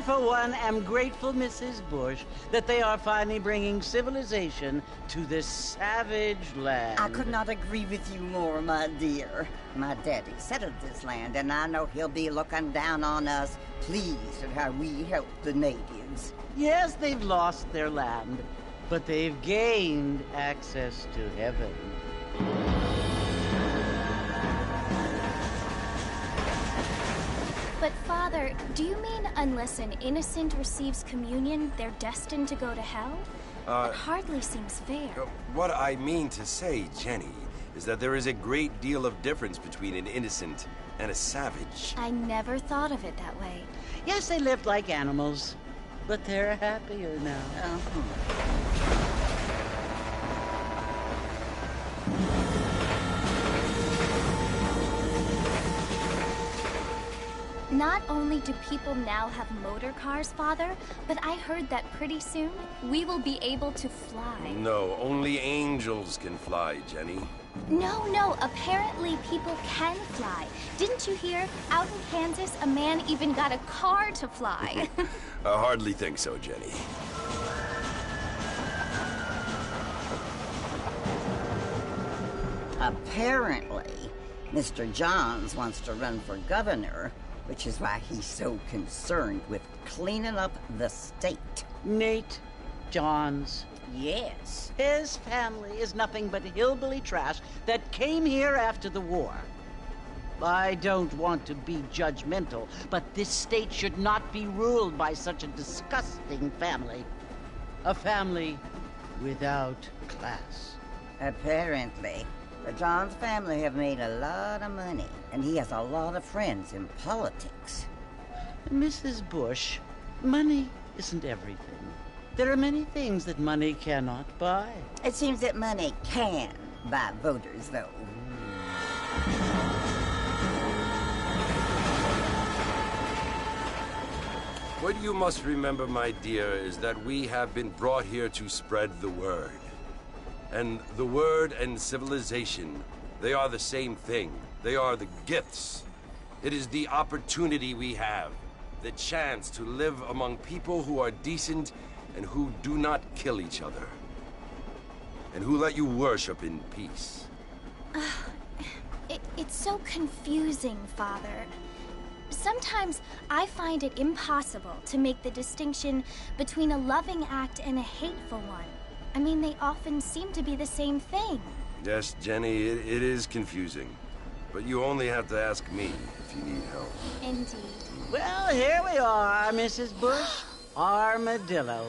I, for one, am grateful, Mrs. Bush, that they are finally bringing civilization to this savage land. I could not agree with you more, my dear. My daddy settled this land, and I know he'll be looking down on us, pleased at how we help the natives. Yes, they've lost their land, but they've gained access to heaven. But, Father, do you mean unless an innocent receives communion, they're destined to go to hell? That hardly seems fair. What I mean to say, Jenny, is that there is a great deal of difference between an innocent and a savage. I never thought of it that way. Yes, they lived like animals, but they're happier now. Not only do people now have motor cars, Father, but I heard that pretty soon we will be able to fly. No, only angels can fly, Jenny. No, apparently people can fly. Didn't you hear? Out in Kansas, a man even got a car to fly. I hardly think so, Jenny. Apparently, Mr. Johns wants to run for governor, which is why he's so concerned with cleaning up the state. Nate Johns. Yes. His family is nothing but hillbilly trash that came here after the war. I don't want to be judgmental, but this state should not be ruled by such a disgusting family. A family without class. Apparently. The Johns family have made a lot of money, and he has a lot of friends in politics. Mrs. Bush, money isn't everything. There are many things that money cannot buy. It seems that money can buy voters, though. What you must remember, my dear, is that we have been brought here to spread the word. And the word and civilization, they are the same thing. They are the gifts. It is the opportunity we have, the chance to live among people who are decent and who do not kill each other, and who let you worship in peace. It's so confusing, Father. Sometimes I find it impossible to make the distinction between a loving act and a hateful one. I mean, they often seem to be the same thing. Yes, Jenny, it is confusing. But you only have to ask me if you need help. Indeed. Well, here we are, Mrs. Bush. Armadillo.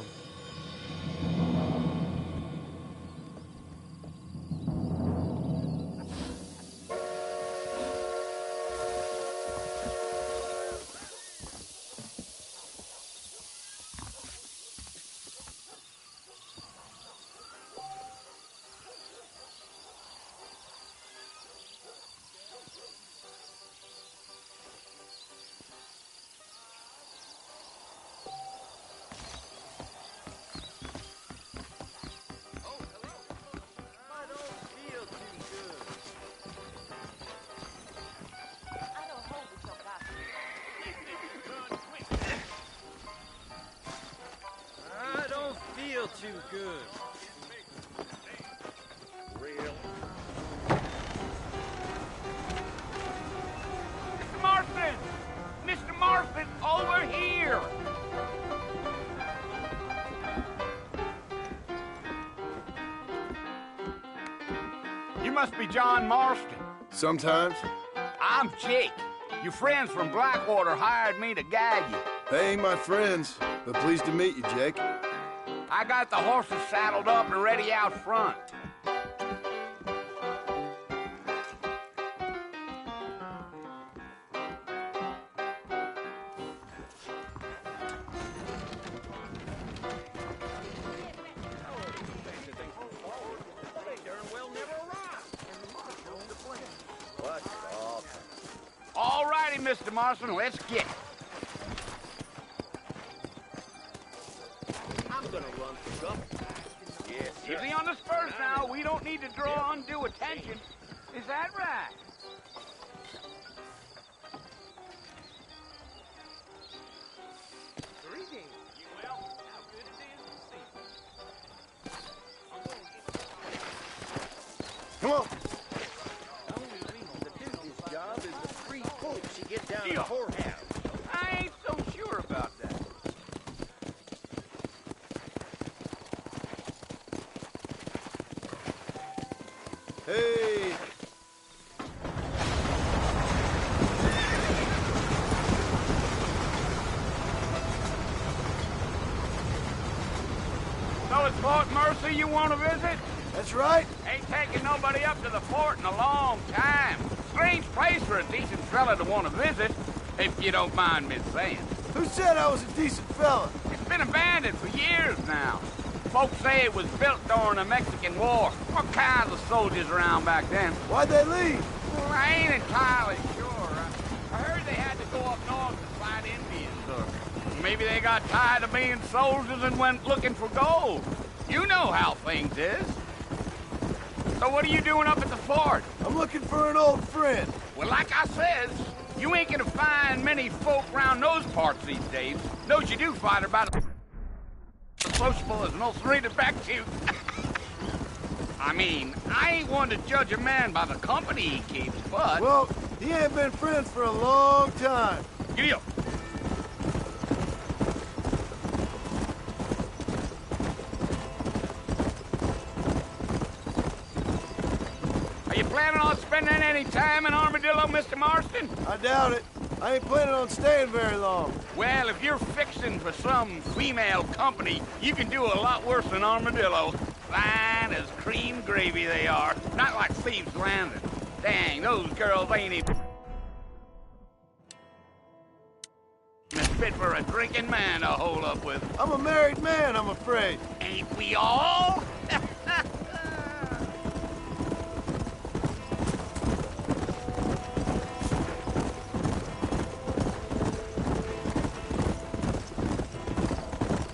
Too good. Real. Mr. Marston! Mr. Marston, over here! You must be John Marston. Sometimes. I'm Jake. Your friends from Blackwater hired me to guide you. They ain't my friends, but pleased to meet you, Jake. I got the horses saddled up and ready out front. All righty, Mr. Marston, let's get it. Easy on the spurs now. We don't need to draw undue attention. Is that right? Come on. I ain't so sure about that. Hey. So it's Fort Mercy you want to visit? That's right. Ain't taking nobody up to the fort in a long time. Strange place for a decent fella to want to visit, if you don't mind me saying. Who said I was a decent fella? It's been abandoned for years now. Folks say it was built during the Mexican War. All kinds of soldiers around back then. Why'd they leave? Well, I ain't entirely sure. I heard they had to go up north to fight Indians, or maybe they got tired of being soldiers and went looking for gold. You know how things is. So what are you doing up at the fort? I'm looking for an old friend. Well, like I says, you ain't gonna find many folk around those parts these days. Those you do find are about as sociable as an ulcerated back tooth. I mean, I ain't one to judge a man by the company he keeps, but... Well, he ain't been friends for a long time. Giddy up. Are you planning on spending any time in Armadillo, Mr. Marston? I doubt it. I ain't planning on staying very long. Well, if you're fixing for some female company, you can do a lot worse than Armadillo. Fine as cream gravy they are. Not like Thieves' Landing. Dang, those girls ain't even fit for a drinking man to hold up with. I'm a married man, I'm afraid. Ain't we all?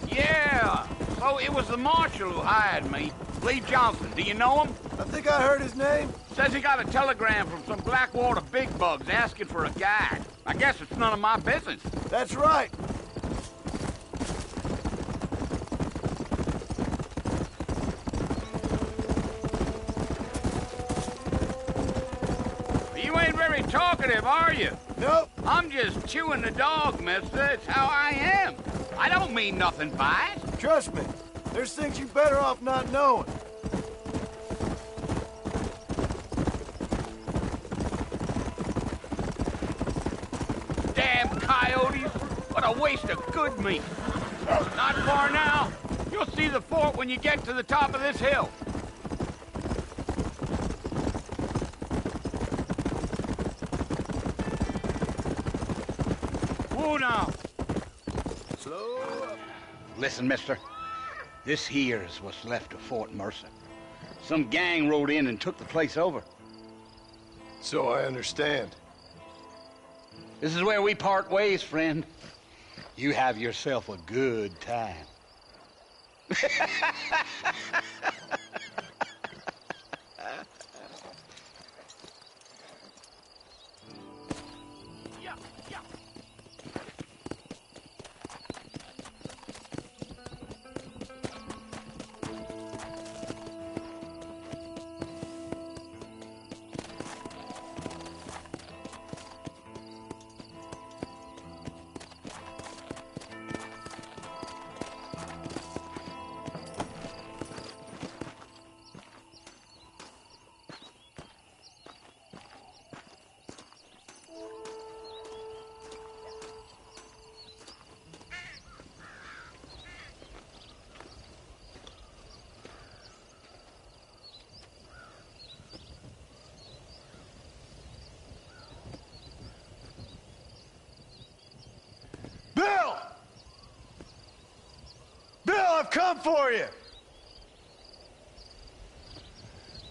Yeah, so it was the marshal who hired me. Lee Johnson, do you know him? I think I heard his name. Says he got a telegram from some Blackwater big bugs asking for a guide. I guess it's none of my business. That's right. You ain't very talkative, are you? Nope. I'm just chewing the dog, mister. It's how I am. I don't mean nothing by it. Trust me. There's things you're better off not knowing. Damn coyotes. What a waste of good meat. Not far now. You'll see the fort when you get to the top of this hill. Whoa now. Slow up. Listen, mister. This here is what's left of Fort Mercer. Some gang rode in and took the place over. So I understand. This is where we part ways, friend. You have yourself a good time. Bill! Bill, I've come for you!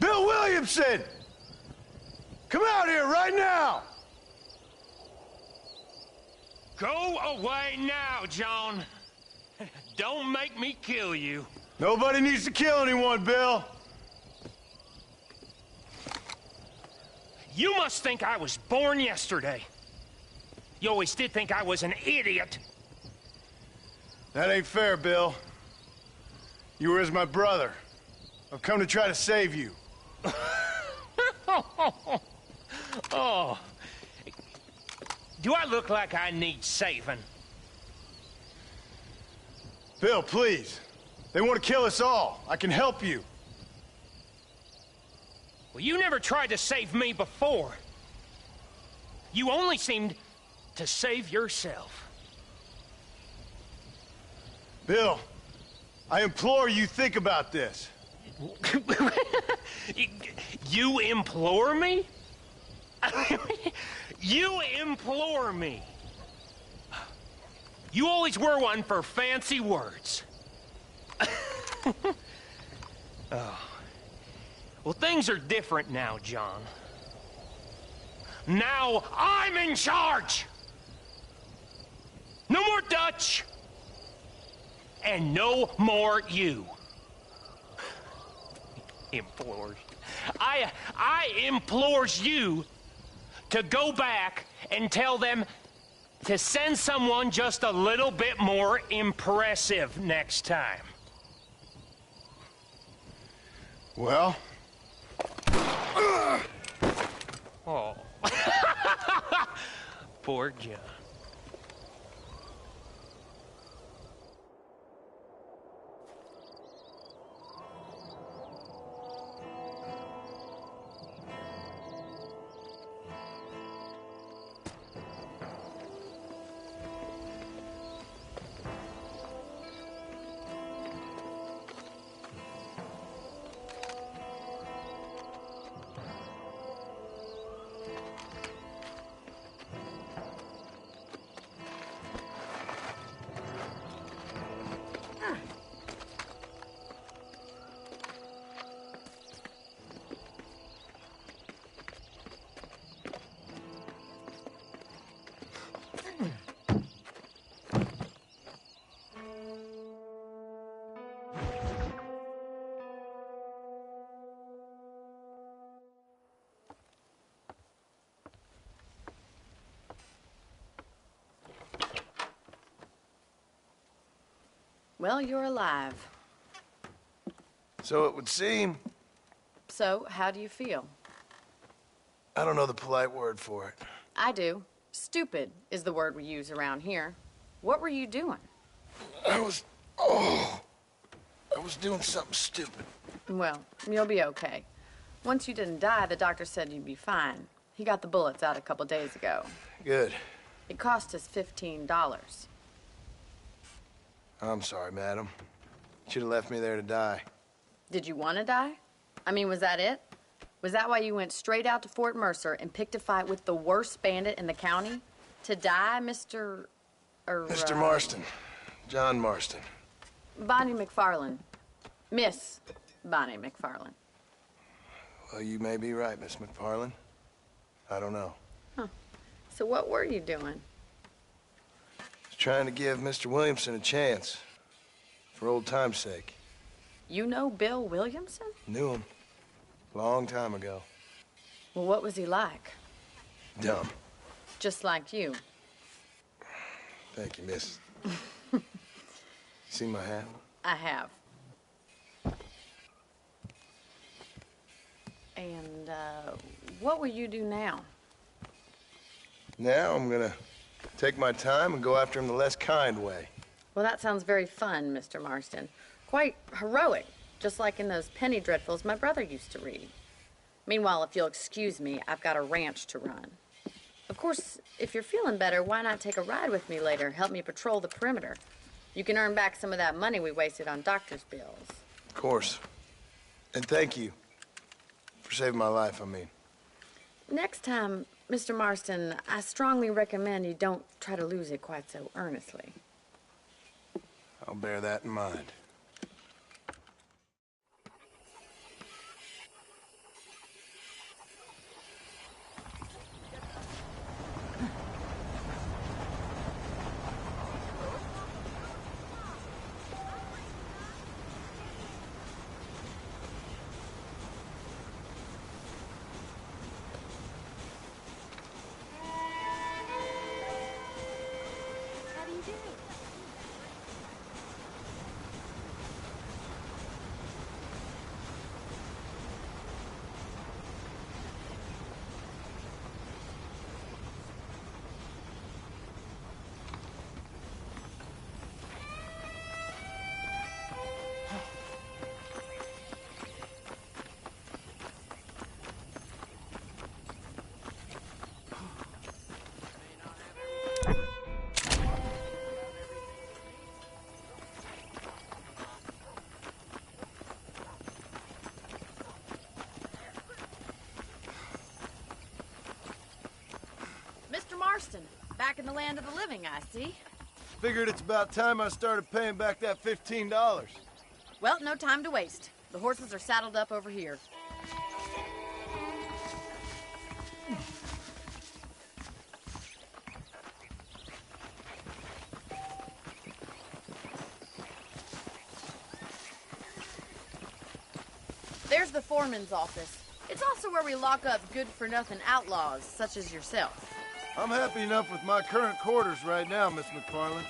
Bill Williamson! Come out here right now! Go away now, John. Don't make me kill you. Nobody needs to kill anyone, Bill. You must think I was born yesterday. You always did think I was an idiot. That ain't fair, Bill. You were as my brother. I've come to try to save you. Oh. Do I look like I need saving? Bill, please. They want to kill us all. I can help you. Well, you never tried to save me before. You only seemed to save yourself. Bill, I implore you think about this. You implore me? You implore me. You always were one for fancy words. Oh. Well, things are different now, John. Now I'm in charge! No more Dutch! And no more you. Implores. I implores you to go back and tell them to send someone just a little bit more impressive next time. Well? Oh. Poor John. Well, you're alive. So it would seem. So, how do you feel? I don't know the polite word for it. I do. Stupid is the word we use around here. What were you doing? I was doing something stupid. Well, you'll be okay. Once you didn't die, the doctor said you'd be fine. He got the bullets out a couple days ago. Good. It cost us $15. I'm sorry, madam. Should have left me there to die. Did you want to die? I mean, was that it? Was that why you went straight out to Fort Mercer and picked a fight with the worst bandit in the county? To die, Mr. Mr. Marston. John Marston. Bonnie McFarland. Miss Bonnie McFarland. Well, you may be right, Miss McFarland. I don't know. Huh. So what were you doing? Trying to give Mr. Williamson a chance. For old time's sake. You know Bill Williamson? Knew him. Long time ago. Well, what was he like? Dumb. Just like you. Thank you, miss. See my hat? I have. And, what will you do now? Now I'm gonna take my time and go after him the less kind way. Well, that sounds very fun, Mr. Marston. Quite heroic, just like in those penny dreadfuls my brother used to read. Meanwhile, if you'll excuse me, I've got a ranch to run. Of course, if you're feeling better, why not take a ride with me later? Help me patrol the perimeter. You can earn back some of that money we wasted on doctor's bills. Of course. And thank you for saving my life, I mean. Next time, Mr. Marston, I strongly recommend you don't try to lose it quite so earnestly. I'll bear that in mind. Marston, back in the land of the living, I see. Figured it's about time I started paying back that $15. Well, no time to waste. The horses are saddled up over here. There's the foreman's office. It's also where we lock up good-for-nothing outlaws, such as yourself. I'm happy enough with my current quarters right now, Miss McFarland.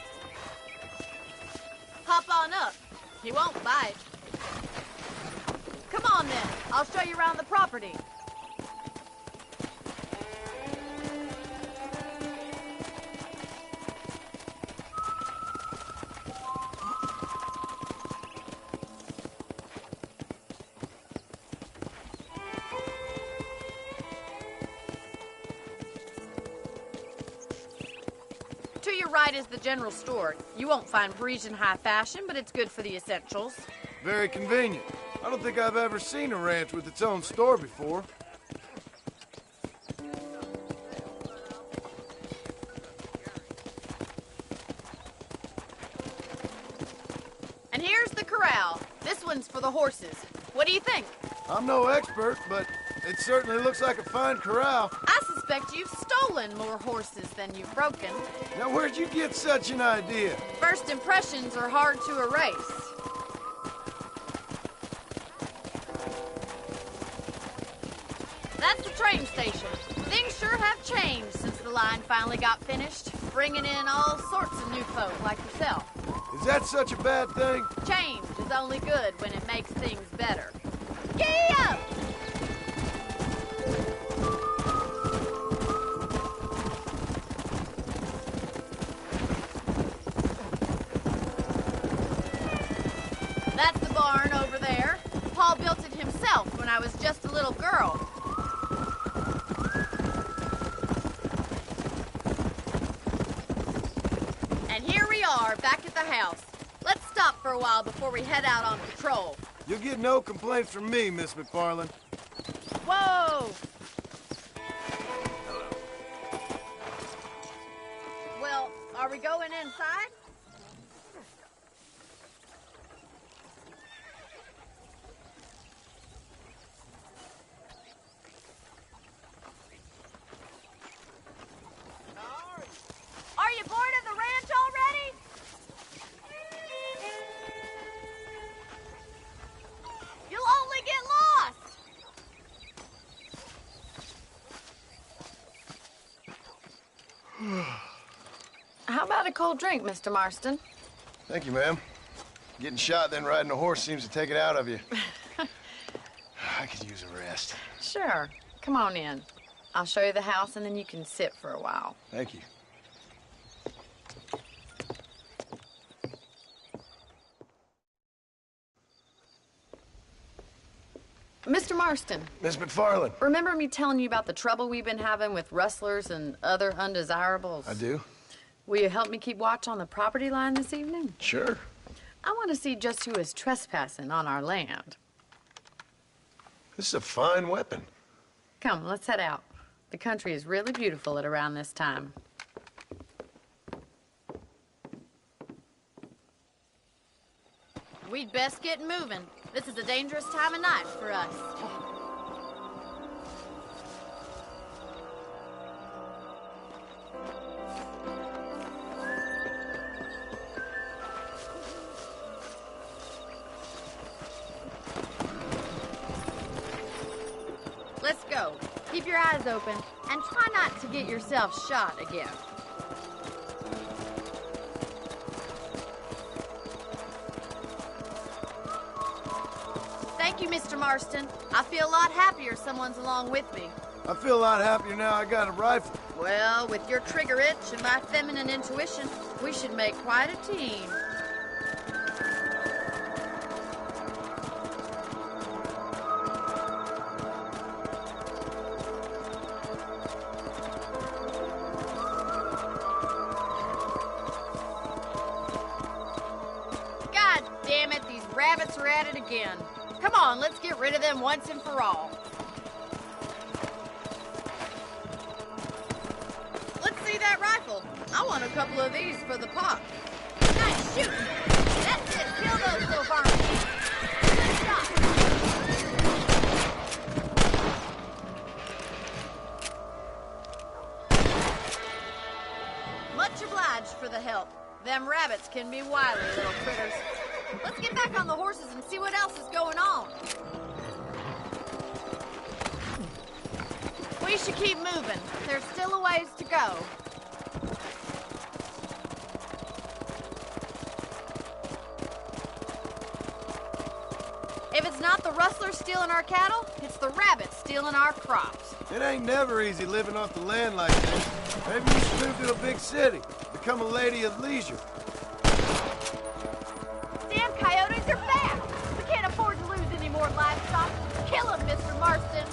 Hop on up. He won't bite. Come on, then. I'll show you around the property. To your right is the general store. You won't find Parisian high fashion, but it's good for the essentials. Very convenient. I don't think I've ever seen a ranch with its own store before. And here's the corral. This one's for the horses. What do you think? I'm no expert, but it certainly looks like a fine corral. I suspect you've stolen more horses than you've broken. Now, where'd you get such an idea? First impressions are hard to erase. That's the train station. Things sure have changed since the line finally got finished, bringing in all sorts of new folk like yourself. Is that such a bad thing? Change is only good when it makes things better. Giddy up! That's the barn over there. Paul built it himself when I was just a little girl. And here we are, back at the house. Let's stop for a while before we head out on patrol. You'll get no complaints from me, Miss McFarland. Whoa! Well, are we going inside? Are you bored of the ranch already? You'll only get lost! How about a cold drink, Mr. Marston? Thank you, ma'am. Getting shot, then riding a horse seems to take it out of you. I could use a rest. Sure. Come on in. I'll show you the house, and then you can sit for a while. Thank you. Mr. Marston, Miss McFarland. remember me telling you about the trouble we've been having with rustlers and other undesirables? I do. Will you help me keep watch on the property line this evening? Sure. I want to see just who is trespassing on our land. This is a fine weapon. Come, let's head out. The country is really beautiful at around this time. We'd best get moving. This is a dangerous time of night for us. Let's go. Keep your eyes open and try not to get yourself shot again. Thank you, Mr. Marston. I feel a lot happier someone's along with me. I feel a lot happier now I got a rifle. Well, with your trigger itch and my feminine intuition, we should make quite a team. God damn it, these rabbits are at it again. Come on, let's get rid of them once and for all. Let's see that want a couple of these for the pot. Nice shoot! That's it! Kill those little varmints! Good shot! Much obliged for the help. Them rabbits can be wily little critters. Let's get back on the horses and see what else is going on. We should keep moving. There's still a ways to go. If it's not the rustlers stealing our cattle, it's the rabbits stealing our crops. It ain't never easy living off the land like this. Maybe you should move to a big city. Become a lady of leisure. Damn coyotes are back! We can't afford to lose any more livestock. Kill them, Mr. Marston.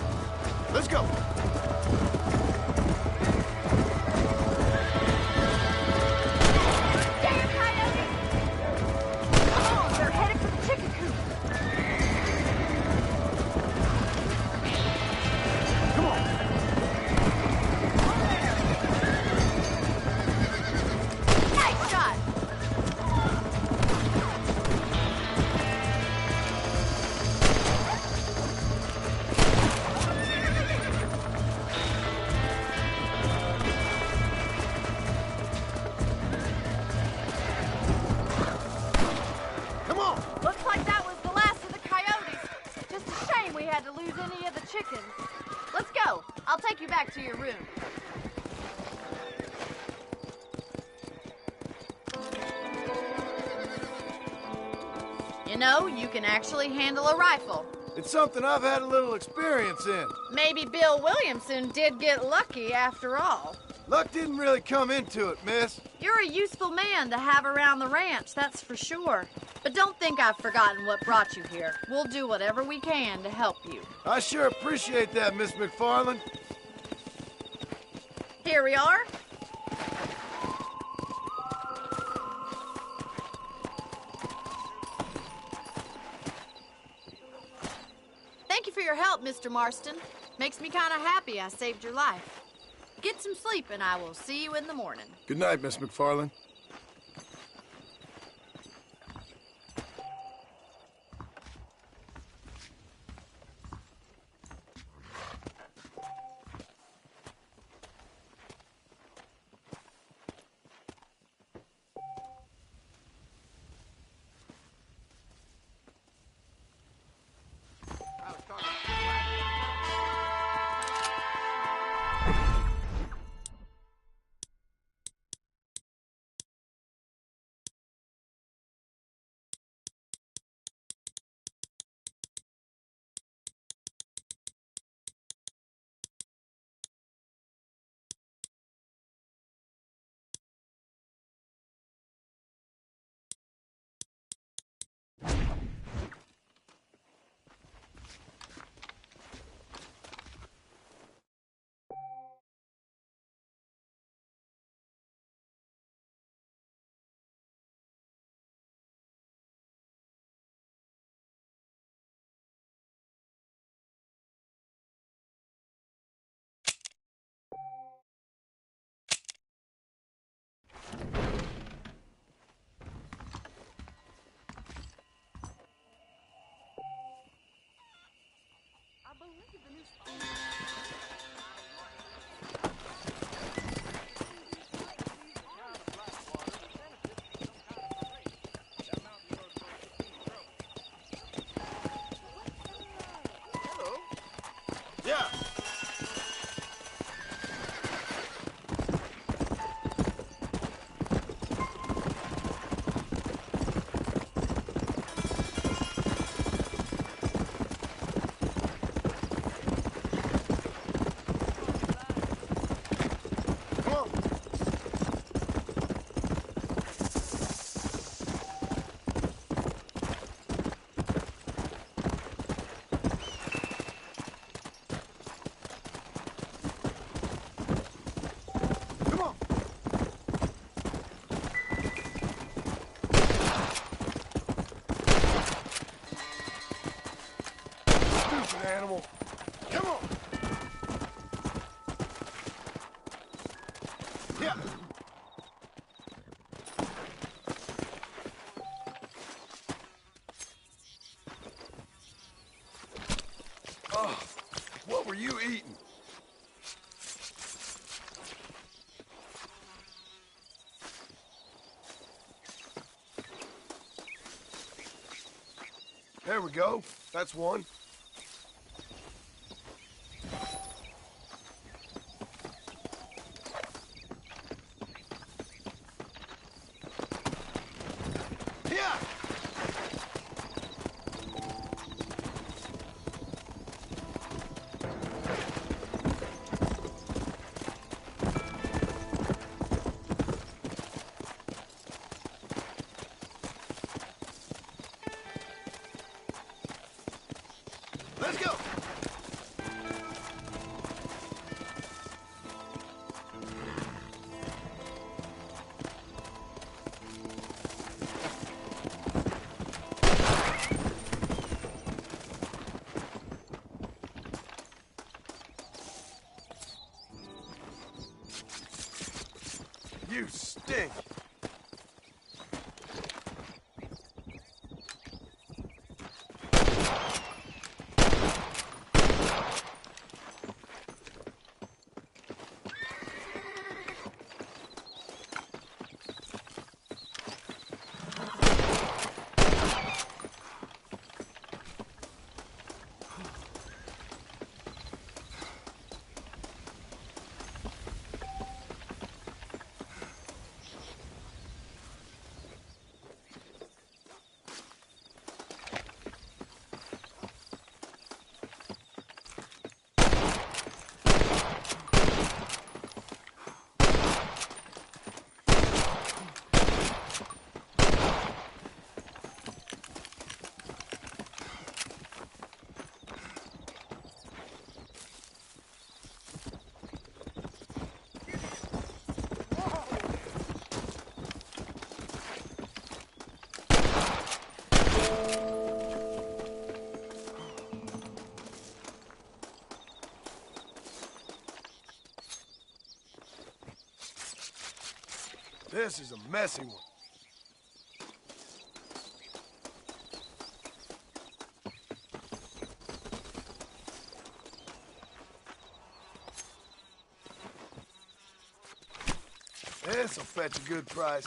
Let's go. Damn coyotes! Come on, they're headed for the chicken coop. Come on. Nice shot! Come on. Looks like that was the last of the coyotes. Just a shame we had to lose any of the chickens. Let's go. I'll take you back to your room. You know, you can actually handle a rifle. It's something I've had a little experience in. Maybe Bill Williamson did get lucky after all. Luck didn't really come into it, miss. You're a useful man to have around the ranch, that's for sure. But don't think I've forgotten what brought you here. We'll do whatever we can to help you. I sure appreciate that, Miss McFarland. Here we are. Thank you for your help, Mr. Marston. Makes me kind of happy I saved your life. Get some sleep and I will see you in the morning. Good night, Miss McFarland. Yeah. Animal. Come on. Yeah. were you eating? There we go. That's one. Yeah! Let's go! You stink! This is a messy one. This'll fetch a good price.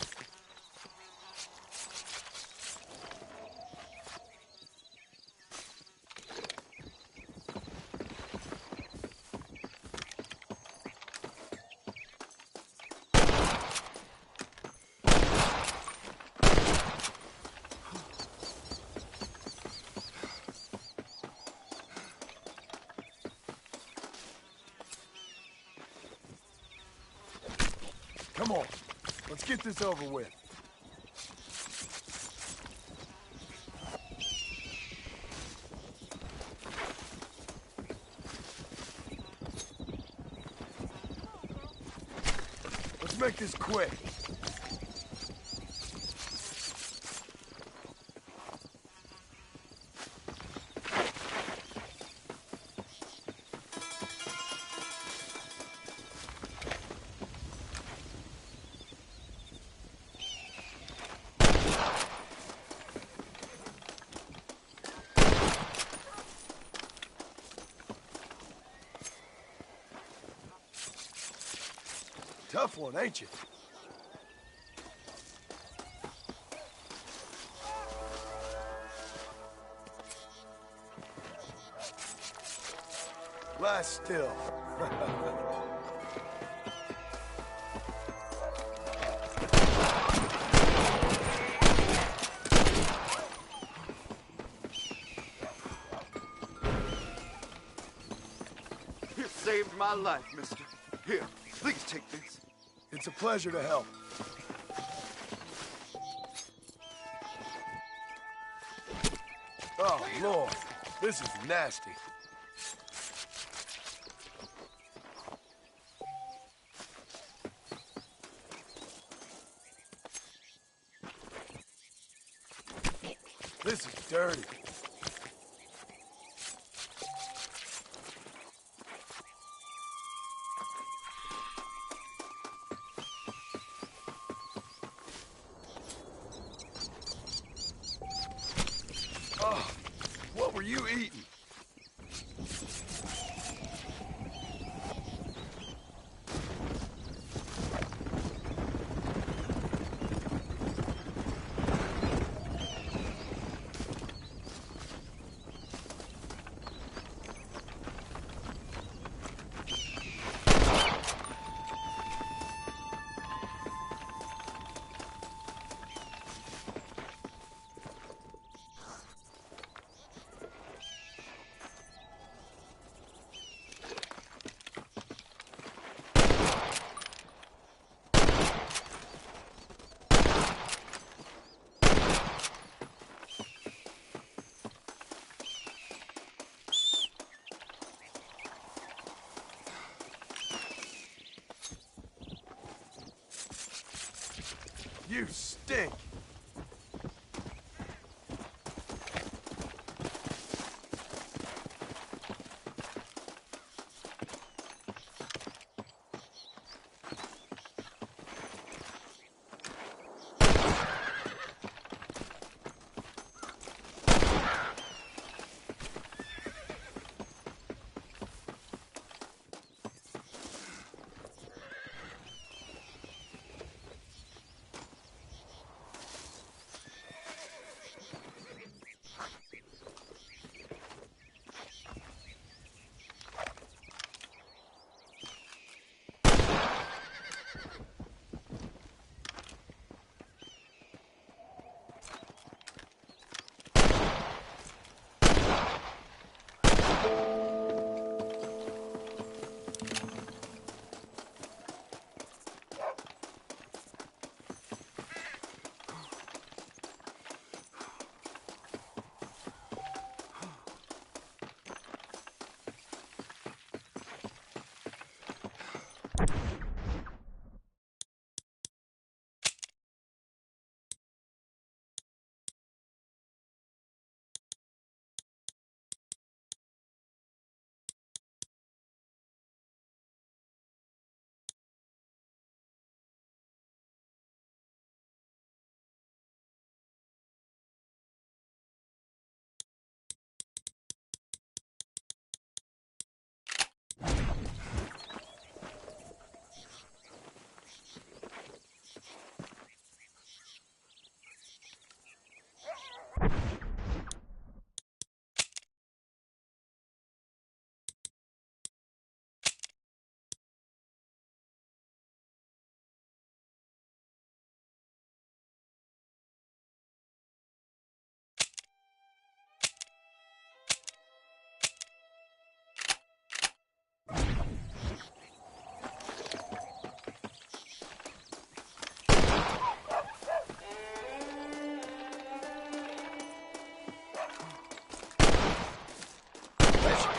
Come on, let's get this over with. Let's make this quick. Tough one, ain't you? Lie still. You saved my life, mister. Here, please take this. It's a pleasure to help. Oh, Lord. This is nasty. This is dirty. Oh, what were you eating? You stink.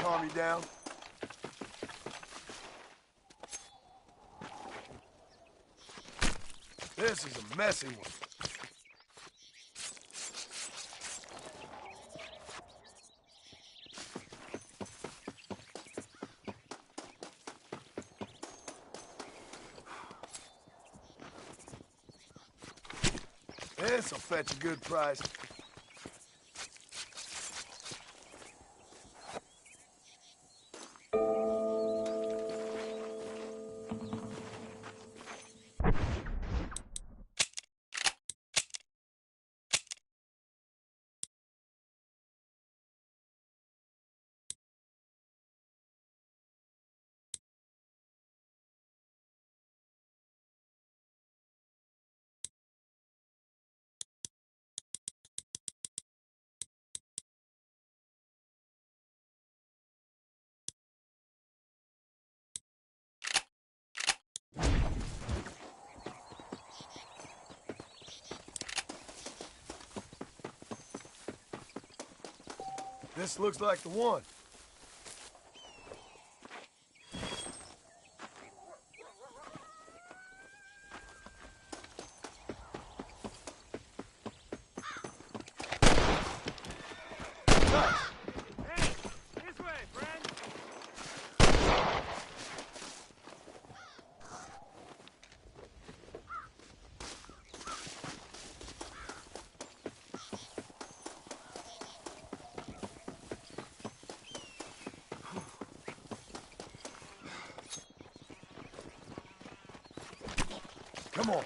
Calm you down. This is a messy one. This'll fetch a good price. This looks like the one. Nice. Hey, this way, friend. Come on,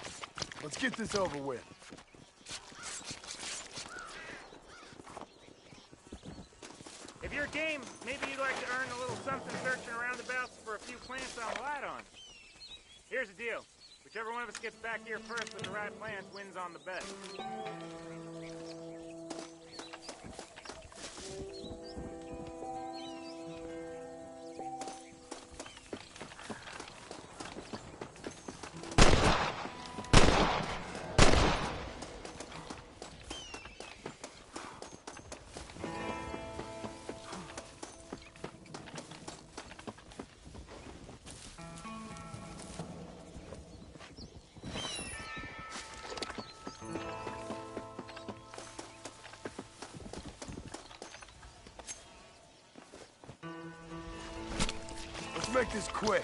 let's get this over with. If you're game, maybe you'd like to earn a little something searching around the bouts for a few plants on light on. Here's the deal. Whichever one of us gets back here first with the right plants wins on the bet. this quick.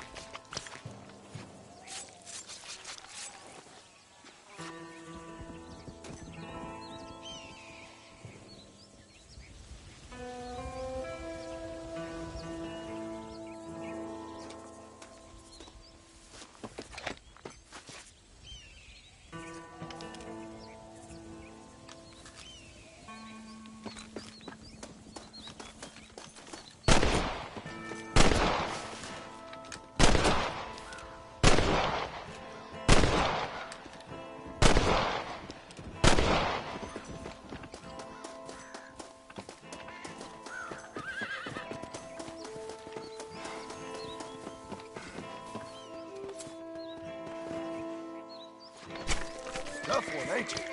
Tough one, ain't you?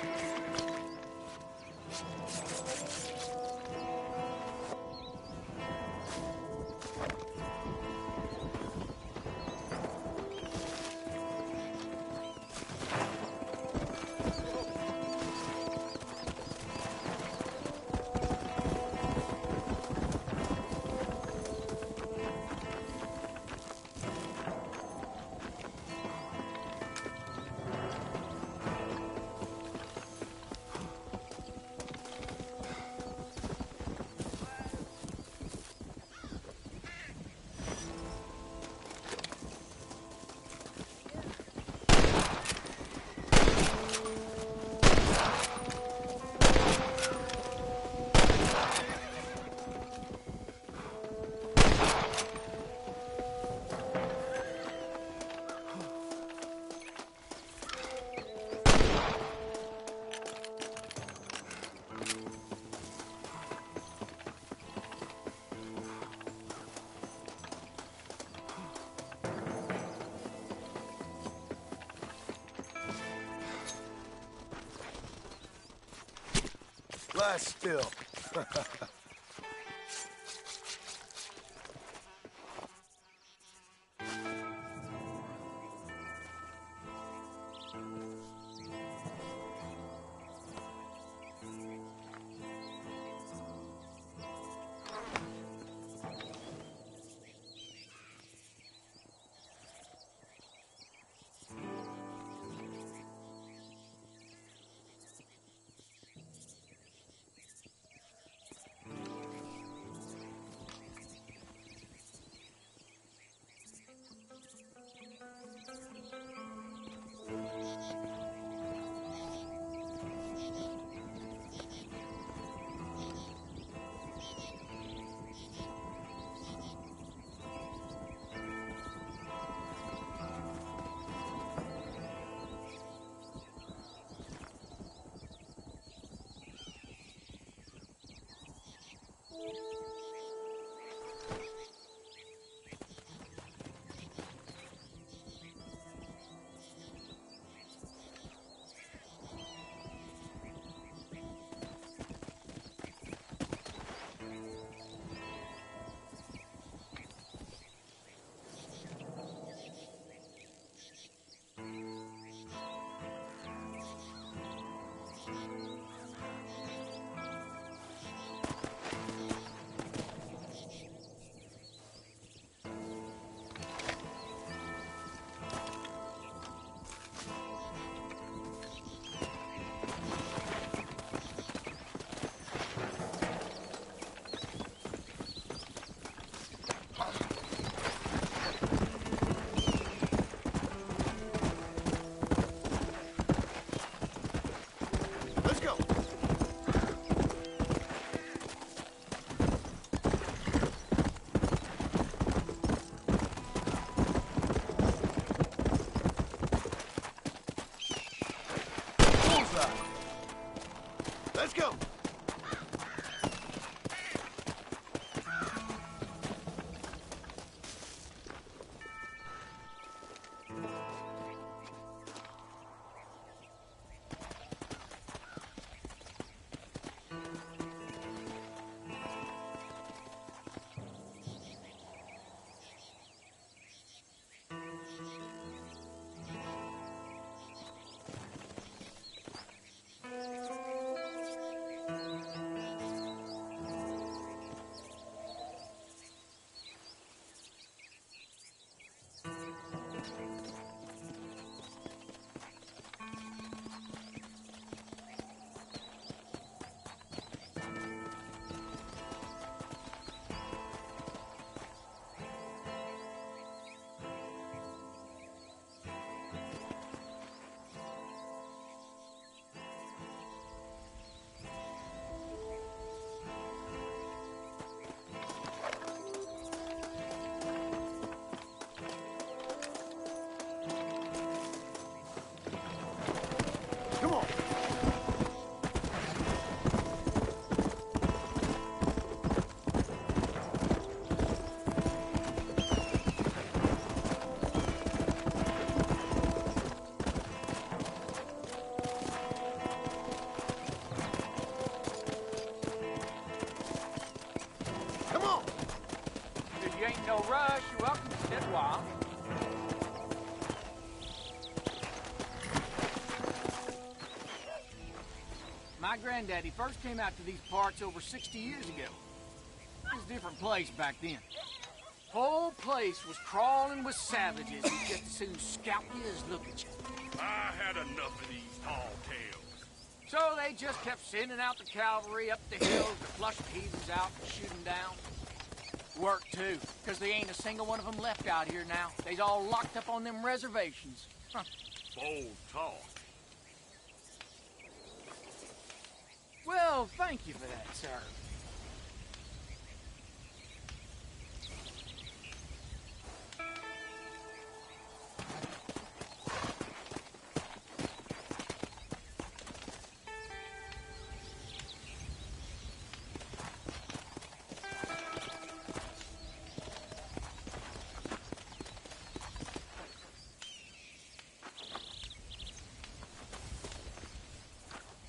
Lie still. Come on. Come on. If you ain't no rush, you're welcome to sit a while. My granddaddy first came out to these parts over 60 years ago. It was a different place back then. Whole place was crawling with savages who just as soon scalp you as look at you. I had enough of these tall tales. So they just kept sending out the cavalry up the hills to flush the heathens out and shoot them down. Work, too, because there ain't a single one of them left out here now. They's all locked up on them reservations. Huh. Bold talk. Well, thank you for that, sir.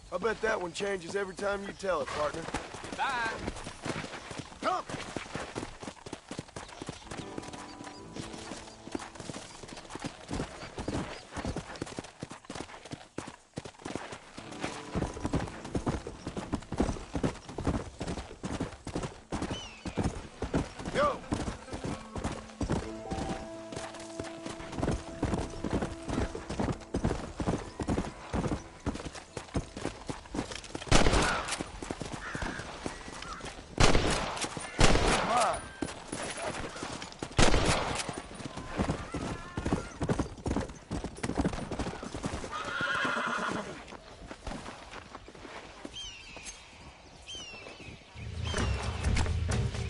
I bet that one changes every time you tell it, partner. Goodbye. Come! Go!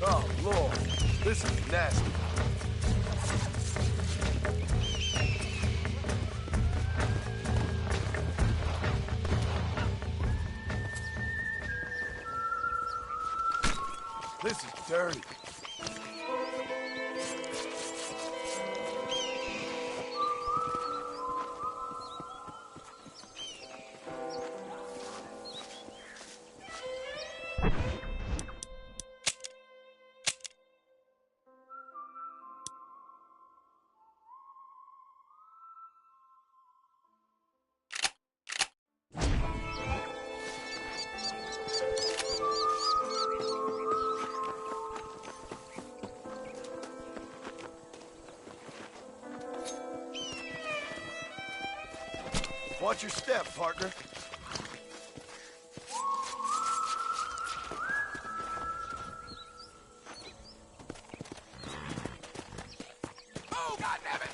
Oh, Lord. This is nasty. This is dirty. Watch your step, partner. Oh, goddammit!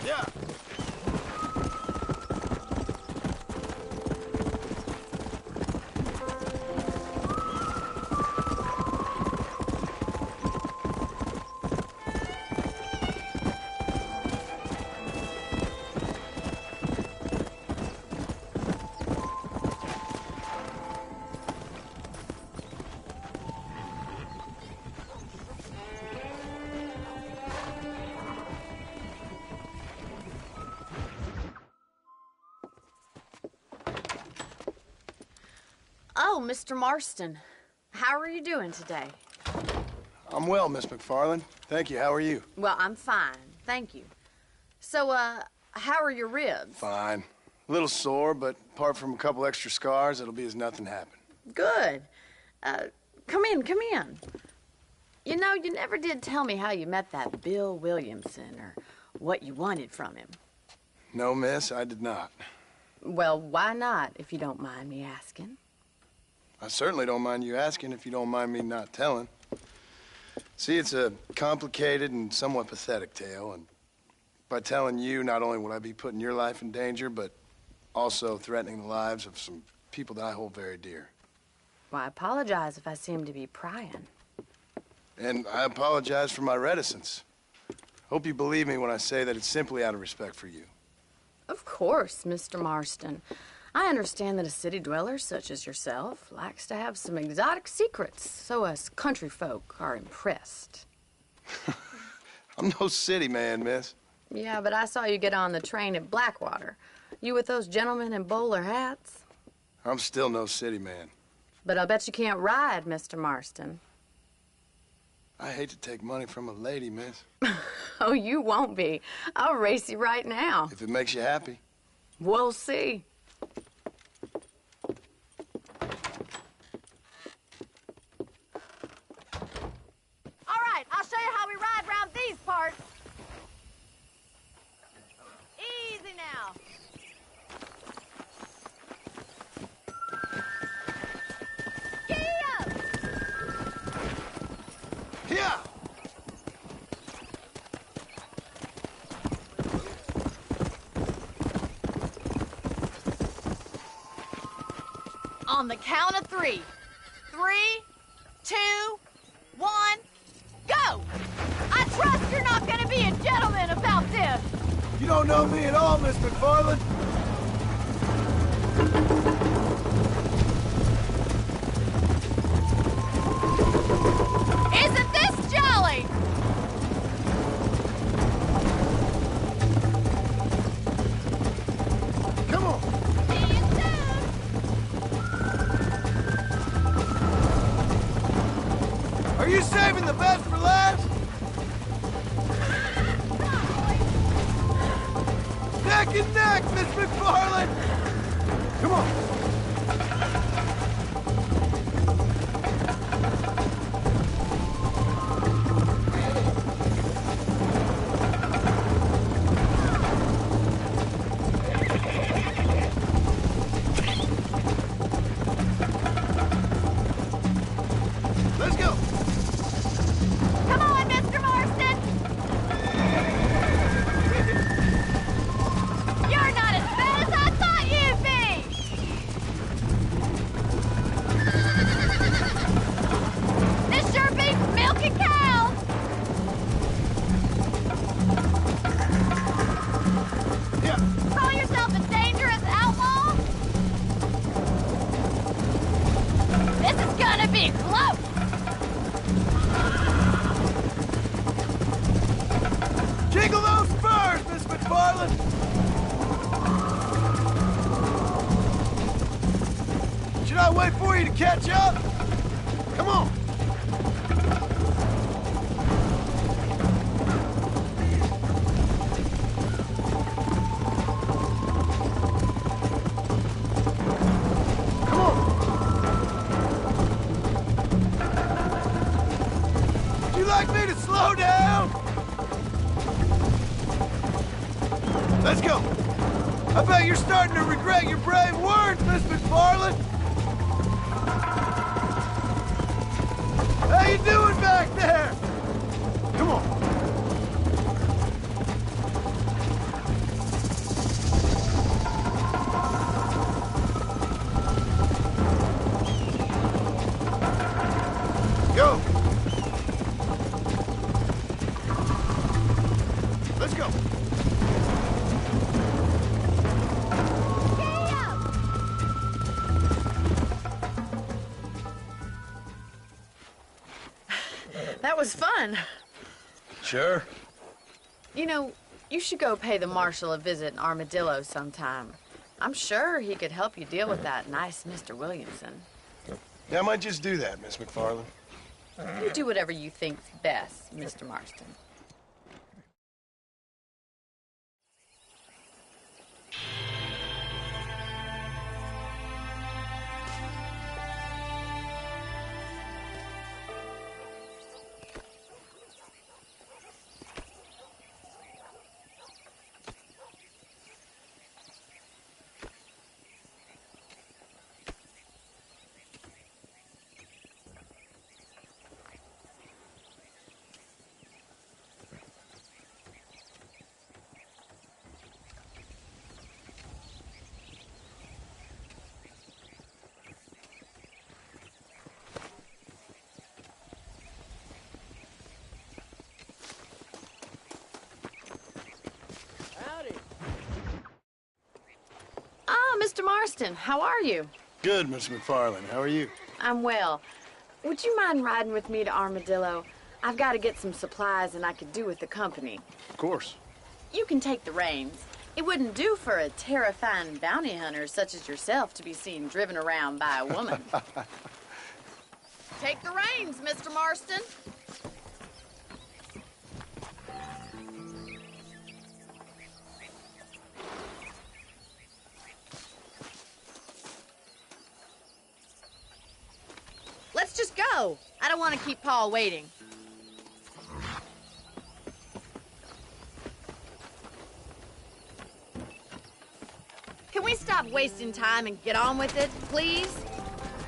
Yeah. Oh, Mr. Marston. How are you doing today? I'm well, Miss McFarland. Thank you. How are you? Well, I'm fine. Thank you. So, how are your ribs? Fine. A little sore, but apart from a couple extra scars, it'll be as nothing happened. Good. Come in, come in. You know, you never did tell me how you met that Bill Williamson or what you wanted from him. No, miss, I did not. Well, why not, if you don't mind me asking? I certainly don't mind you asking if you don't mind me not telling. See, it's a complicated and somewhat pathetic tale, and by telling you, not only would I be putting your life in danger, but also threatening the lives of some people that I hold very dear. Well, I apologize if I seem to be prying. And I apologize for my reticence. Hope you believe me when I say that it's simply out of respect for you. Of course, Mr. Marston. I understand that a city dweller such as yourself likes to have some exotic secrets, so us country folk are impressed. I'm no city man, miss. Yeah, but I saw you get on the train at Blackwater. You with those gentlemen in bowler hats? I'm still no city man. But I bet you can't ride, Mr. Marston. I hate to take money from a lady, miss. Oh, you won't be. I'll race you right now. If it makes you happy. We'll see. All right, I'll show you how we ride around these parts. Easy now. Giddy up! Here! On the count of 3. 3, 2, 1, go! I trust you're not gonna be a gentleman about this. You don't know me at all, Miss McFarland. Isn't this jolly? Come on. See you soon. Are you saving the best for last? Neck and neck, Miss McFarland! Come on. Let's go. Come on, Mr. Marston. You're not as bad as I thought you'd be. This sure beats milking cows. Yeah. Call yourself a dangerous outlaw? This is gonna be close. Jiggle those spurs, Miss McFarland! Should I wait for you to catch up? Come on! Come on! Would you like me to slow down? Let's go. I bet you're starting to regret your brave words, Miss McFarland. How you doing back there? Come on. go. That was fun. Sure. You know, you should go pay the marshal a visit in Armadillo sometime. I'm sure he could help you deal with that nice Mr. Williamson. Yeah, I might just do that, Miss McFarland. You do whatever you think's best, Mr. Marston. Mr. Marston, how are you? Good, Miss McFarland. How are you? I'm well. Would you mind riding with me to Armadillo? I've got to get some supplies and I could do with the company. Of course. You can take the reins. It wouldn't do for a terrifying bounty hunter such as yourself to be seen driven around by a woman. Take the reins, Mr. Marston. Let's just go. I don't want to keep Paul waiting. Can we stop wasting time and get on with it, please?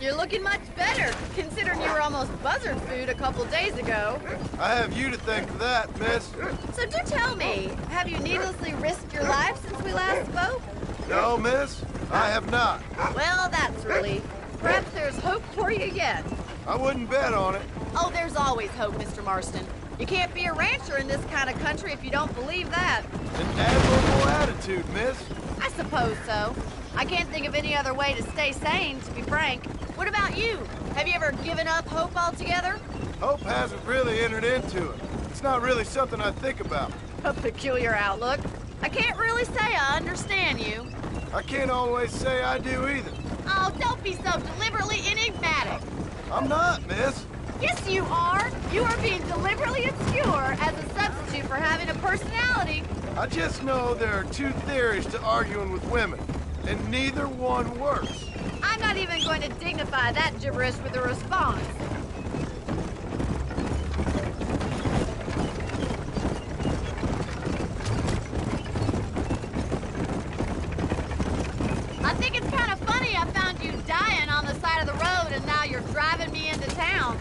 You're looking much better, considering you were almost buzzard food a couple days ago. I have you to thank for that, miss. So do tell me, have you needlessly risked your life since we last spoke? No, miss, I have not. Well, that's relief. Perhaps there's hope for you yet. I wouldn't bet on it. Oh, there's always hope, Mr. Marston. You can't be a rancher in this kind of country if you don't believe that. An admirable attitude, miss. I suppose so. I can't think of any other way to stay sane, to be frank. What about you? Have you ever given up hope altogether? Hope hasn't really entered into it. It's not really something I think about. A peculiar outlook. I can't really say I understand you. I can't always say I do either. Oh, don't be so deliberately enigmatic. I'm not, miss. Yes, you are. You are being deliberately obscure as a substitute for having a personality. I just know there are two theories to arguing with women, and neither one works. I'm not even going to dignify that gibberish with a response. I think it's kind of funny I found you dying on the side of the road and now you're driving me into town.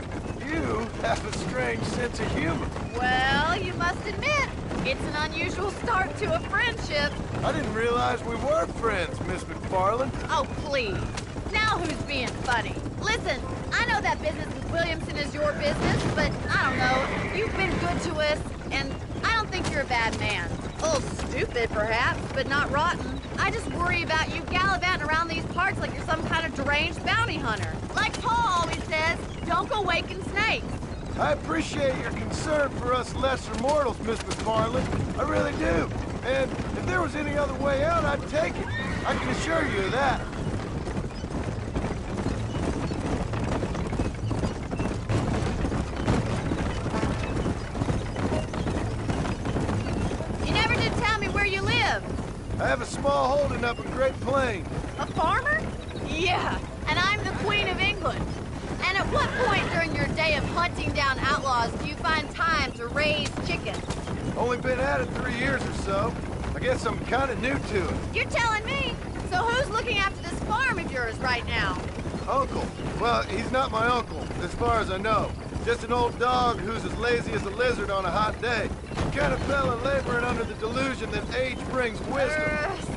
You have a strange sense of humor. Well, you must admit, it's an unusual start to a friendship. I didn't realize we were friends, Miss McFarland. Oh, please. Now who's being funny? Listen, I know that business with Williamson is your business, but I don't know. You've been good to us, and I don't think you're a bad man. A little stupid, perhaps, but not rotten. I just worry about you gallivanting around these parts like you're some kind of deranged bounty hunter. Like Paul always says, don't go waking snakes. I appreciate your concern for us lesser mortals, Miss McFarland. I really do. And if there was any other way out, I'd take it. I can assure you of that. You never did tell me where you live. I have a small holding up in Great Plains. A farmer? Yeah, and I'm the Queen of England. And at what point during your day of hunting down outlaws do you find time to raise chickens? Only been at it 3 years or so. I guess I'm kind of new to it. You're telling me? So who's looking after this farm of yours right now? Uncle. Well, he's not my uncle, as far as I know. Just an old dog who's as lazy as a lizard on a hot day. The kind of fella laboring under the delusion that age brings wisdom.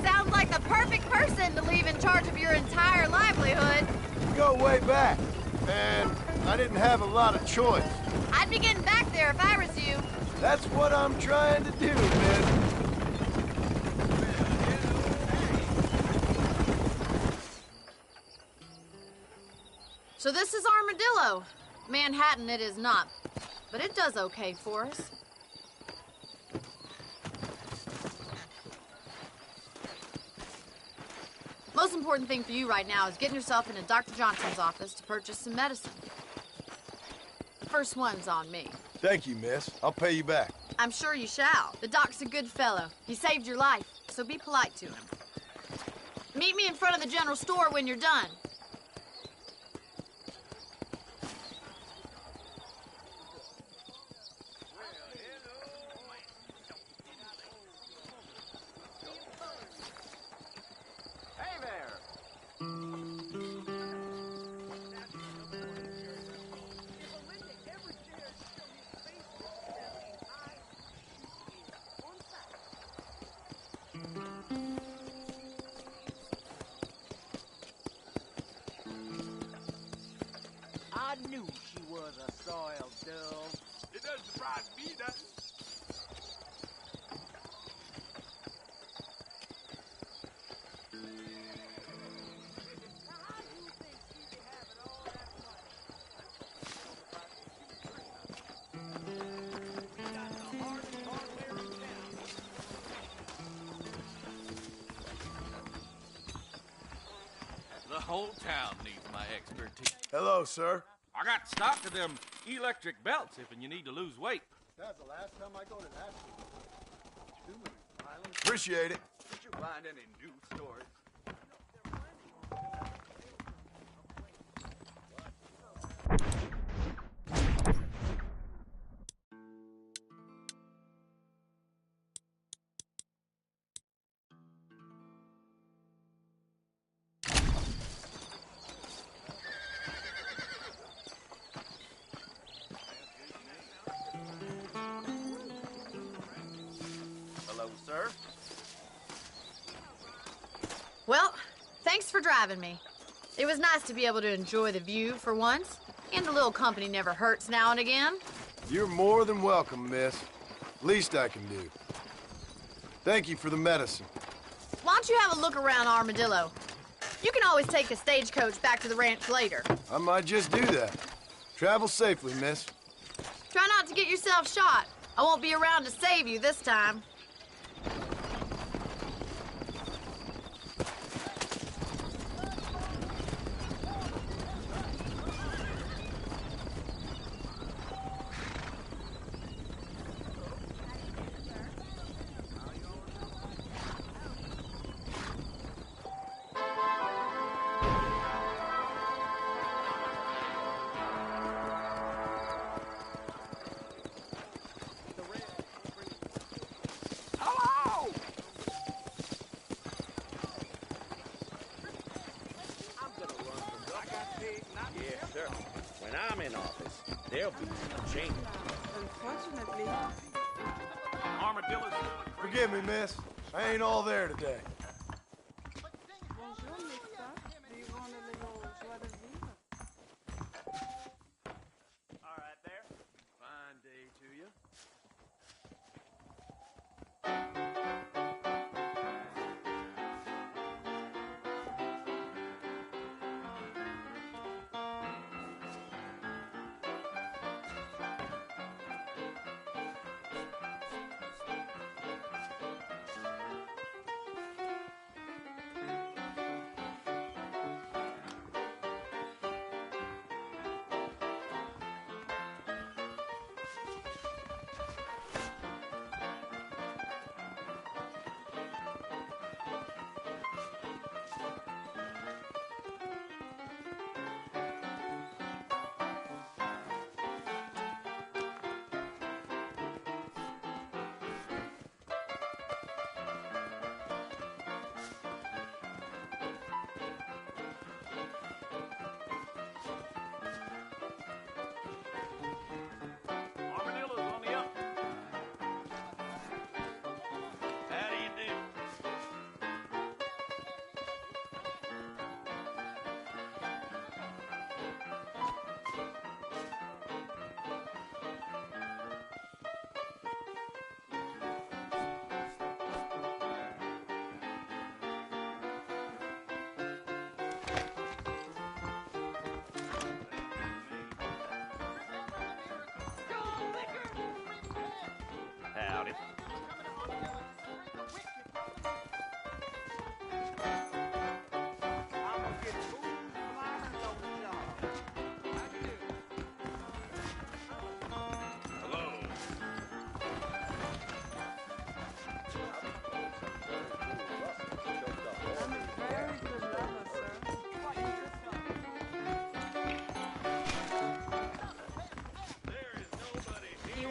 Sounds like the perfect person to leave in charge of your entire livelihood. We go way back, and I didn't have a lot of choice. I'd be getting back there if I was you. That's what I'm trying to do, miss. So this is Armadillo. Manhattan it is not, but it does okay for us. Most important thing for you right now is getting yourself into Dr. Johnson's office to purchase some medicine. The first one's on me. Thank you, miss. I'll pay you back. I'm sure you shall. The doc's a good fellow. He saved your life, so be polite to him. Meet me in front of the general store when you're done. I knew she was a soiled dove. It doesn't surprise me nothing. The whole town needs my expertise. Hello, sir. I got stock of them electric belts if you need to lose weight. That's the last time I go to that store. Too many violent. Appreciate it. Did you find any new stories? Hello, sir. Well, thanks for driving me. It was nice to be able to enjoy the view for once, and a little company never hurts now and again. You're more than welcome, miss. Least I can do. Thank you for the medicine. Why don't you have a look around Armadillo? You can always take a stagecoach back to the ranch later. I might just do that. Travel safely, miss. Try not to get yourself shot. I won't be around to save you this time. Hello! Yes, sir. When I'm in office, there'll be a change. Unfortunately. Armadillo's Forgive me, miss. I ain't all there today. Bonjour, mister. Do you want a little joie de vivre? All right there. Fine day to you.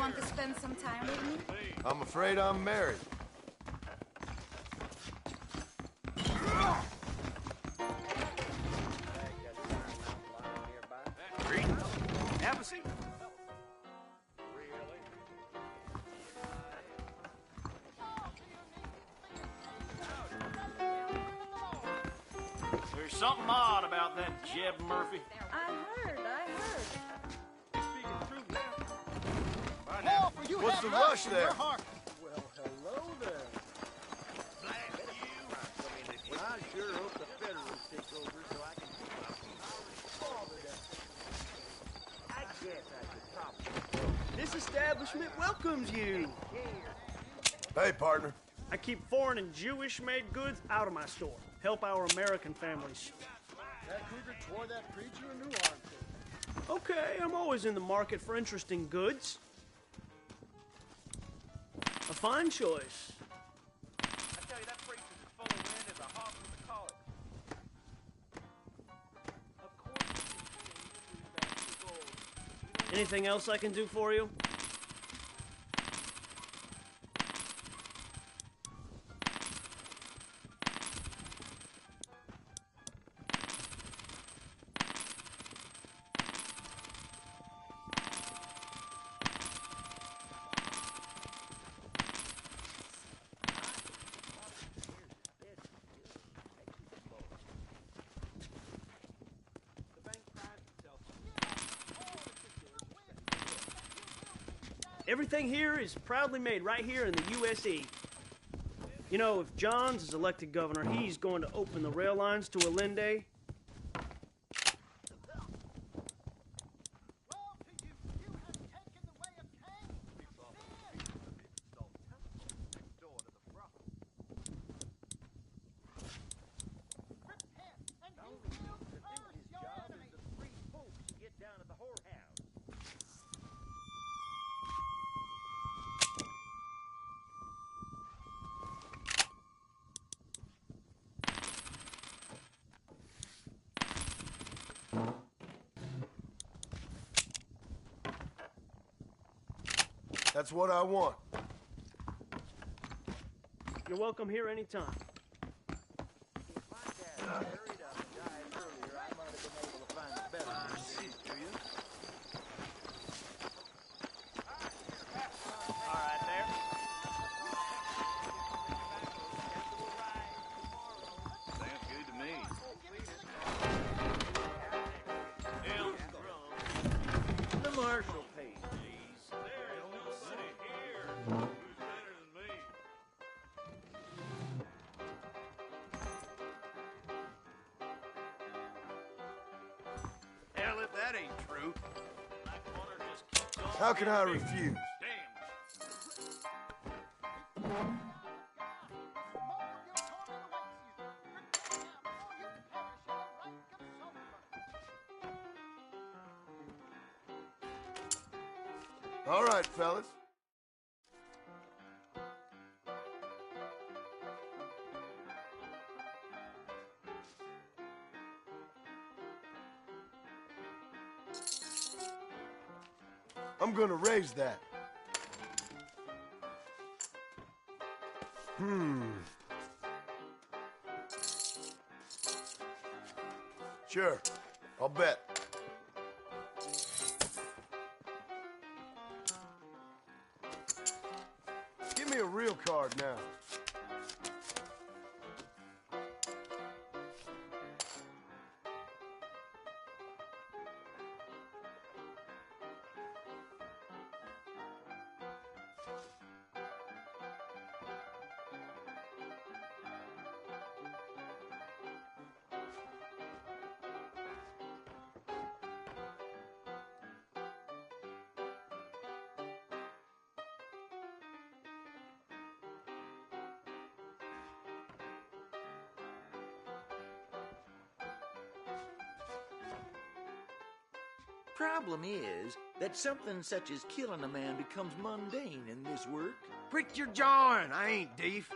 want to spend some time with me? I'm afraid I'm married. Have a seat. There's something odd about that Jeb Murphy. I heard. Speaking truth now. Paul, what's the rush there? Well, hello there. I sure hope the Federals take over so I can keep my father down. I guess I could probably. This establishment welcomes you. Hey, partner. I keep foreign and Jewish-made goods out of my store. Help our American families. That cougar tore that preacher a new armpit. Okay, I'm always in the market for interesting goods. A fine choice. I tell you, that preacher is full of wind as a hawk with a collar. Of course. Anything else I can do for you? Everything here is proudly made right here in the USA. You know, if Johns is elected governor, he's going to open the rail lines to Allende. That's what I want. You're welcome here anytime. Marshall pays. Hell, if that ain't true. How can I refuse? All right, fellas. I'm gonna raise that. Sure, I'll bet. Give me a real card now. Problem is that something such as killing a man becomes mundane in this work. Quit your jawing, I ain't deef.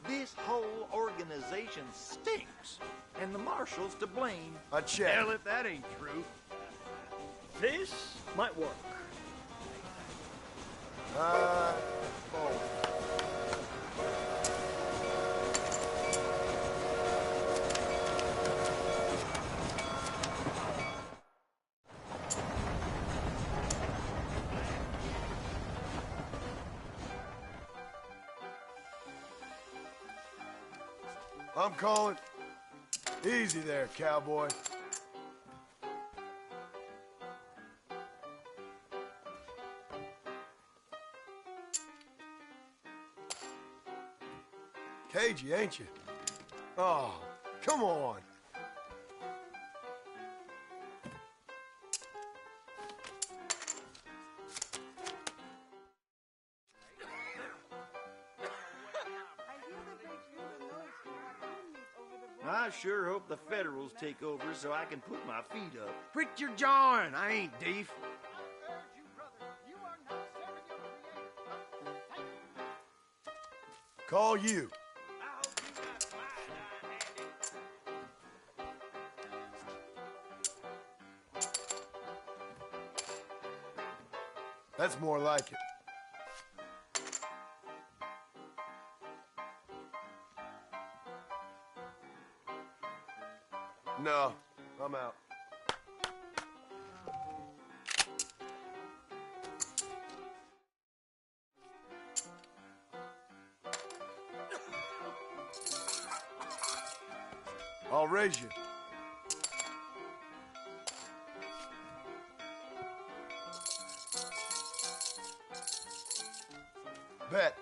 This whole organization stinks, and the marshal's to blame. I checked. Hell if that ain't true. This might work. Oh. I'm calling. Easy there, cowboy. Cagey, ain't you? Oh, come on. I sure hope the Federals take over so I can put my feet up. Quit your jawing. I ain't deef. Call you. That's more like it. No, I'm out. I'll raise you. Bet.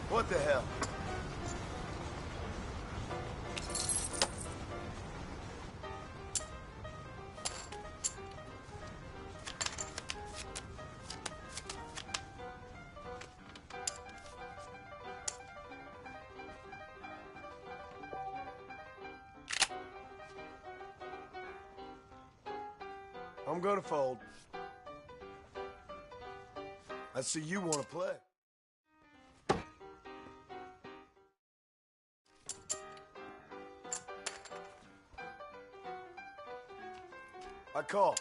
What the hell? I'm gonna fold. I see you wanna play. I call.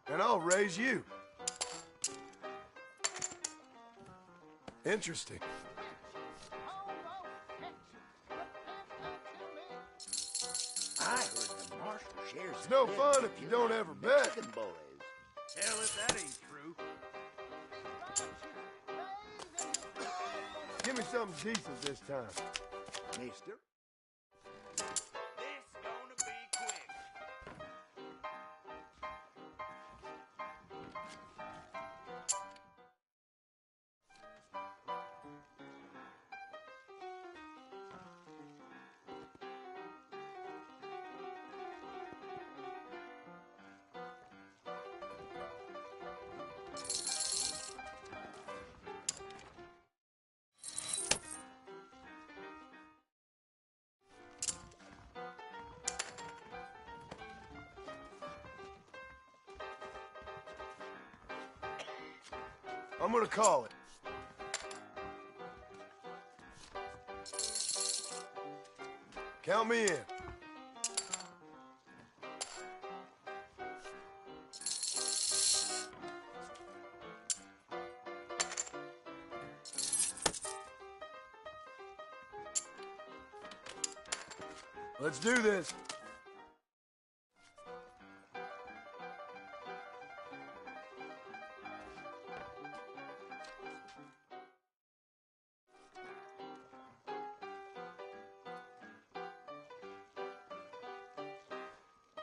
And I'll raise you. Interesting. I heard the marshal shares. It's no fun if you don't ever bet. Boys. Hell if that ain't true. Give me something decent this time. Mister. This gonna be quick. I'm gonna call it. Count me in. Let's do this.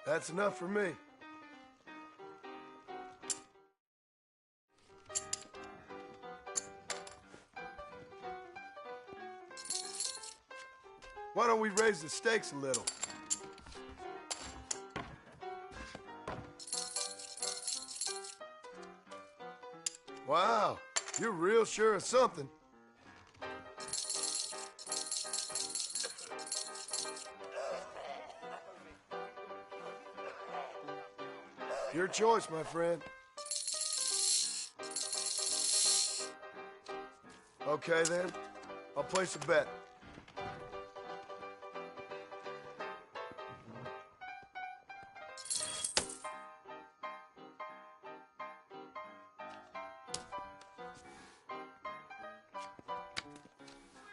That's enough for me. Why don't we raise the stakes a little? Wow, you're real sure of something. Your choice, my friend. Okay, then. I'll place a bet.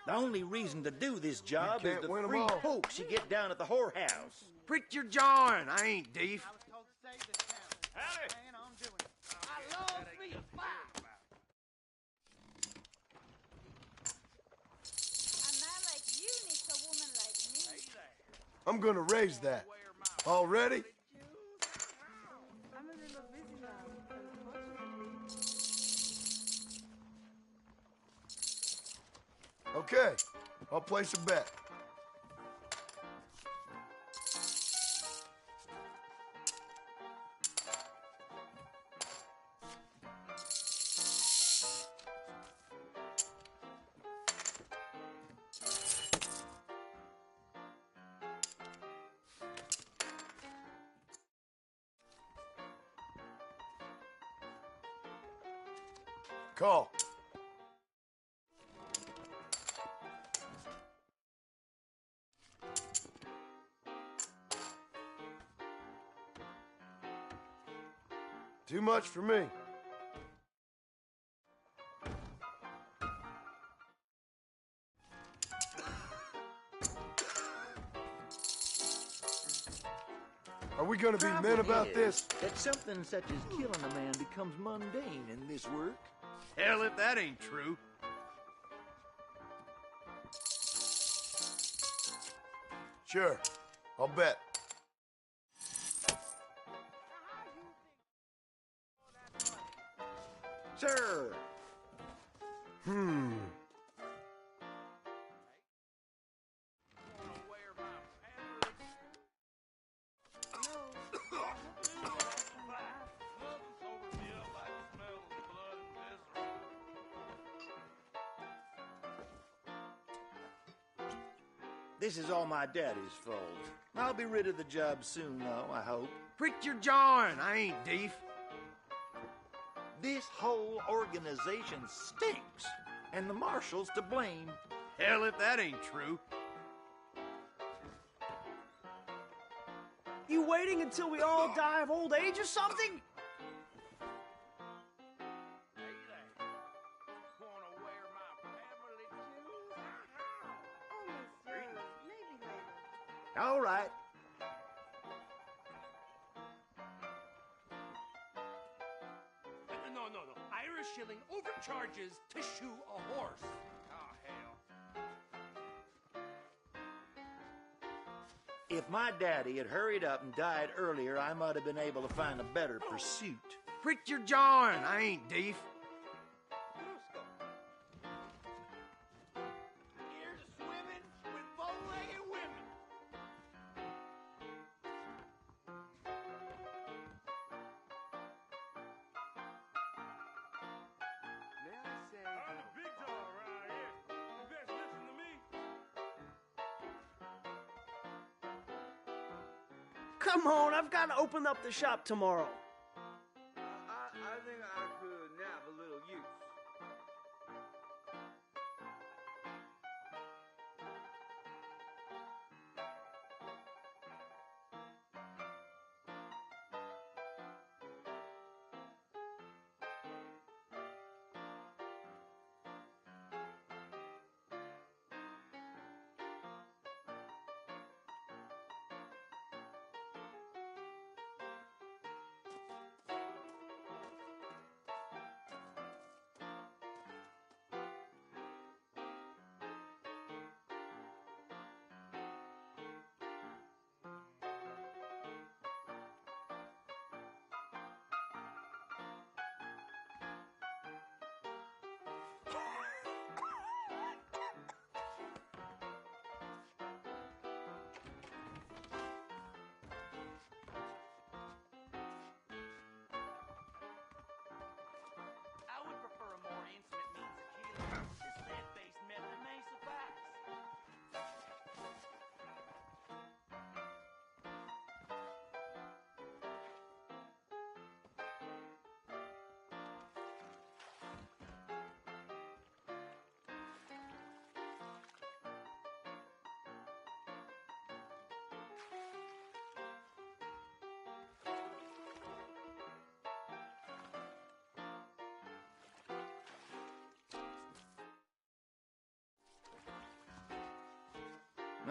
The only reason to do this job is the win 'em free all. pokes you get down at the whorehouse. Prick your jawing. I ain't deef. I'm gonna raise that. All ready? I'm a little busy now, unfortunately. Okay, I'll place a bet. Call. Too much for me. Are we gonna be men about Problem this? is that something such as killing a man becomes mundane in this work. Hell, if that ain't true. Sure, I'll bet. Sir, this is all my daddy's fault. I'll be rid of the job soon, though, I hope. Prick your jawing. I ain't deef. This whole organization stinks, and the marshal's to blame. Hell, if that ain't true. You waiting until we all die of old age or something? All right. No. Irish shilling overcharges to shoe a horse. Oh, hell. If my daddy had hurried up and died earlier, I might have been able to find a better pursuit. Prick your jawing. I ain't deef. Here's swimming with bow-legged women. I'm a big dog around here. You best listen to me. Come on, I've got to open up the shop tomorrow. I think I could nab a little use.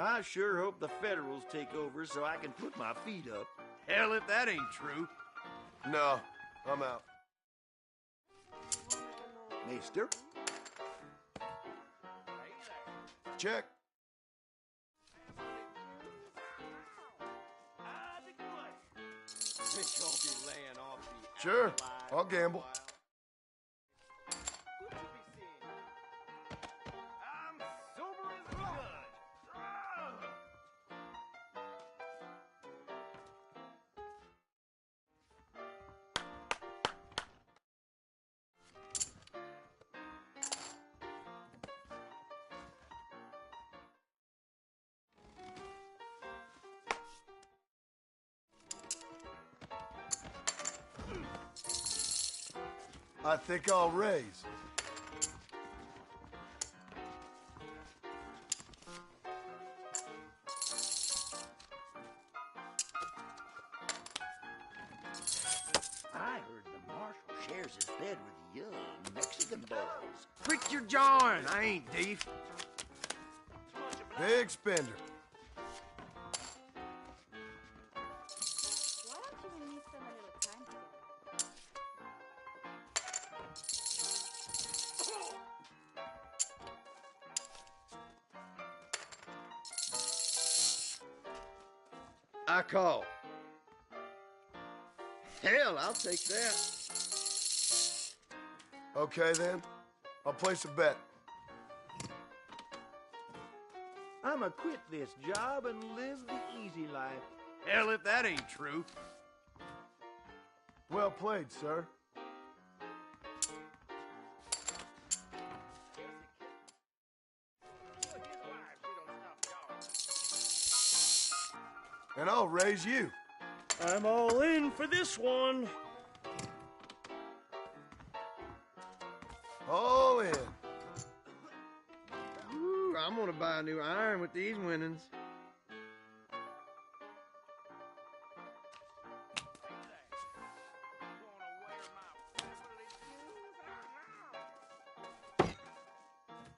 I sure hope the Federals take over so I can put my feet up. Hell, if that ain't true. No, I'm out. Mister? Check. Sure, I'll gamble. I think I'll raise. I heard the marshal shares his bed with young Mexican boys. Quit your jawing. I ain't deef. Big spender. Why don't you and me spend a little time together? I call. Hell, I'll take that. Okay, then. I'll place a bet. I'ma quit this job and live the easy life. Hell, if that ain't true. Well played, sir. And I'll raise you. I'm all in for this one. All in. Ooh, I'm gonna buy a new iron with these winnings.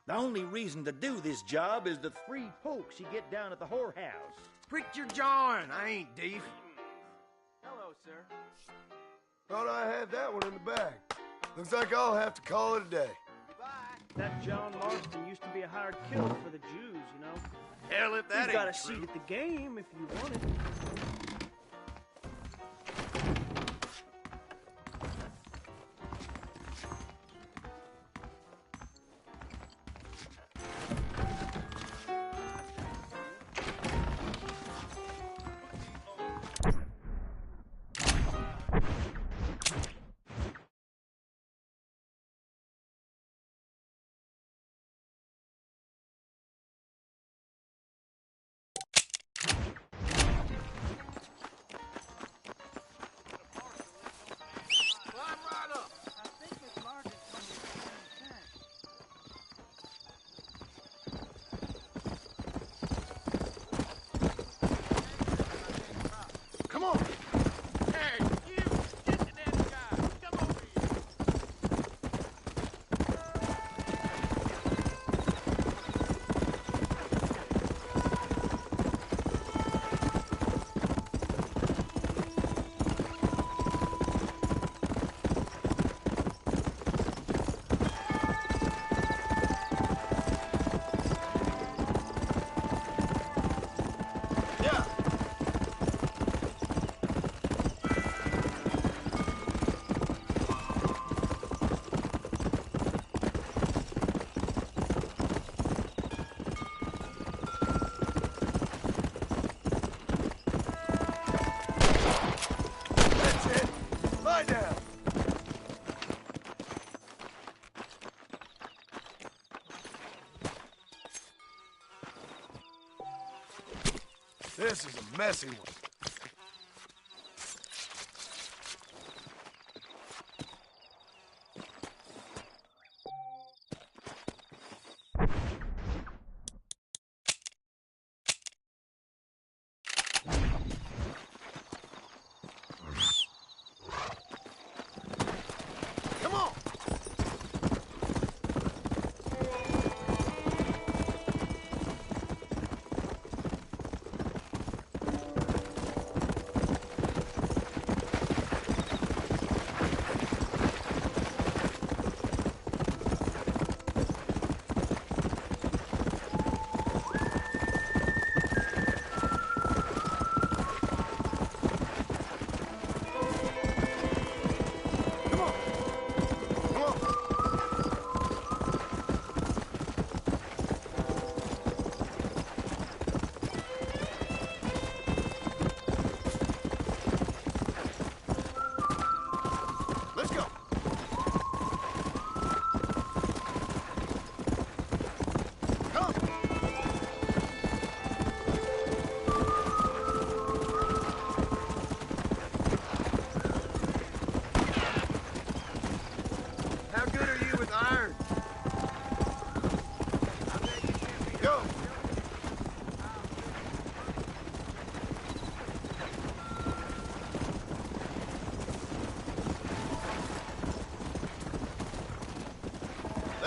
The only reason to do this job is the free pokes you get down at the whorehouse. Quit your jawing. I ain't deef. Hello, sir. Thought I had that one in the bag. Looks like I'll have to call it a day. That John Marston used to be a hired killer for the Jews, you know. Hell, if that You've ain't got a true. seat at the game if you want it. Climb right up. I think Miss Margaret's coming at the same time. Come on. Hey, you! Get the damn guy! Come over here! Yeah. That's it. Lie down. This is a messy one. Come on.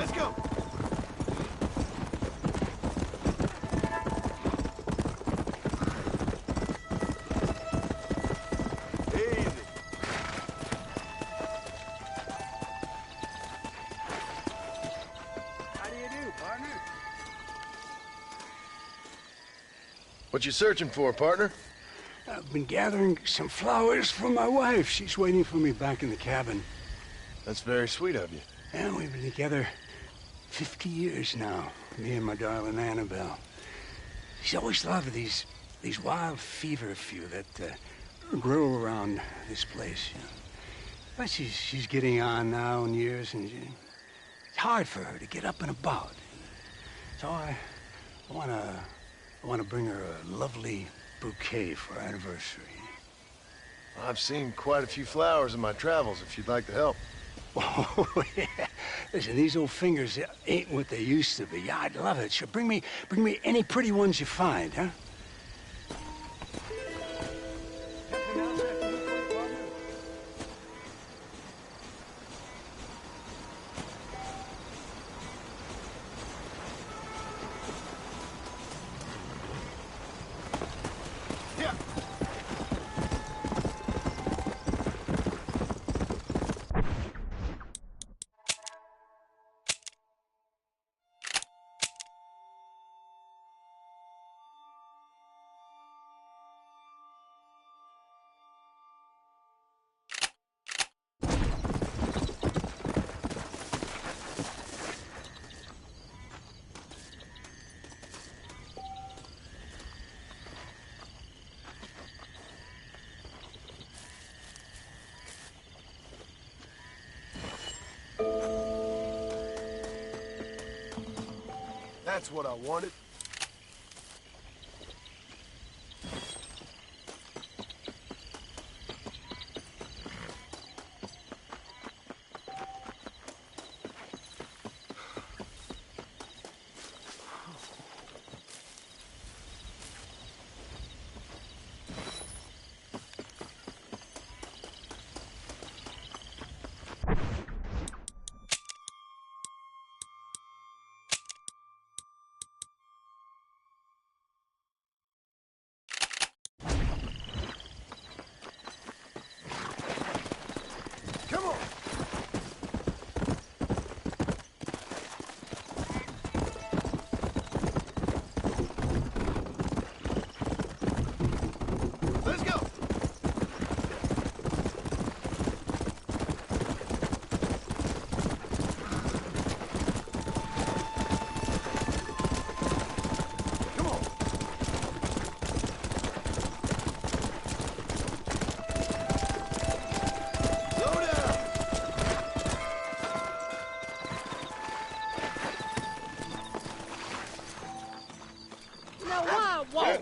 Let's go. Easy. How do you do, partner? What you searching for, partner? I've been gathering some flowers for my wife. She's waiting for me back in the cabin. That's very sweet of you. And we've been together 50 years now, me and my darling Annabelle. She's always loved these wild feverfew that grow around this place. You know. But she's getting on now in years, and it's hard for her to get up and about. So I want to bring her a lovely bouquet for our anniversary. I've seen quite a few flowers in my travels, if you'd like to help. Oh, yeah. Listen, these old fingers ain't what they used to be. Yeah, I'd love it. Sure, bring me any pretty ones you find, huh? That's what I wanted.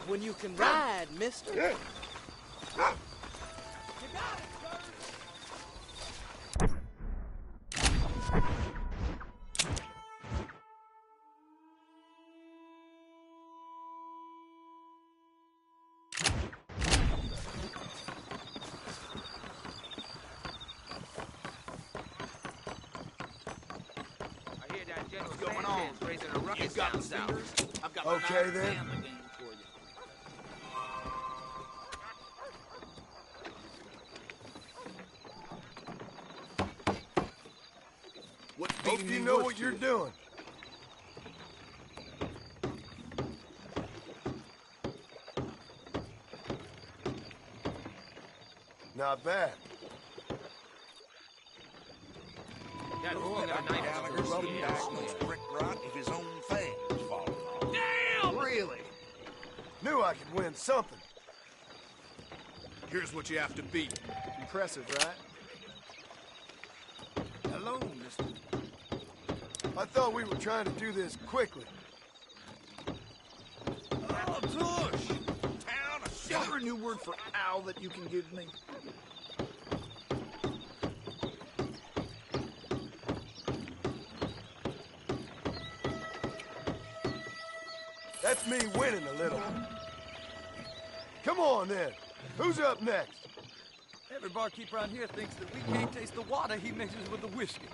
When you can ride, mister. You got it, I hear that General going on? Raising a ruckus down south. I've got okay then. Hope you know what you're doing. Not bad. Gallagher's rubbing back on brick rot if his own fangs falling off. Damn! Really? Knew I could win something. Here's what you have to beat. Impressive, right? Hello, mister. I thought we were trying to do this quickly. Oh, tush! Town of shit. Is there a new word for owl that you can give me? That's me winning a little. Come on, then. Who's up next? Every barkeep around here thinks that we can't taste the water he mixes with the whiskey.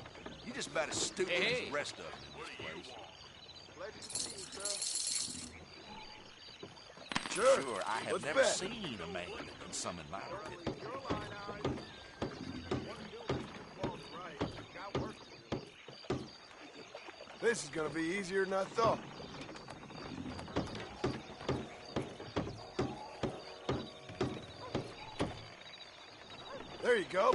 You're just about as stupid as the rest of them in this place. Sure. Sure, I have never seen a man that can summon my pit. This is gonna be easier than I thought. There you go.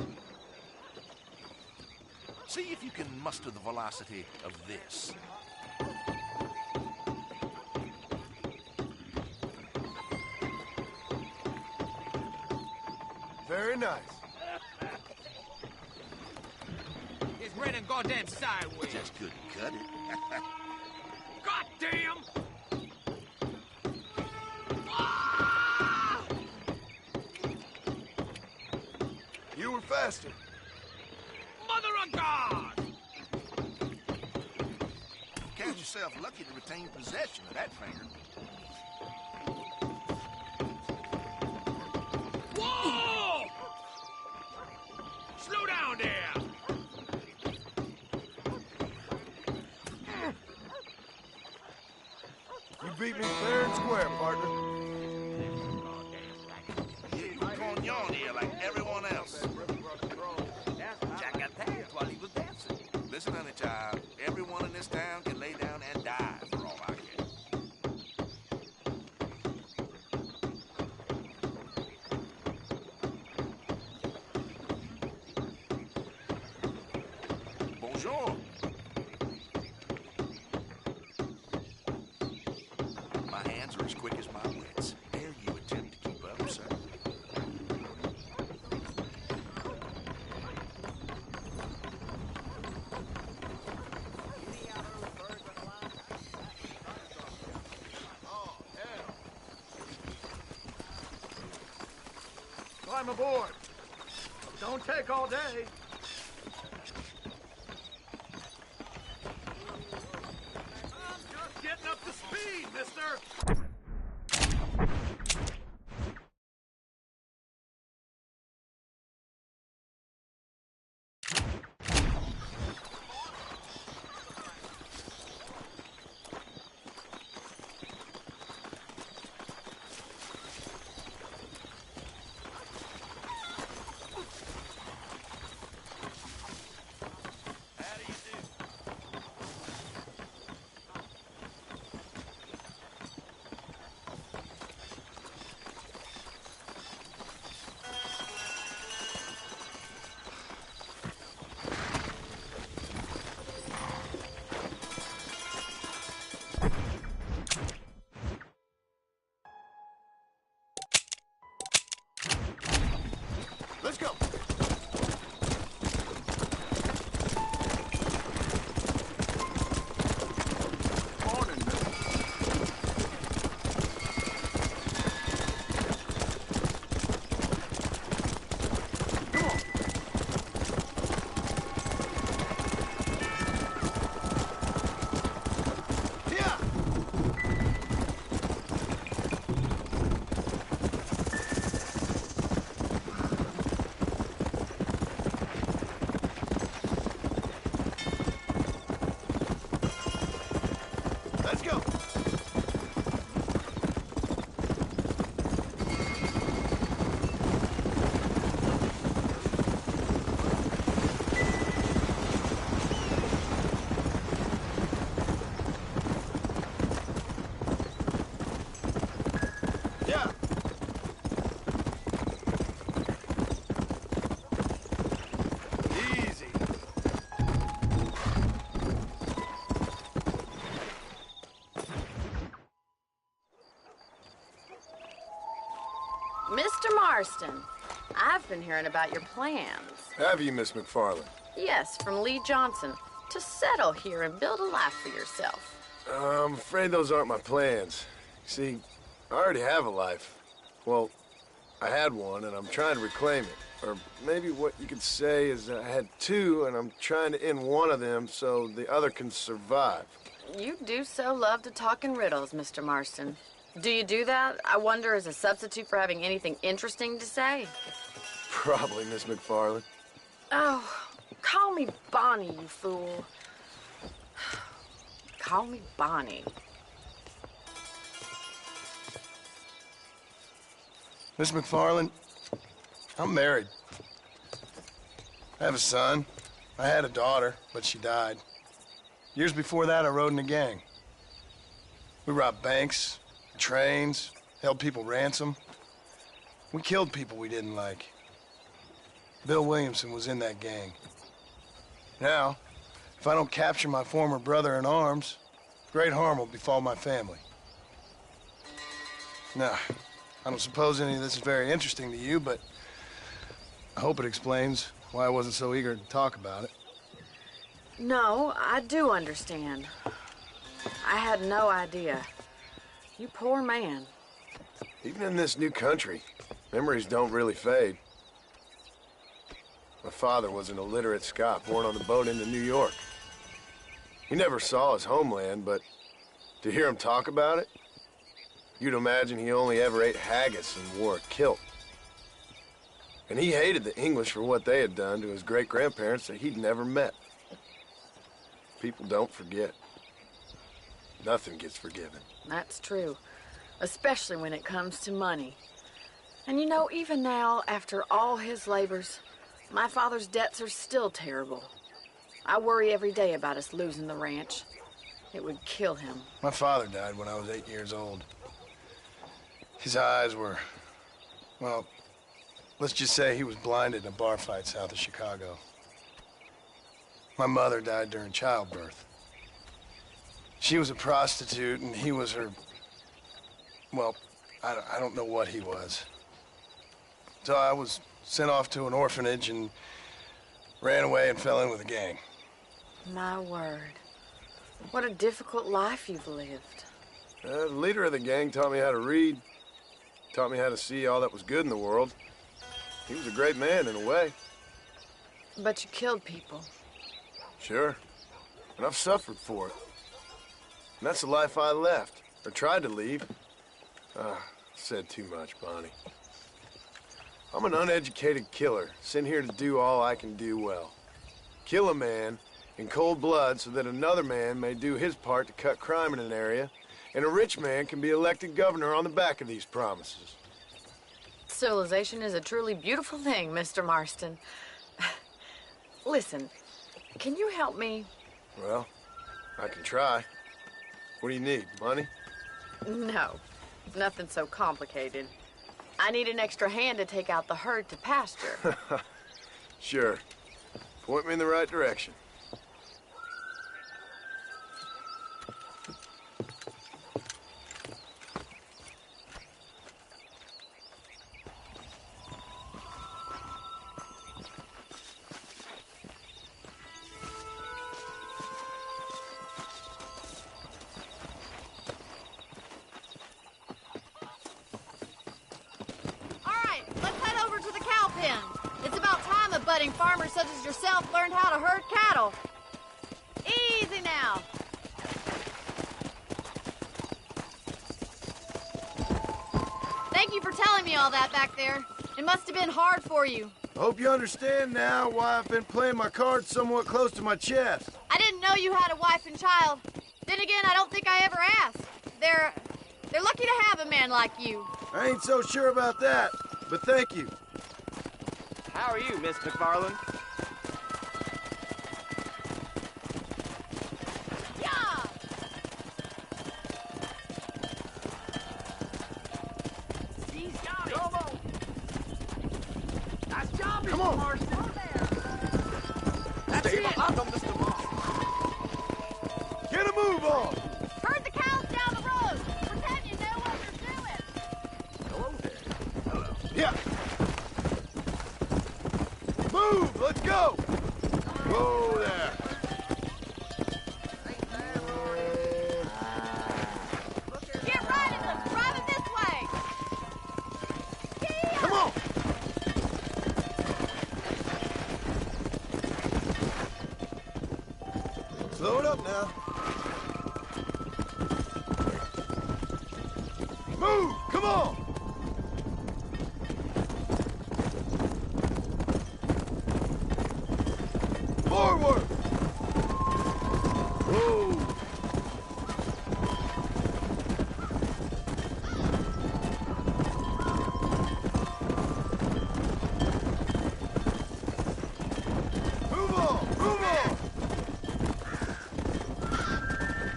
See if you can muster the velocity of this. Very nice. It's running goddamn sideways. Just couldn't cut it. Goddamn! You were faster. Mother of God! Count yourself lucky to retain possession of that finger. Whoa! Slow down there! You beat me fair and square, partner. You were cognon here like everyone else. Jack got that while he was dancing. Listen, honey child, everyone in this town can lay down and die for all I care. Bonjour. My hands are as quick as my wits. Dare you attempt to keep up, sir? Climb aboard. Don't take all day. I'm just getting up to speed, mister! Let's go. Morning, man. Come on. Yeah. Let's go. Yeah. Easy. Mr. Marston, I've been hearing about your plans. Have you, Miss McFarland? Yes, from Lee Johnson, to settle here and build a life for yourself. I'm afraid those aren't my plans. See, I already have a life. Well, I had one, and I'm trying to reclaim it. Or maybe what you could say is I had two, and I'm trying to end one of them so the other can survive. You do so love to talk in riddles, Mr. Marston. Do you do that, I wonder, as a substitute for having anything interesting to say? Probably, Miss McFarland. Oh, call me Bonnie, you fool. Call me Bonnie. Miss McFarland, I'm married. I have a son. I had a daughter, but she died. Years before that, I rode in a gang. We robbed banks, trains, held people ransom. We killed people we didn't like. Bill Williamson was in that gang. Now, if I don't capture my former brother in arms, great harm will befall my family. Now, I don't suppose any of this is very interesting to you, but I hope it explains why I wasn't so eager to talk about it. No, I do understand. I had no idea. You poor man. Even in this new country, memories don't really fade. My father was an illiterate Scot born on the boat into New York. He never saw his homeland, but to hear him talk about it, you'd imagine he only ever ate haggis and wore a kilt. And he hated the English for what they had done to his great-grandparents that he'd never met. People don't forget. Nothing gets forgiven. That's true. Especially when it comes to money. And you know, even now, after all his labors, my father's debts are still terrible. I worry every day about us losing the ranch. It would kill him. My father died when I was 8 years old. His eyes were, well, let's just say he was blinded in a bar fight south of Chicago. My mother died during childbirth. She was a prostitute and he was her, well, I don't know what he was. So I was sent off to an orphanage and ran away and fell in with a gang. My word. What a difficult life you've lived. The leader of the gang taught me how to read, taught me how to see all that was good in the world. He was a great man in a way. But you killed people. Sure. And I've suffered for it. And that's the life I left, or tried to leave. Said too much, Bonnie. I'm an uneducated killer, sent here to do all I can do well. Kill a man in cold blood so that another man may do his part to cut crime in an area, and a rich man can be elected governor on the back of these promises. Civilization is a truly beautiful thing, Mr. Marston. Listen, can you help me? Well, I can try. What do you need, money? No, nothing so complicated. I need an extra hand to take out the herd to pasture. Sure. Point me in the right direction. Budding farmers such as yourself learned how to herd cattle. Easy now. Thank you for telling me all that back there. It must have been hard for you. I hope you understand now why I've been playing my cards somewhat close to my chest. I didn't know you had a wife and child. Then again, I don't think I ever asked. They're lucky to have a man like you. I ain't so sure about that, but thank you. How are you, Miss McFarland? Yeah! He's got it! Come on! Nice job, Mr. Come on! Marston! That's Stay it! behind them, Mr. Moss. Get a move on! Herd the cows down the road! Pretend you know what you're doing! Hello there. Hello. Yeah. Move! Let's go! Whoa there! Get riding them! Driving this way! Yeah. Come on! Slow it up now. Move! Come on! Forward! Move on!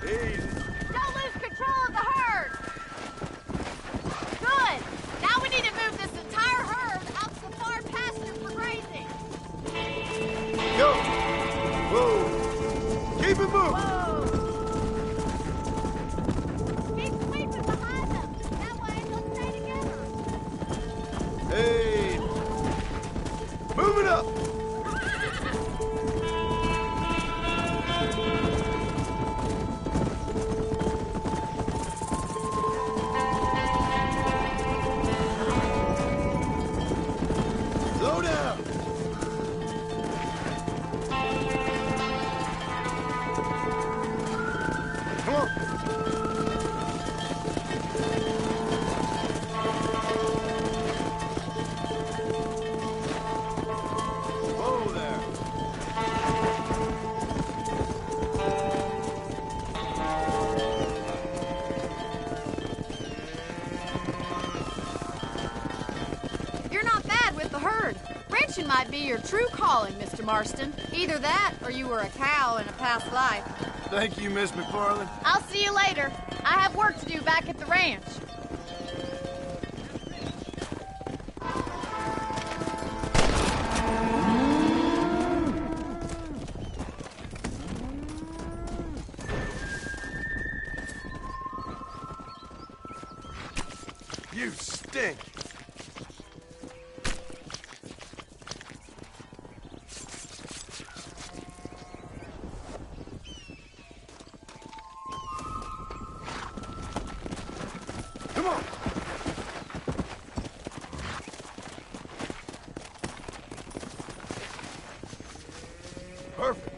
Easy. Don't lose control of the herd! Good! Now we need to move this entire herd out to the far pasture for grazing. Go! Whoa! Keep it moving! Keep sweeping behind them. That way they'll stay together. Hey! Move it up! Slow down! Come on! Whoa there! You're not bad with the herd. Ranching might be your true calling, Mr. Marston. Either that, or you were a cow in a past life. Thank you, Miss McFarland. I'll see you later. I have work to do back at the ranch. You stink. Come on. Perfect.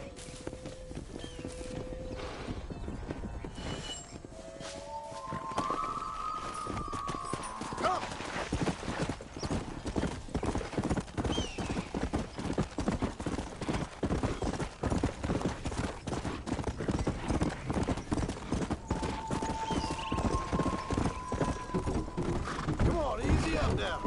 Come. Come on, easy up now.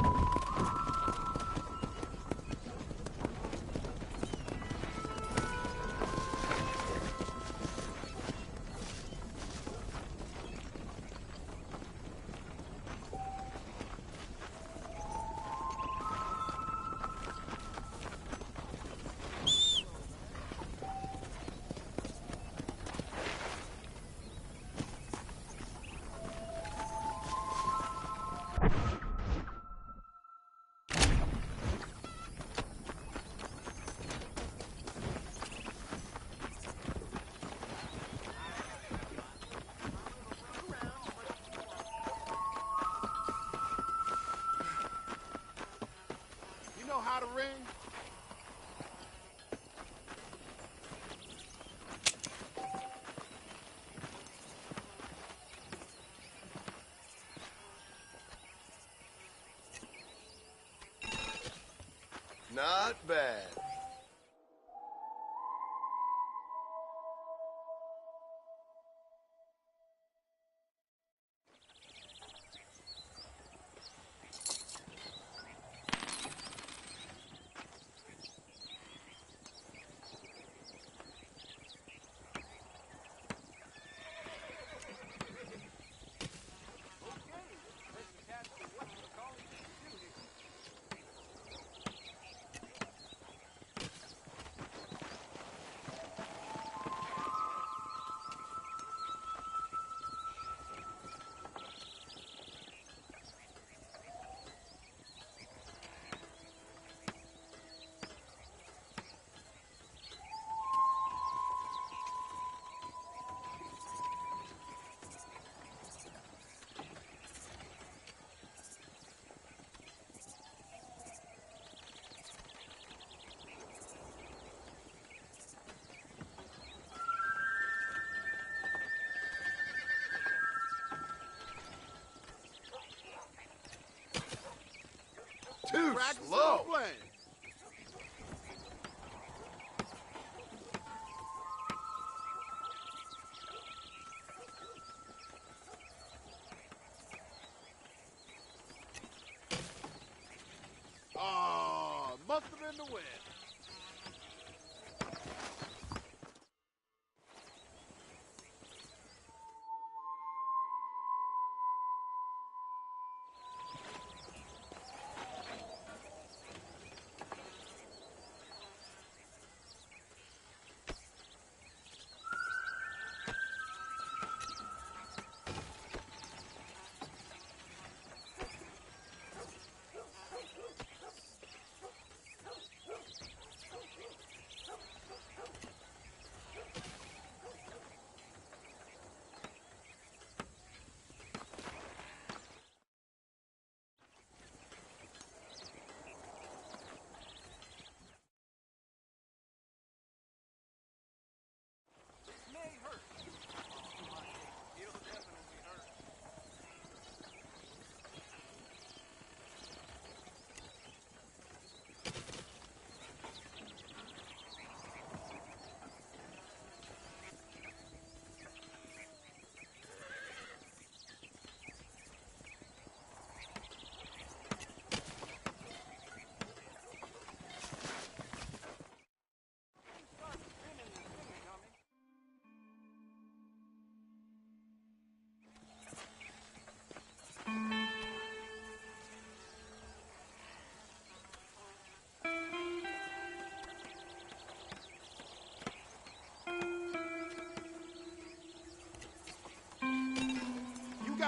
You know how to ring? Not bad. Too slow. Oh, must have been the wind.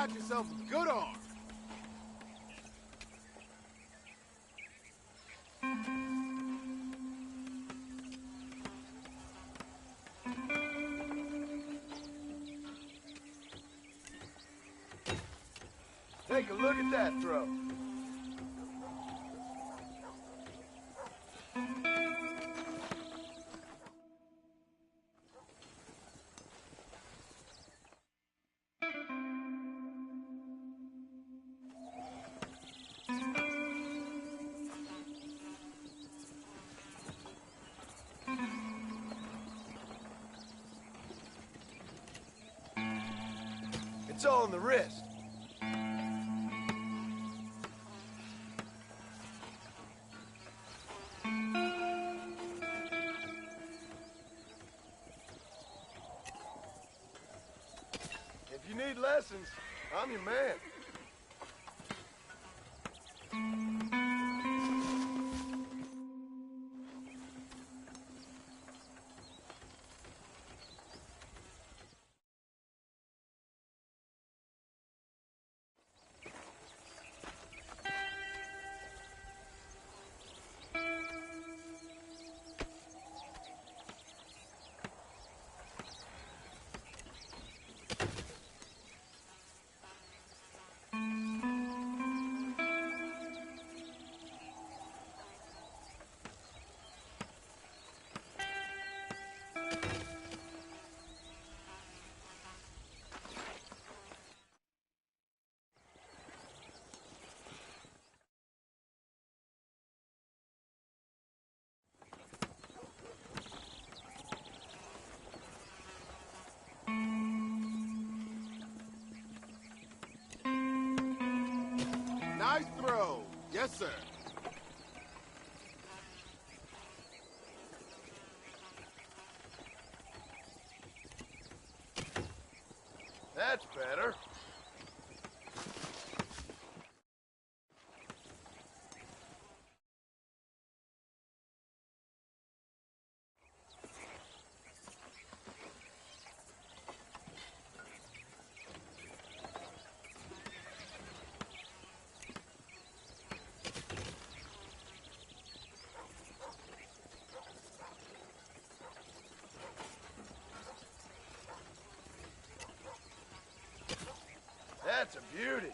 got yourself a good arm. Take a look at that throw. It's all in the wrist. If you need lessons, I'm your man. Nice throw. Yes, sir. That's better. That's a beauty.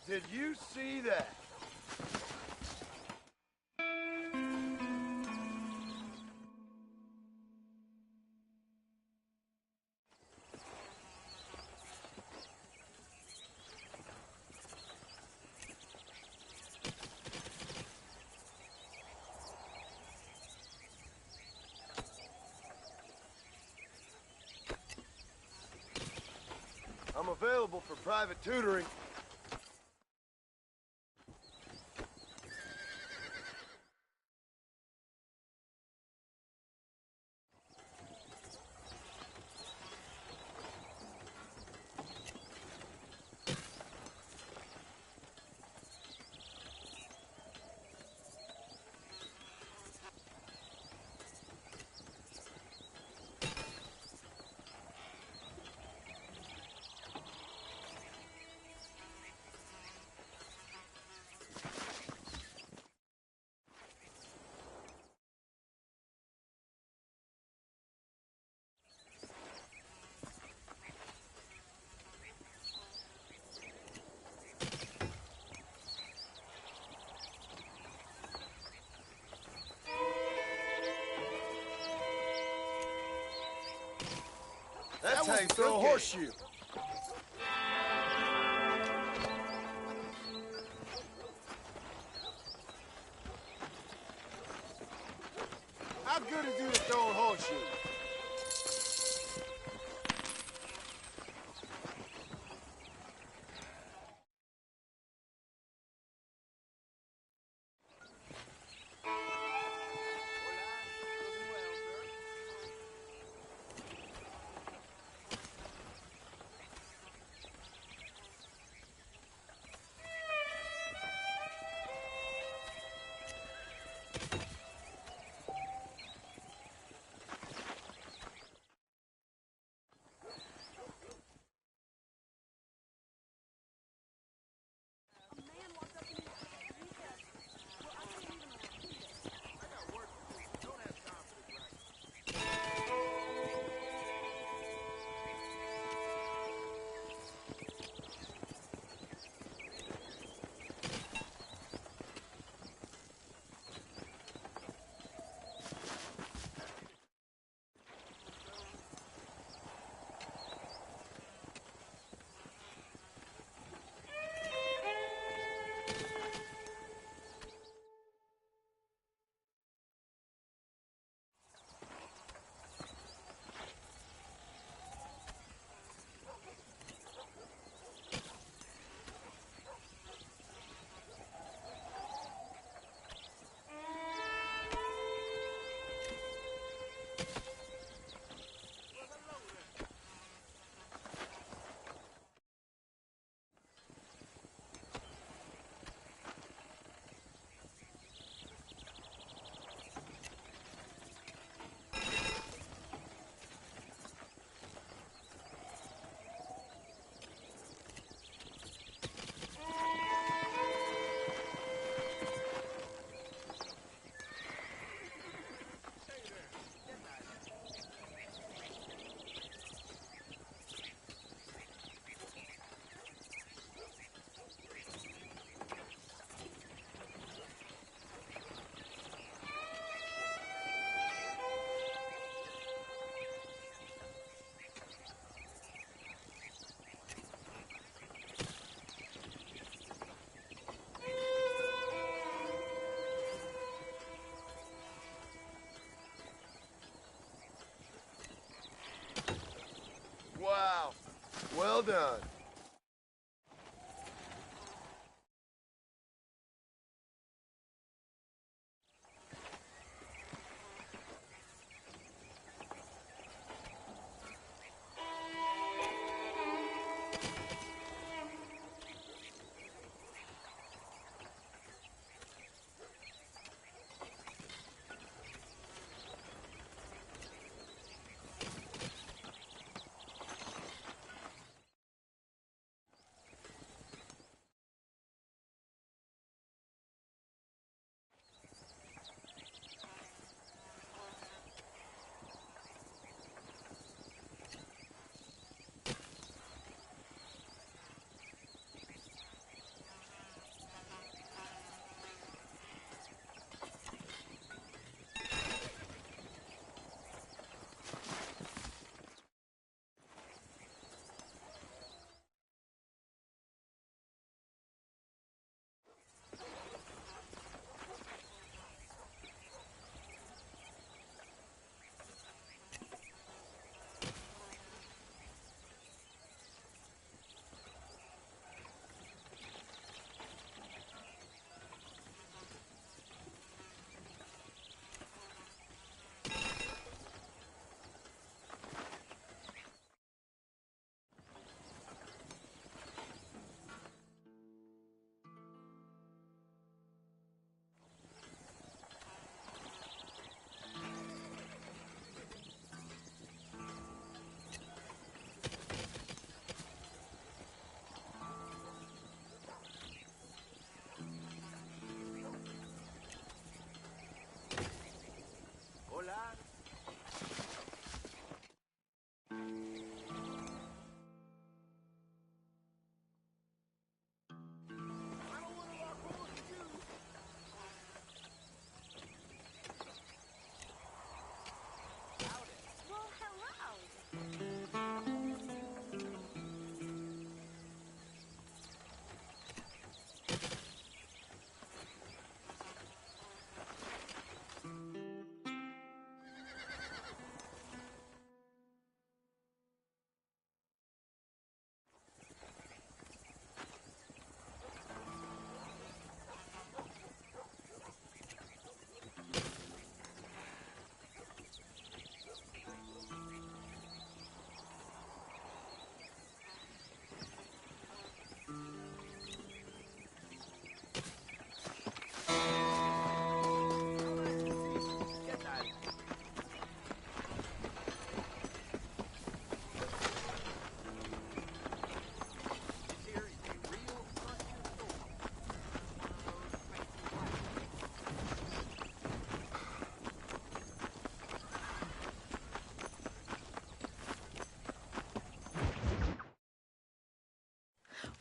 Did you see that? I'm available for private tutoring. That's how you throw a horseshoe. Wow. Well done.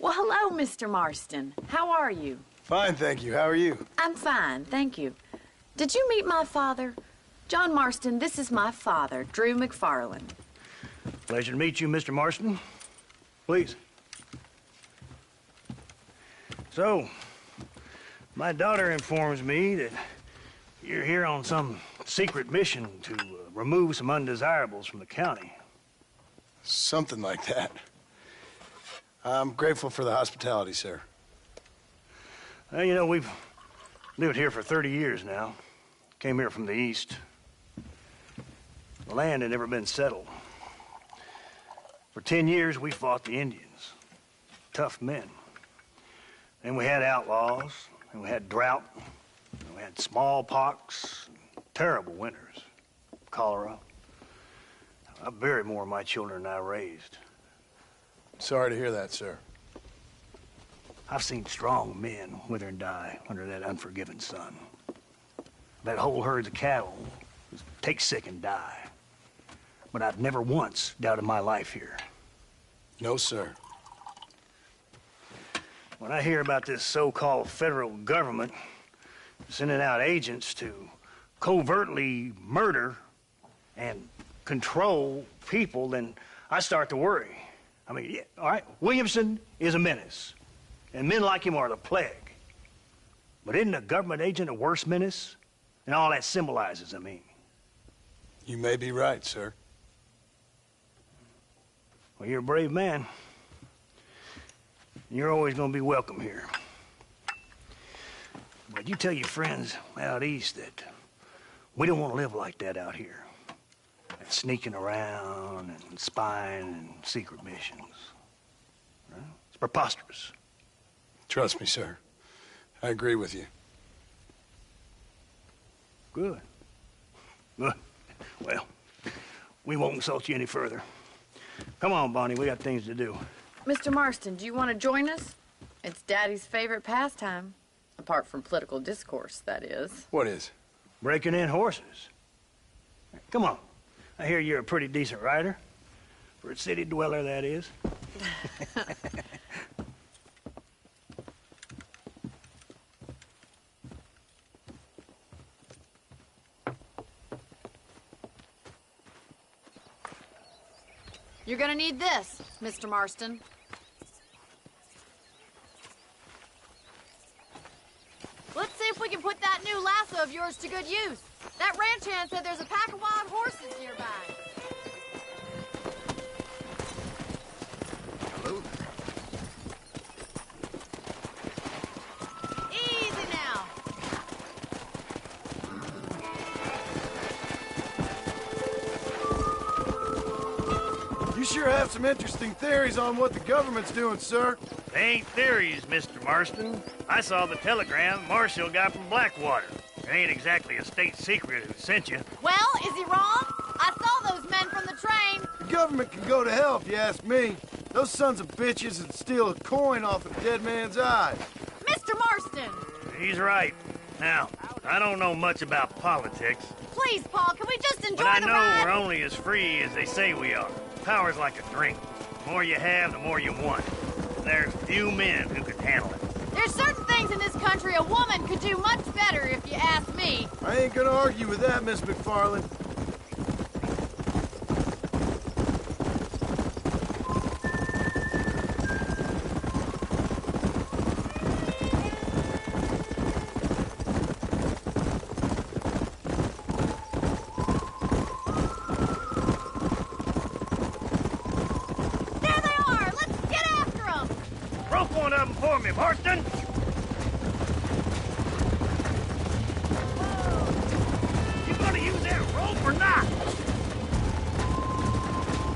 Well, hello, Mr. Marston. How are you? Fine, thank you. How are you? I'm fine, thank you. Did you meet my father? John Marston, this is my father, Drew McFarland. Pleasure to meet you, Mr. Marston. Please. So, my daughter informs me that you're here on some secret mission to remove some undesirables from the county. Something like that. I'm grateful for the hospitality, sir. Well, you know, we've lived here for 30 years now. Came here from the east. The land had never been settled. For 10 years, we fought the Indians. Tough men. Then we had outlaws, and we had drought, and we had smallpox, terrible winters, cholera. I buried more of my children than I raised. Sorry to hear that, sir. I've seen strong men wither and die under that unforgiving sun. That whole herds of cattle take sick and die. But I've never once doubted my life here. No, sir. When I hear about this so-called federal government sending out agents to covertly murder and control people, then I start to worry. I mean, yeah, all right, Williamson is a menace, and men like him are the plague. But isn't a government agent a worse menace? And all that symbolizes, I mean. You may be right, sir. Well, you're a brave man. You're always gonna be welcome here. But you tell your friends out east that we don't want to live like that out here. Sneaking around and spying and secret missions. Right? It's preposterous. Trust me, sir. I agree with you. Good. Good. Well, we won't insult you any further. Come on, Bonnie, we got things to do. Mr. Marston, do you want to join us? It's Daddy's favorite pastime. Apart from political discourse, that is. What is? Breaking in horses. Come on. I hear you're a pretty decent rider. For a city dweller, that is. You're gonna need this, Mr. Marston. Let's see if we can put that new lasso of yours to good use. That ranch hand said there's a pack of wild horses nearby. Hello? Easy now. You sure have some interesting theories on what the government's doing, sir. They ain't theories, Mr. Marston. I saw the telegram Marshall got from Blackwater. It ain't exactly a state secret who sent you. Well, is he wrong? I saw those men from the train. The government can go to hell if you ask me. Those sons of bitches would steal a coin off a dead man's eye. Mr. Marston! He's right. Now, I don't know much about politics. Please, Paul, can we just enjoy But I the know ride? we're only as free as they say we are. Power's like a drink. The more you have, the more you want. There's few men who could handle it. There's certain things in this country a woman could do much better, if you ask me. I ain't gonna argue with that, Miss McFarland. There they are! Let's get after them! Rope one of them for me, Marston! You gonna use that rope or not?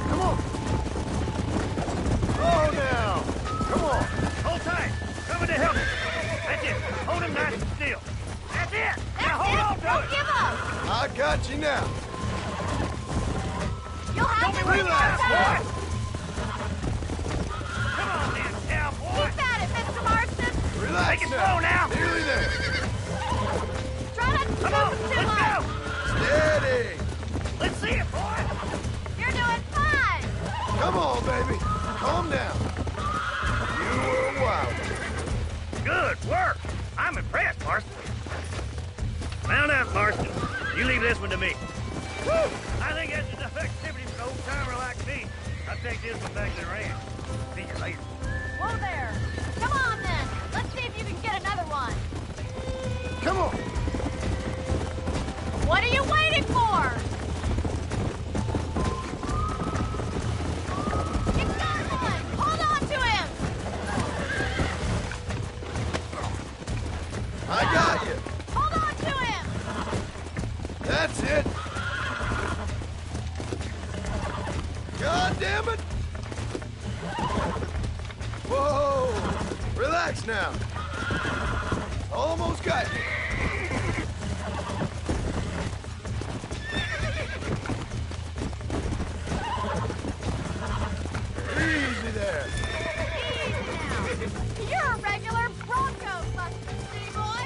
Come on! Oh, now! Come on! Hold tight! Coming to help you! That's it! Hold him nice and still! That's it! Now hold on to Don't it! give up! I got you now! You'll have to Relax, boy! Come on then, cowboy! Keep at it, Mr. Marston! Relax Make it slow now! Nearly there! Try not to Come on, move too let's low! go! Steady! Let's see it, boy! You're doing fine! Come on, baby! Calm down! You were a wild one. Good work! I'm impressed, Marston. Mount up, Marston. You leave this one to me. Woo! I think that's enough activity for an old-timer like me. I'll take this one back to the ranch. See you later. Whoa there! Come on then! Let's see if you can get another one! Come on! What are you waiting for? You got one! Hold on to him! I got you! Hold on to him! That's it! God damn it! Whoa! Relax now. Almost got you. Easy there. You're a regular Bronco buster, city boy.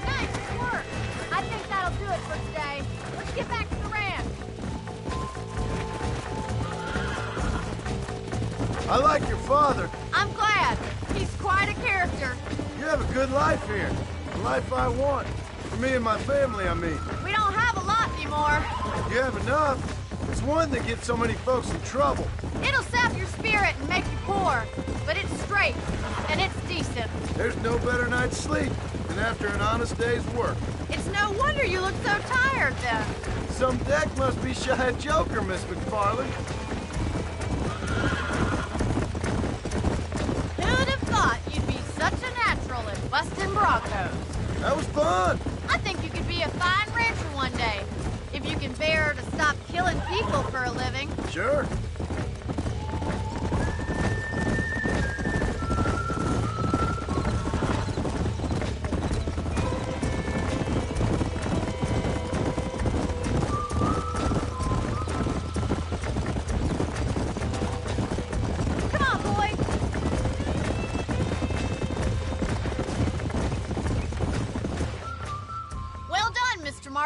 Nice work. I think that'll do it for today. Let's get back to the ranch. I like your father. I'm glad. He's quite a character. You have a good life here. The life I want. For me and my family, I mean. We don't have a lot anymore. You have enough. It's one that gets so many folks in trouble. It'll sap your spirit and make you poor, but it's straight, and it's decent. There's no better night's sleep than after an honest day's work. It's no wonder you look so tired, then. Some deck must be shy of Joker, Miss McFarland.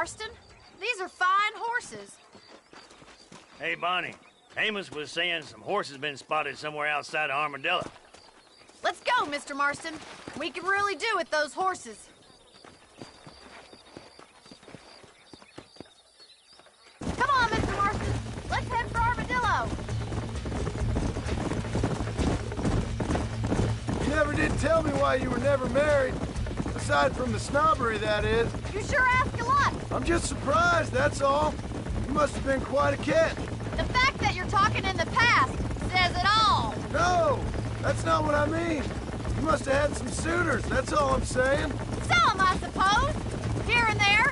Marston. These are fine horses. Hey, Bonnie. Amos was saying some horses been spotted somewhere outside of Armadillo. Let's go, Mr. Marston. We can really do with those horses. Come on, Mr. Marston. Let's head for Armadillo. You never did tell me why you were never married. Aside from the snobbery, that is. You sure ask a lot. I'm just surprised, that's all. You must have been quite a catch. The fact that you're talking in the past says it all. No, that's not what I mean. You must have had some suitors, that's all I'm saying. Some, I suppose. Here and there.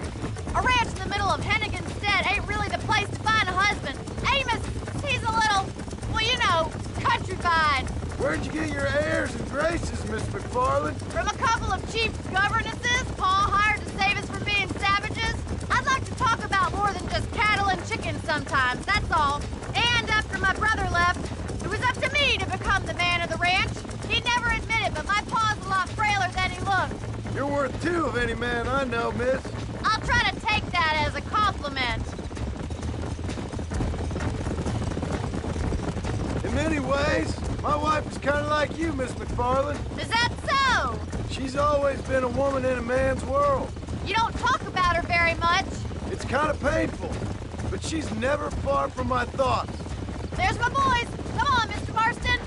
A ranch in the middle of Hennigan's Stead ain't really the place to find a husband. Amos, he's a little, well, you know, countrified. Where'd you get your airs and graces, Miss McFarland? From a couple of cheap governesses Pa hired to save us from being savages. I'd like to talk about more than just cattle and chickens sometimes, that's all. And after my brother left, it was up to me to become the man of the ranch. He never admitted, but my pa's a lot frailer than he looked. You're worth two of any man I know, miss. I'll try to take that as a compliment. In many ways, my wife is kind of like you, Miss McFarland. Is that so? She's always been a woman in a man's world. You don't talk about her very much. It's kind of painful, but she's never far from my thoughts. There's my boys. Come on, Mr. Marston.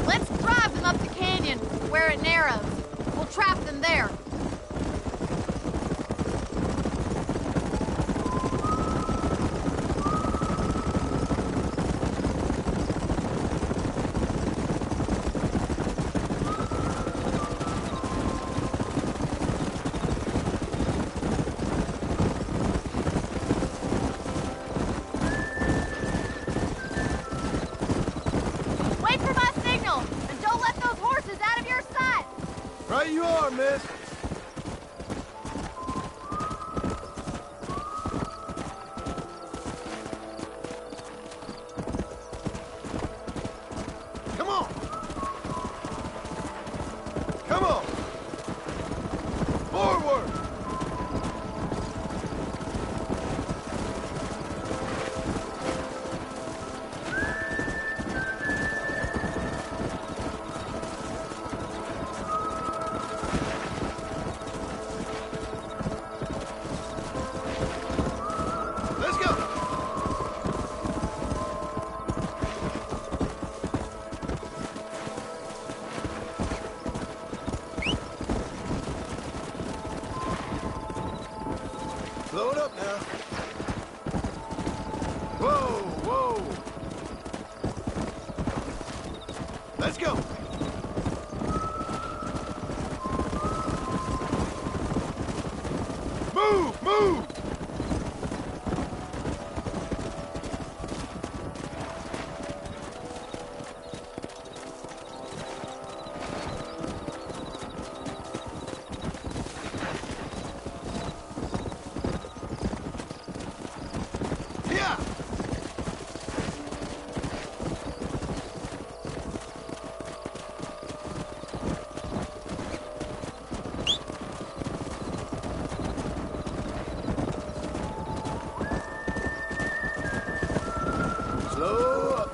Let's drive them up the canyon where it narrows. We'll trap them there. Wait for my signal, and don't let those horses out of your sight. Right you are, miss. Come on. Come on. Forward. Let's go. Slow it up now. Whoa, whoa. Let's go. Move, move. Yeah. Slow up.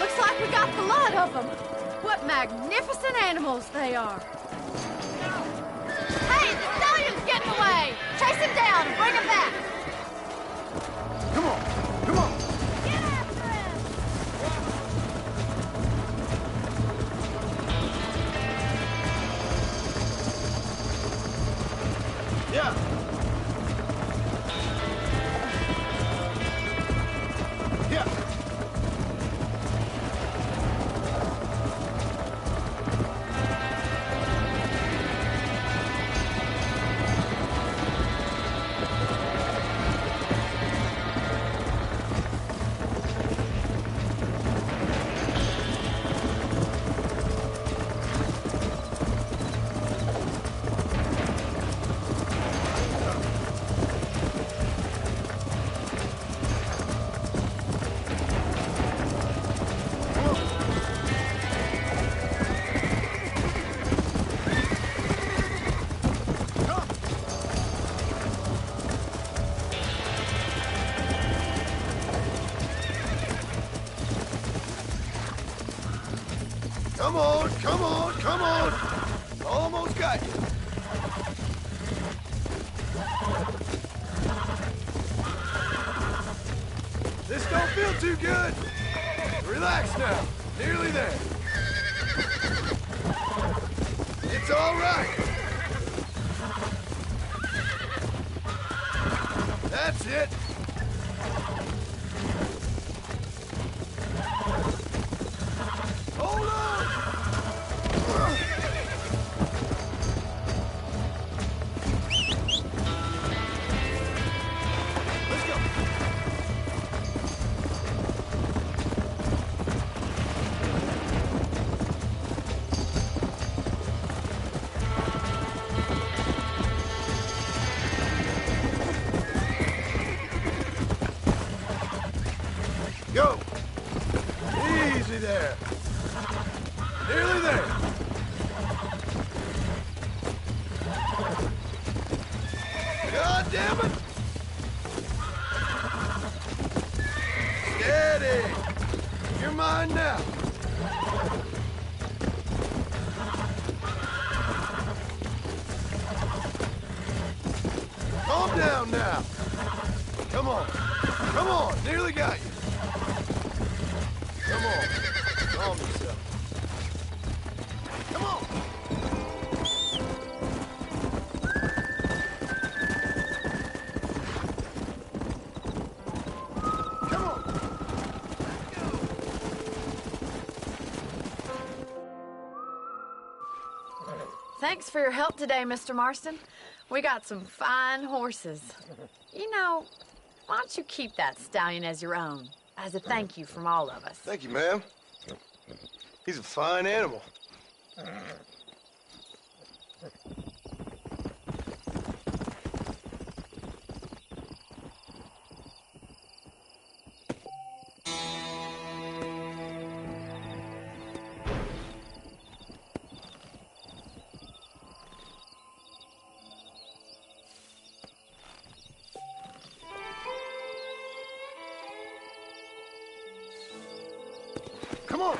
Looks like we got the lot of them. What magnificent animals they are. Hey, the stallion's getting away. Chase him down and bring him back. Come on. Come on. Get after him. Yeah. Yeah. Come on, come on, come on. Almost got you. This don't feel too good. Relax now. Nearly there. It's all right. That's it. Hold on. Let's go. Go! Easy there. Nearly there. God damn it! Steady. You're mine now. Calm down now. Come on. Come on. Nearly got you. Come on. Calm yourself. Come on. Come on. Thanks for your help today, Mr. Marston. We got some fine horses. You know, why don't you keep that stallion as your own, as a thank you from all of us? Thank you, ma'am. He's a fine animal. Come on.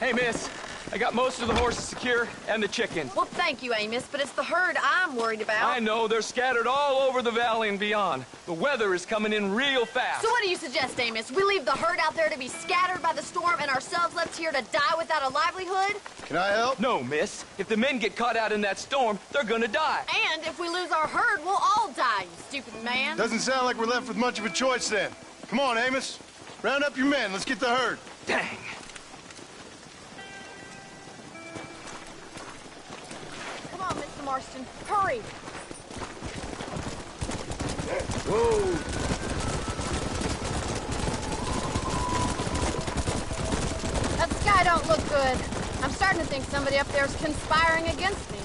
Hey, miss. I got most of the horses secure and the chicken. Well, thank you, Amos, but it's the herd I'm worried about. I know, they're scattered all over the valley and beyond. The weather is coming in real fast. So what do you suggest, Amos? We leave the herd out there to be scattered by the storm and ourselves left here to die without a livelihood? Can I help? No, miss. If the men get caught out in that storm, they're gonna die. And if we lose our herd, we'll all die, you stupid man. Doesn't sound like we're left with much of a choice then. Come on, Amos. Round up your men. Let's get the herd. Dang. Come on, Mr. Marston. Hurry. Whoa. That sky don't look good. I'm starting to think somebody up there is conspiring against me.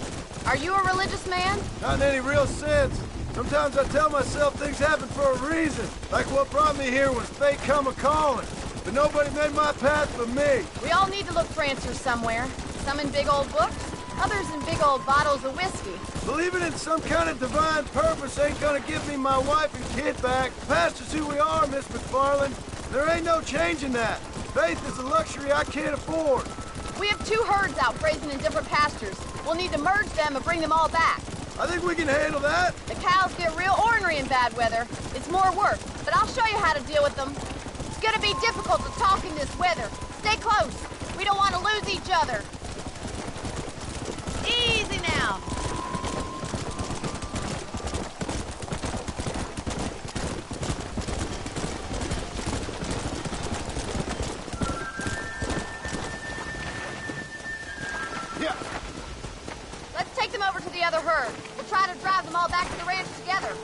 Are you a religious man? Not in any real sense. Sometimes I tell myself things happen for a reason. Like what brought me here was fate come a-calling. But nobody made my path but me. We all need to look for answers somewhere. Some in big old books, others in big old bottles of whiskey. Believing in some kind of divine purpose ain't gonna give me my wife and kid back. Past is who we are, Miss McFarland. There ain't no changing that. Faith is a luxury I can't afford. We have 2 herds out grazing in different pastures. We'll need to merge them and bring them all back. I think we can handle that. The cows get real ornery in bad weather. It's more work, but I'll show you how to deal with them. It's gonna be difficult to talk in this weather. Stay close. We don't want to lose each other. Easy now. Yeah. Let's take them over to the other herd. We'll try to drive them all back to the ranch together.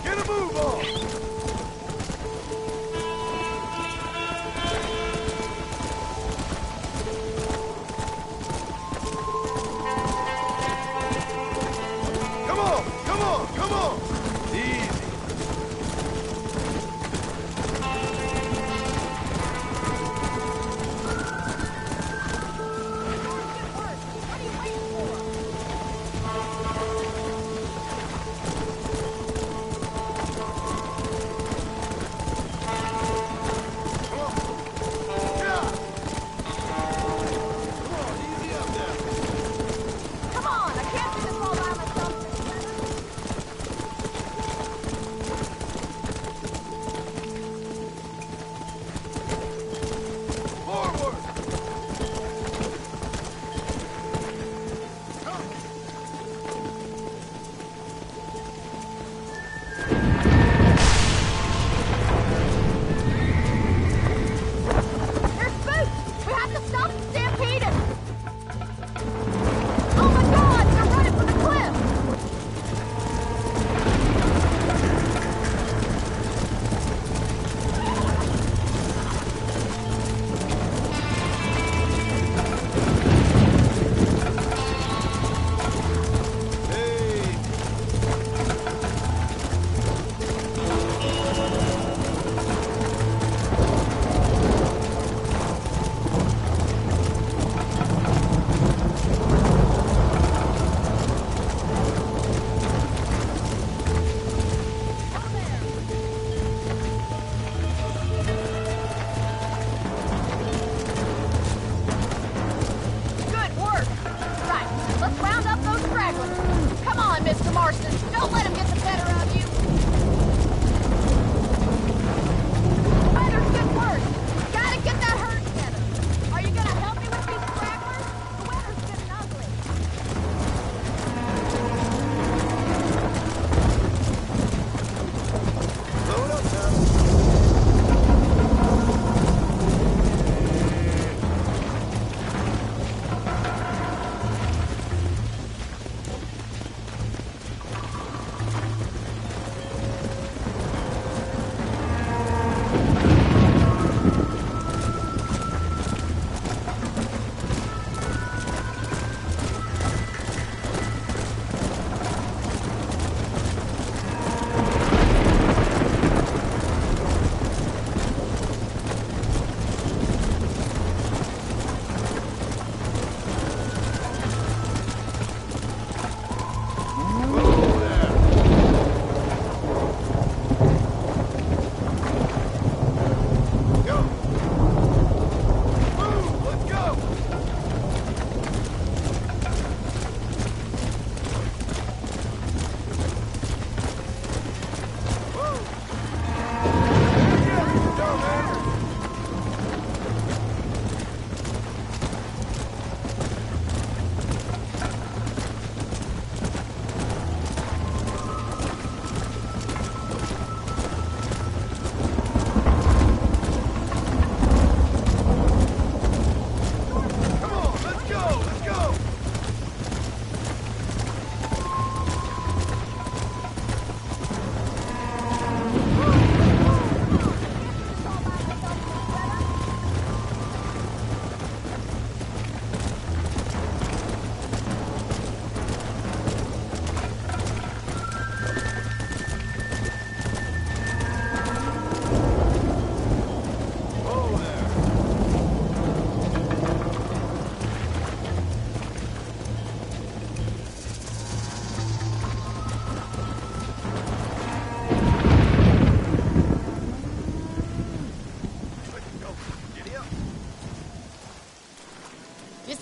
Get a move on. Come on, come on, come on. Easy.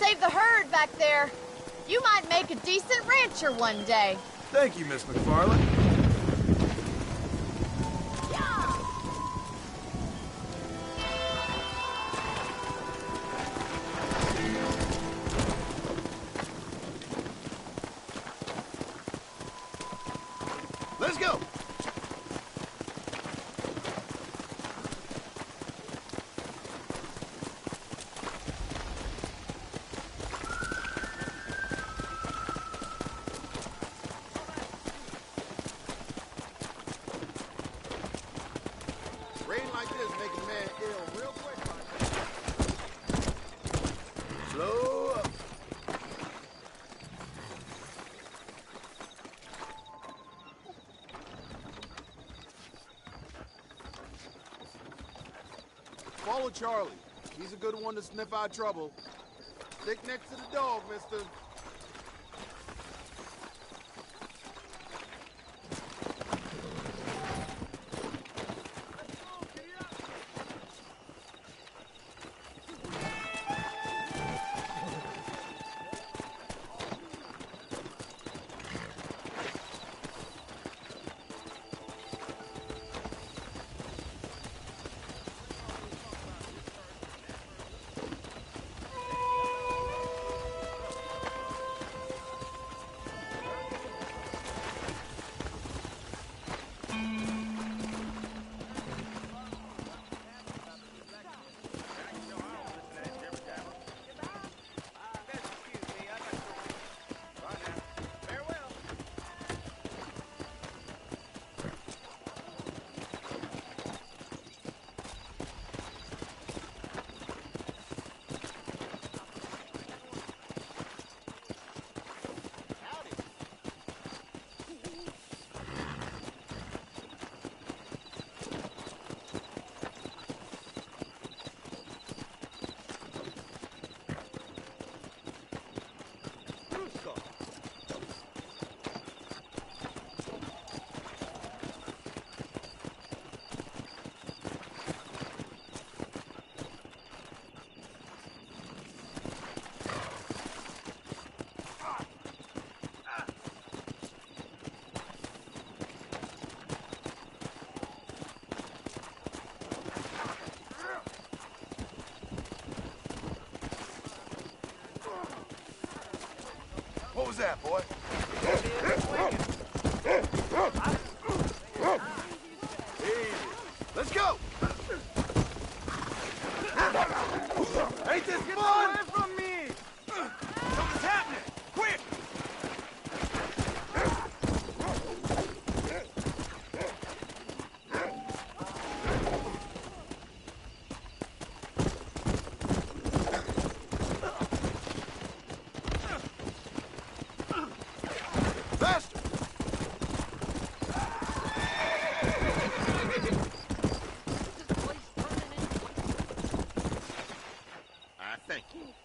save the herd back there. You might make a decent rancher one day. Thank you, Miss McFarland. Let's go. Rain like this make a man ill real quick. Slow up. Follow Charlie. He's a good one to sniff out trouble. Stick next to the dog, mister. What was that, boy? Easy. Let's go! Ain't this fun? Away from me! Something's happening! Quick! Faster! I thank you.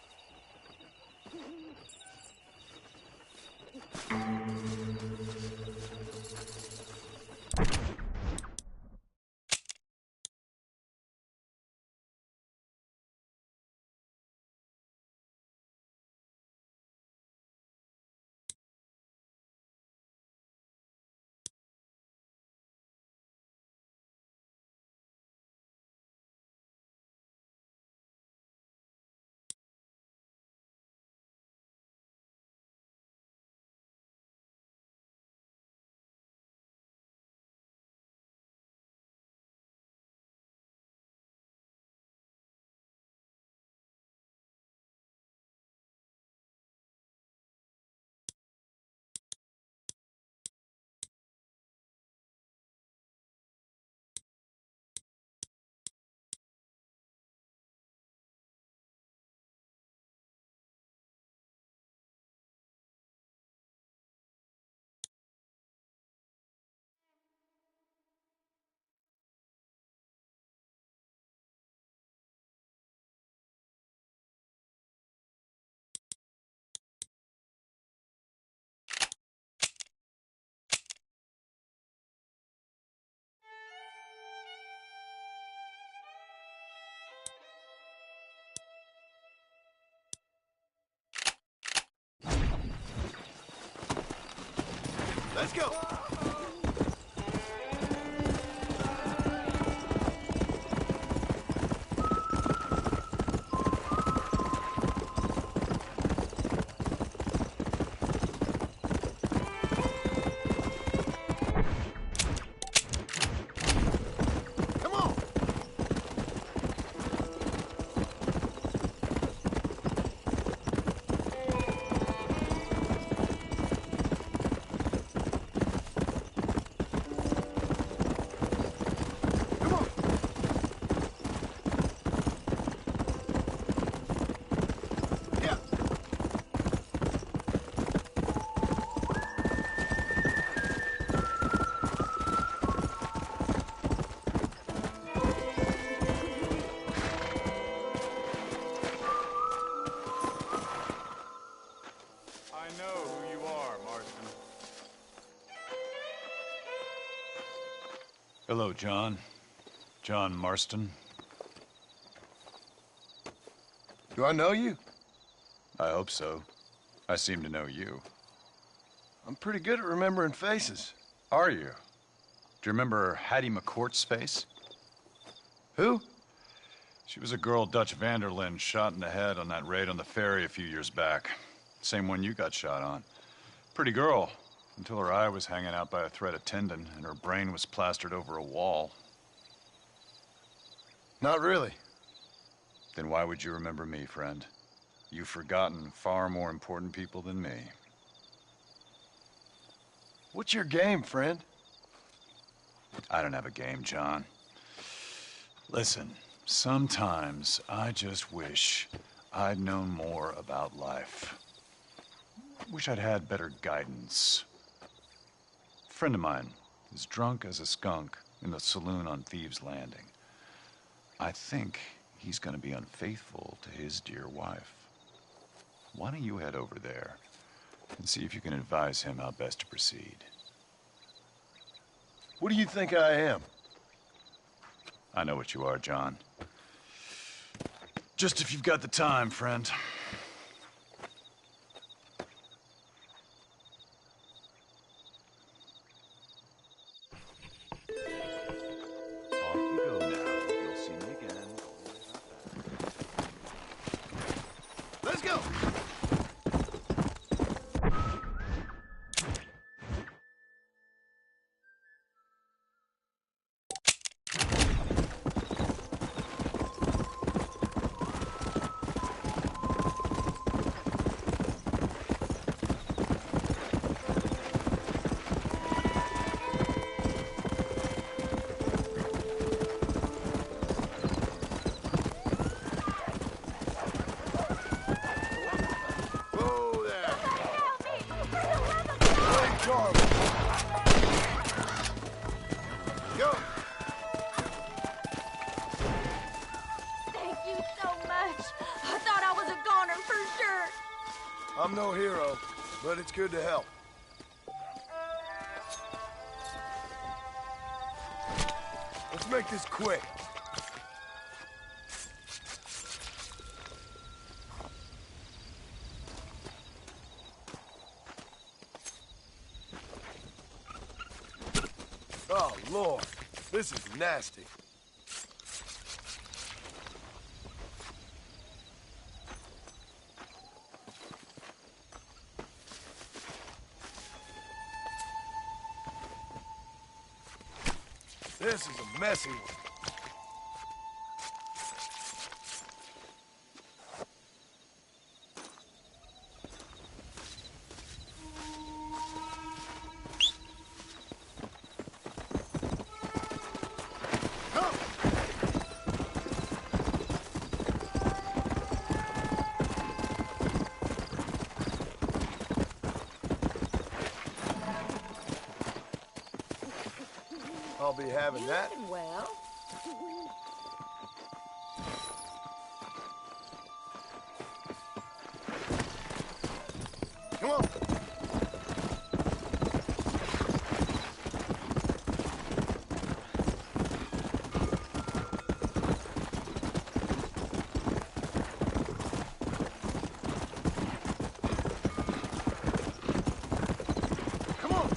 Let's go! Hello, John. John Marston. Do I know you? I hope so. I seem to know you. I'm pretty good at remembering faces. Are you? Do you remember Hattie McCourt's face? Who? She was a girl Dutch Vanderlyn shot in the head on that raid on the ferry a few years back. Same one you got shot on. Pretty girl. Until her eye was hanging out by a thread of tendon and her brain was plastered over a wall. Not really. Then why would you remember me, friend? You've forgotten far more important people than me. What's your game, friend? I don't have a game, John. Listen, sometimes I just wish I'd known more about life. Wish I'd had better guidance. A friend of mine is drunk as a skunk in the saloon on Thieves' Landing. I think he's going to be unfaithful to his dear wife. Why don't you head over there and see if you can advise him how best to proceed? What do you think I am? I know what you are, John. Just if you've got the time, friend. Off you go now. You'll see me again. Let's go! I'm no hero, but it's good to help. Let's make this quick. Oh, Lord. This is nasty. This is a messy one. I'll be having that. Well. Come on. Come on.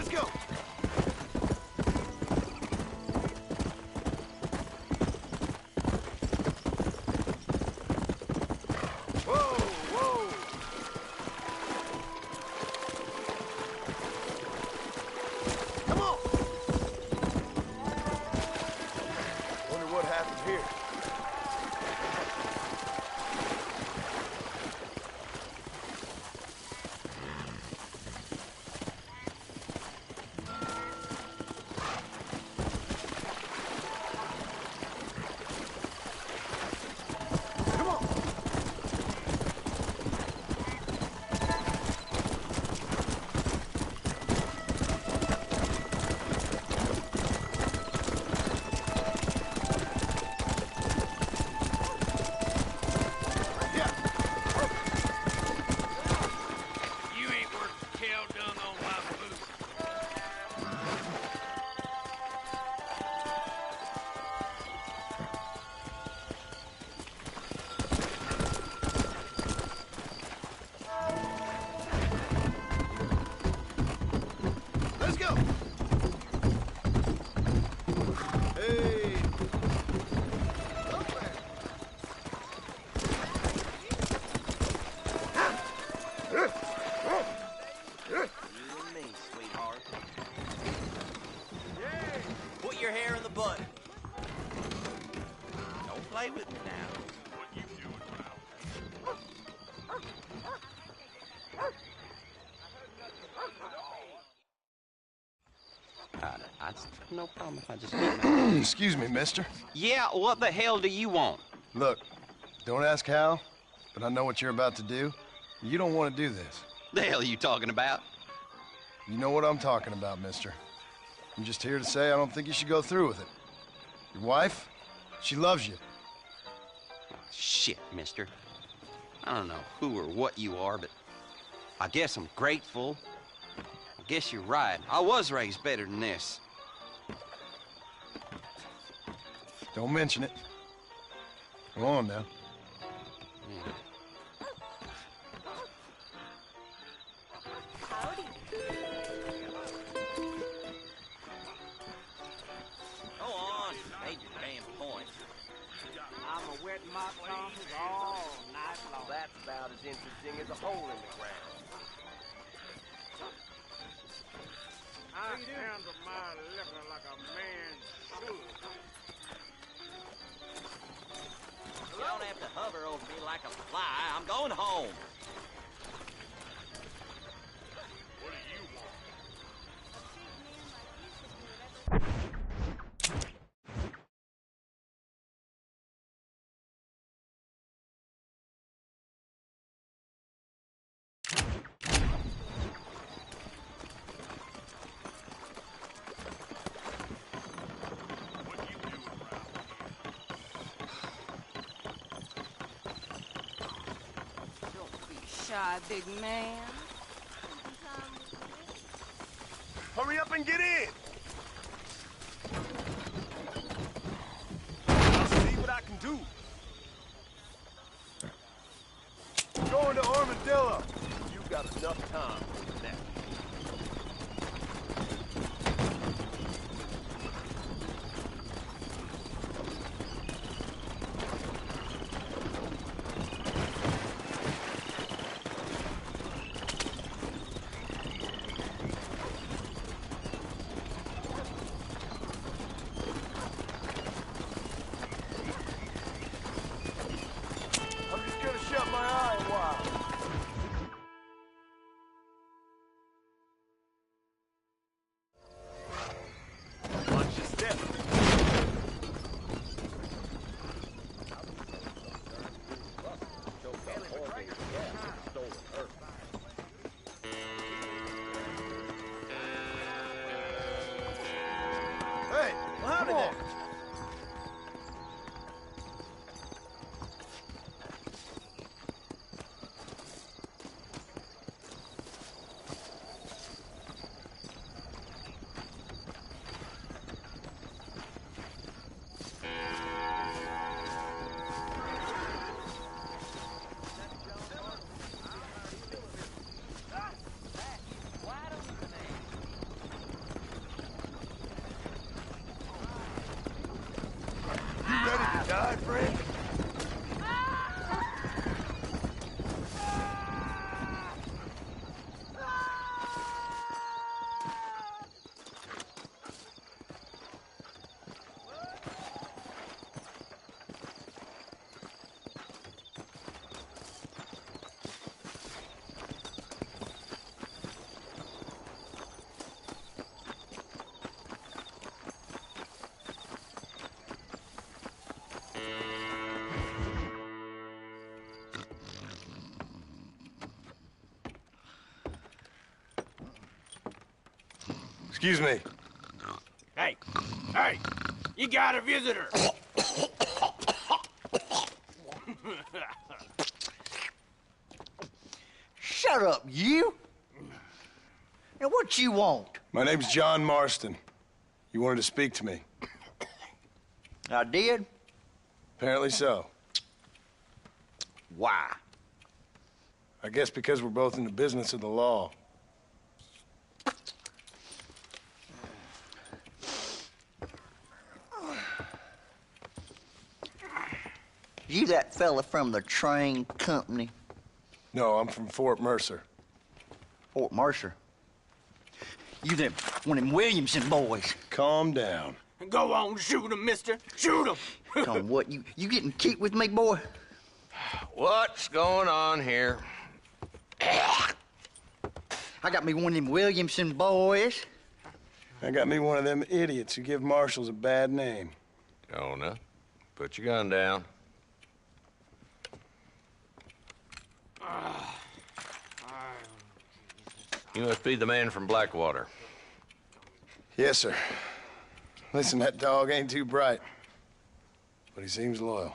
Let's go. Play with me now. No problem if I just get my... Excuse me, mister. Yeah, what the hell do you want? Look, don't ask how, but I know what you're about to do. You don't want to do this. The hell are you talking about? You know what I'm talking about, mister. I'm just here to say I don't think you should go through with it. Your wife, she loves you. Shit, mister. I don't know who or what you are, but I guess I'm grateful. I guess you're right. I was raised better than this. Don't mention it. Go on now. Yeah. Go on, make your damn point. I'm a wet mop conference all night long. That's about as interesting as a hole in the ground. I handle my liquor like a man should. You don't have to hover over me like a fly. I'm going home. What do you want? Shy, big man. Hurry up and get in! I'll see what I can do. Going to Armadillo. You got enough time for that. Hey, come on. Excuse me. Hey, hey, you got a visitor. Shut up, you! Now, what you want? My name's John Marston. You wanted to speak to me. I did? Apparently so. Why? I guess because we're both in the business of the law. You that fella from the train company? No, I'm from Fort Mercer. Fort Mercer? You them one of them Williamson boys. Calm down. Go on, shoot him, mister. Shoot him. Come on, what, you getting keep with me, boy? What's going on here? I got me one of them Williamson boys. I got me one of them idiots who give marshals a bad name. Jonah, put your gun down. You must be the man from Blackwater. Yes, sir. Listen, that dog ain't too bright, but he seems loyal.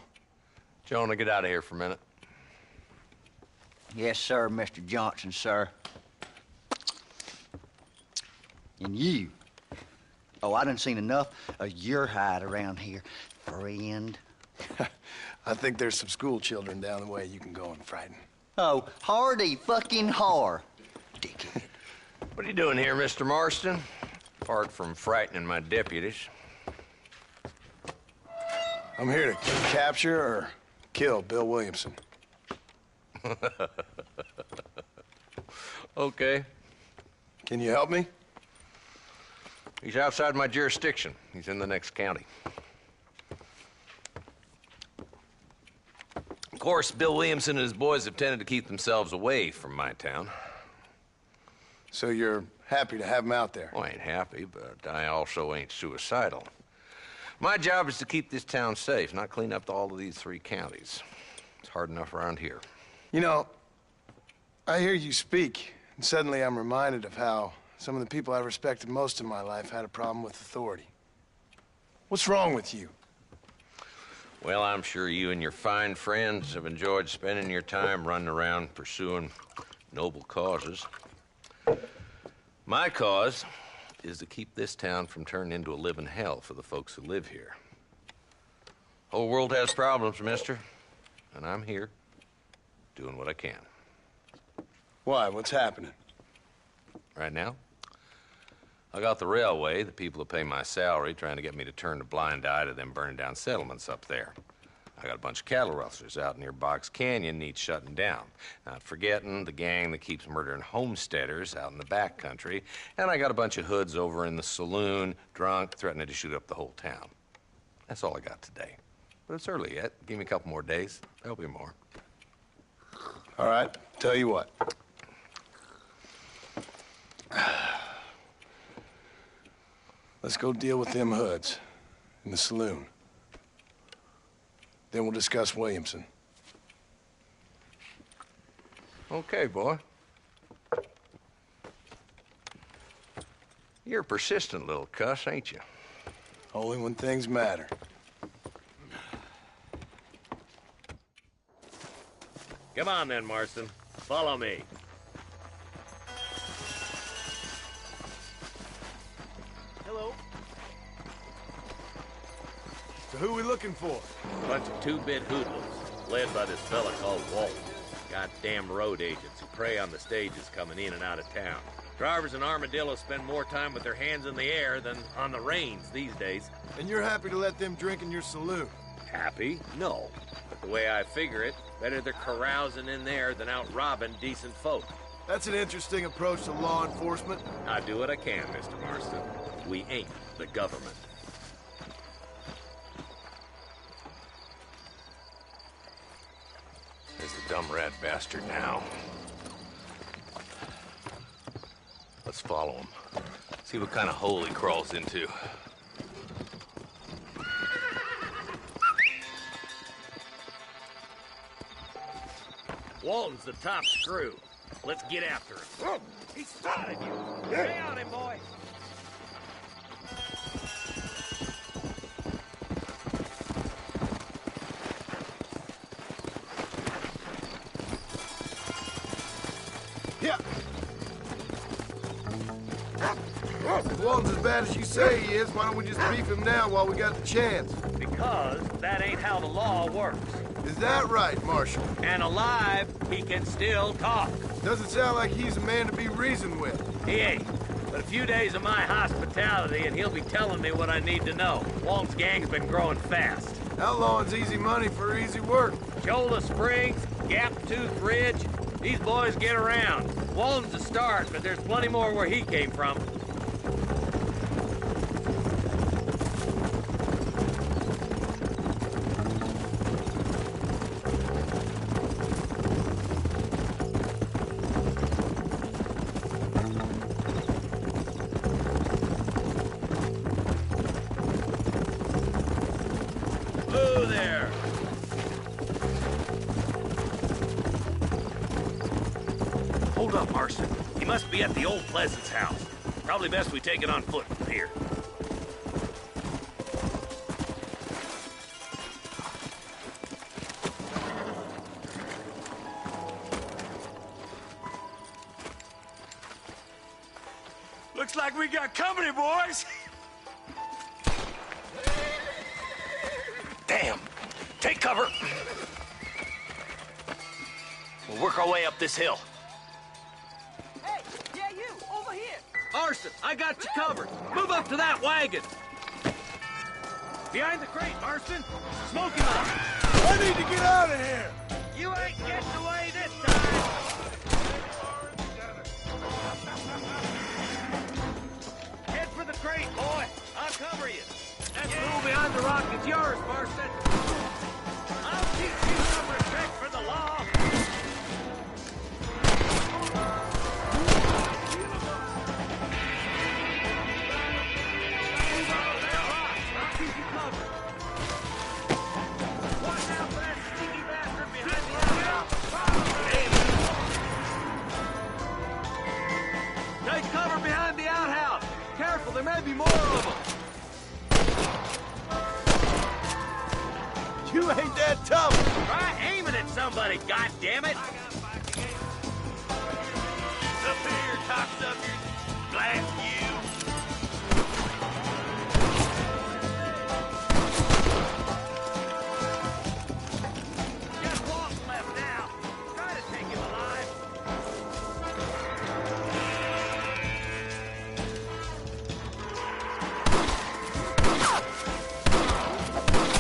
Jonah, get out of here for a minute. Yes, sir, Mr. Johnson, sir. And you. Oh, I done seen enough of your hide around here, friend. I think there's some school children down the way you can go and frighten. Oh, hardy fucking har. Dickhead. What are you doing here, Mr. Marston? Apart from frightening my deputies. I'm here to capture or kill Bill Williamson. Okay. Can you help me? He's outside my jurisdiction. He's in the next county. Of course, Bill Williamson and his boys have tended to keep themselves away from my town. So you're happy to have him out there? Well, I ain't happy, but I also ain't suicidal. My job is to keep this town safe, not clean up all of these 3 counties. It's hard enough around here. You know, I hear you speak, and suddenly I'm reminded of how some of the people I respected most in my life had a problem with authority. What's wrong with you? Well, I'm sure you and your fine friends have enjoyed spending your time running around pursuing noble causes. My cause is to keep this town from turning into a living hell for the folks who live here. Whole world has problems, mister, and I'm here doing what I can. Why? What's happening? Right now, I got the railway, the people who pay my salary, trying to get me to turn a blind eye to them burning down settlements up there. I got a bunch of cattle rustlers out near Box Canyon needs shutting down. Not forgetting the gang that keeps murdering homesteaders out in the back country. And I got a bunch of hoods over in the saloon, drunk, threatening to shoot up the whole town. That's all I got today. But it's early yet. Give me a couple more days. There'll be more. All right, tell you what. Let's go deal with them hoods in the saloon. Then we'll discuss Williamson. Okay, boy. You're a persistent little cuss, ain't you? Only when things matter. Come on then, Marston. Follow me. Hello. So who are we looking for? A bunch of 2-bit hoodlums, led by this fella called Walton. Goddamn road agents who prey on the stages coming in and out of town. Drivers in Armadillo spend more time with their hands in the air than on the reins these days. And you're happy to let them drink in your saloon? Happy? No. But the way I figure it, better they're carousing in there than out robbing decent folk. That's an interesting approach to law enforcement. I do what I can, Mr. Marston. We ain't the government. There's the dumb rat bastard now. Let's follow him. See what kind of hole he crawls into. Walton's the top screw. Let's get after him. He spotted you. Stay on him, boy. Walton's as bad as you say he is, why don't we just beef him now while we got the chance? Because that ain't how the law works. Is that right, Marshal? And alive, he can still talk. Doesn't sound like he's a man to be reasoned with. He ain't. But a few days of my hospitality and he'll be telling me what I need to know. Walton's gang's been growing fast. Outlawing's easy money for easy work. Shoulder Springs, Gap Tooth Ridge, these boys get around. Walton's a start, but there's plenty more where he came from. Whoa there! Hold up, Marston. He must be at the old Pleasance house. Probably best we take it on foot from here. Looks like we got company, boys. Damn! Take cover! We'll work our way up this hill. Hey, yeah, you, over here. Marston, I got you covered. Move up to that wagon. Behind the crate, Marston. Smoke him out. I need to get out of here! You ain't getting away this time. Head for the crate, boy. I'll cover you. That fool behind the rock is yours, Marston. I'll teach you some respect for the law. Take cover behind the outhouse. Careful, there may be more of them. You ain't that tough! Try aiming at somebody, goddammit! Up here, cocksucker. Blast you! Just Walton left now. Try to take him alive.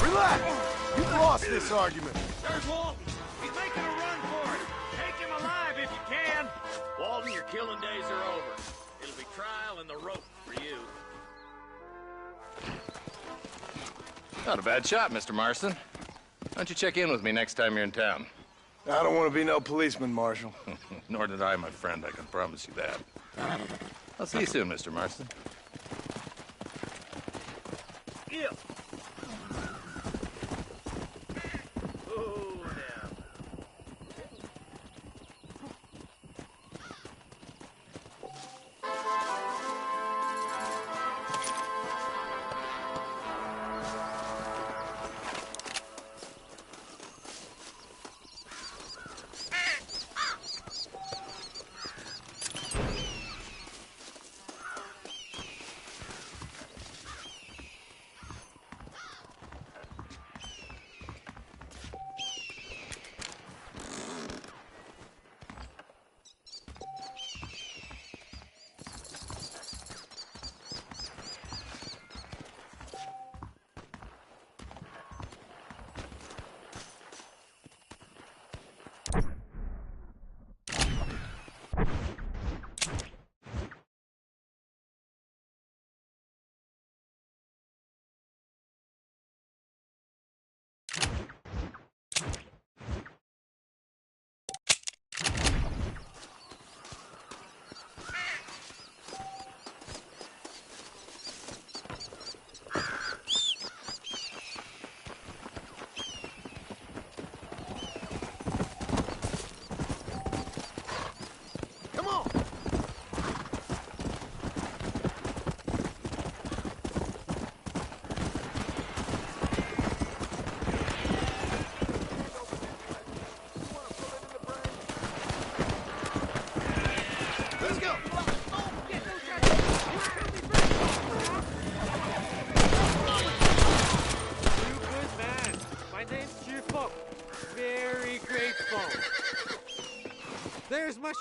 Relax! You've lost this argument. There's Walton. He's making a run for it. Take him alive if you can. Walton, your killing days are over. It'll be trial and the rope for you. Not a bad shot, Mr. Marston. Why don't you check in with me next time you're in town? I don't want to be no policeman, Marshal. Nor did I, my friend. I can promise you that. I'll see you soon, Mr. Marston. Yeah. Oh, now.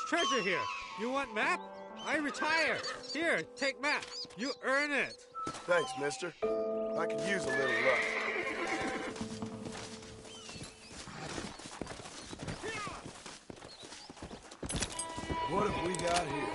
treasure here. You want map? I retire. Here, take map. You earn it. Thanks, mister. I could use a little luck. What have we got here?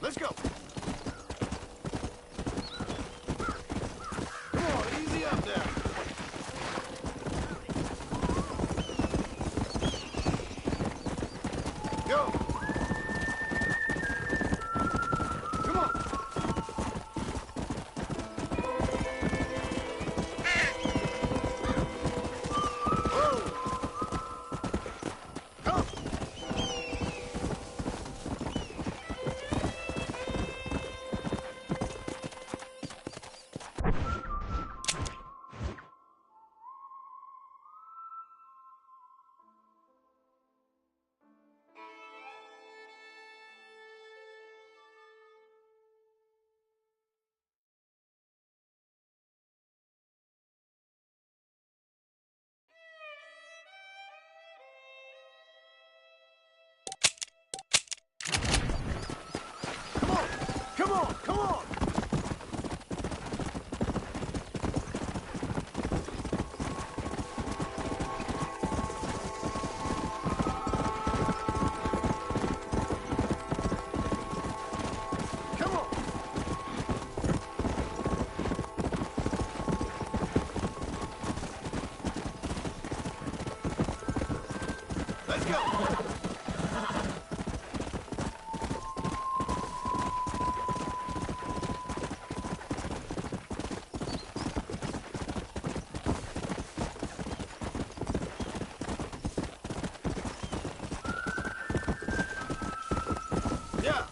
Let's go. Come on, easy up there. Go. Come on. Whoa. Come. Come on, come on! Come on! Let's go! Yeah.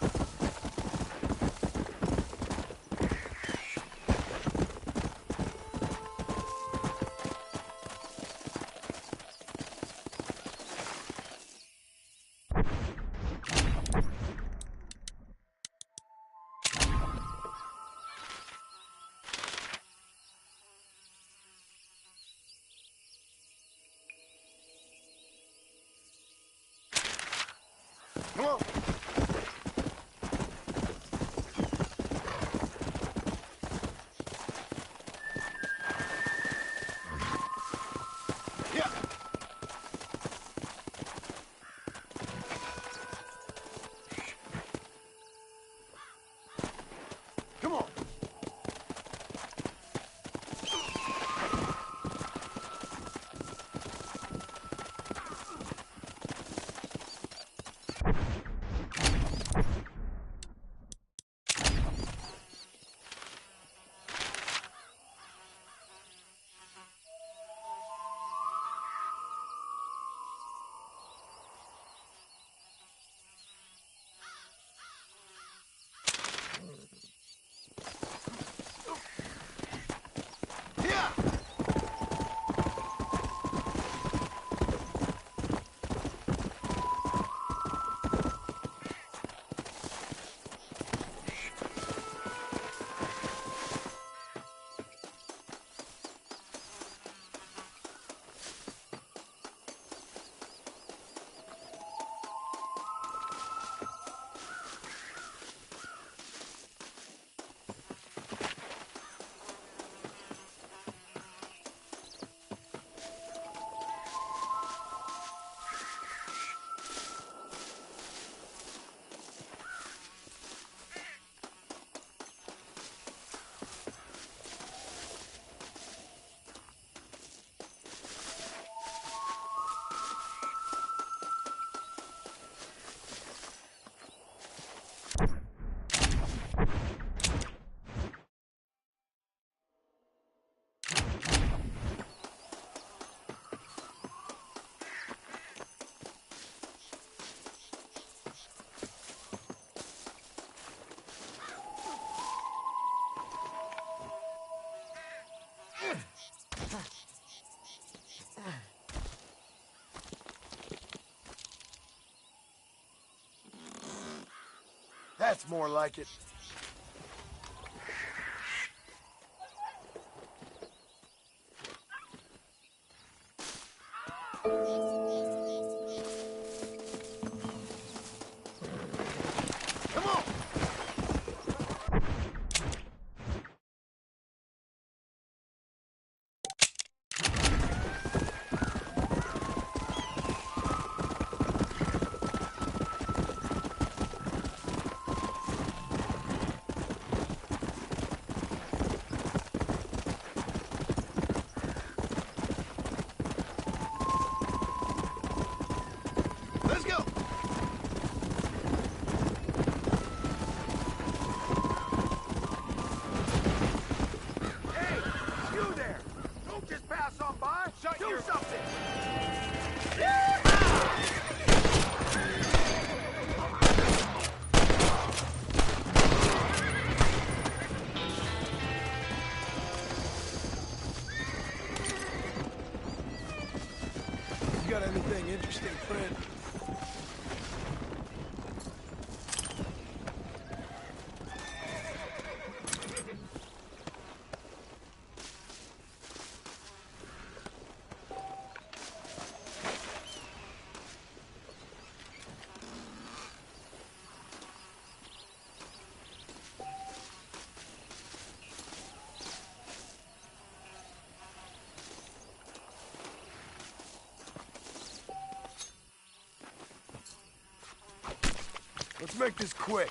That's more like it. Come on! Let's go! Hey, you there! Don't just pass on by! Do something! You got anything interesting, friend? Let's make this quick.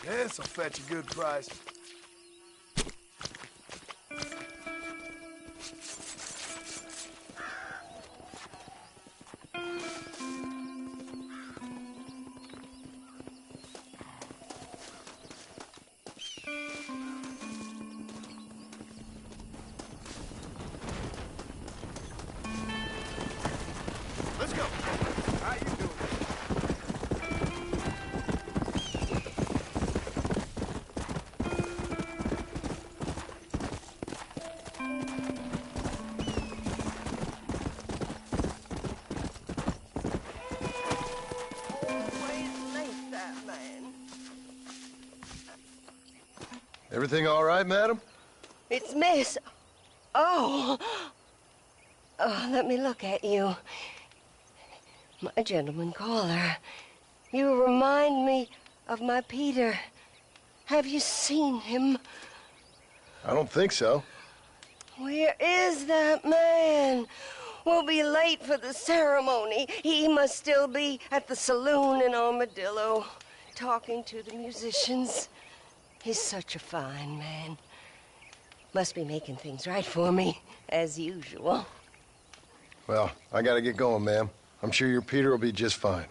This'll fetch a good price. Let's go. How you doing? Everything all right, madam? It's Miss. Oh. Oh, let me look at you. My gentleman caller. You remind me of my Peter. Have you seen him? I don't think so. Where is that man? We'll be late for the ceremony. He must still be at the saloon in Armadillo, talking to the musicians. He's such a fine man. Must be making things right for me, as usual. Well, I gotta get going, ma'am. I'm sure your Peter will be just fine.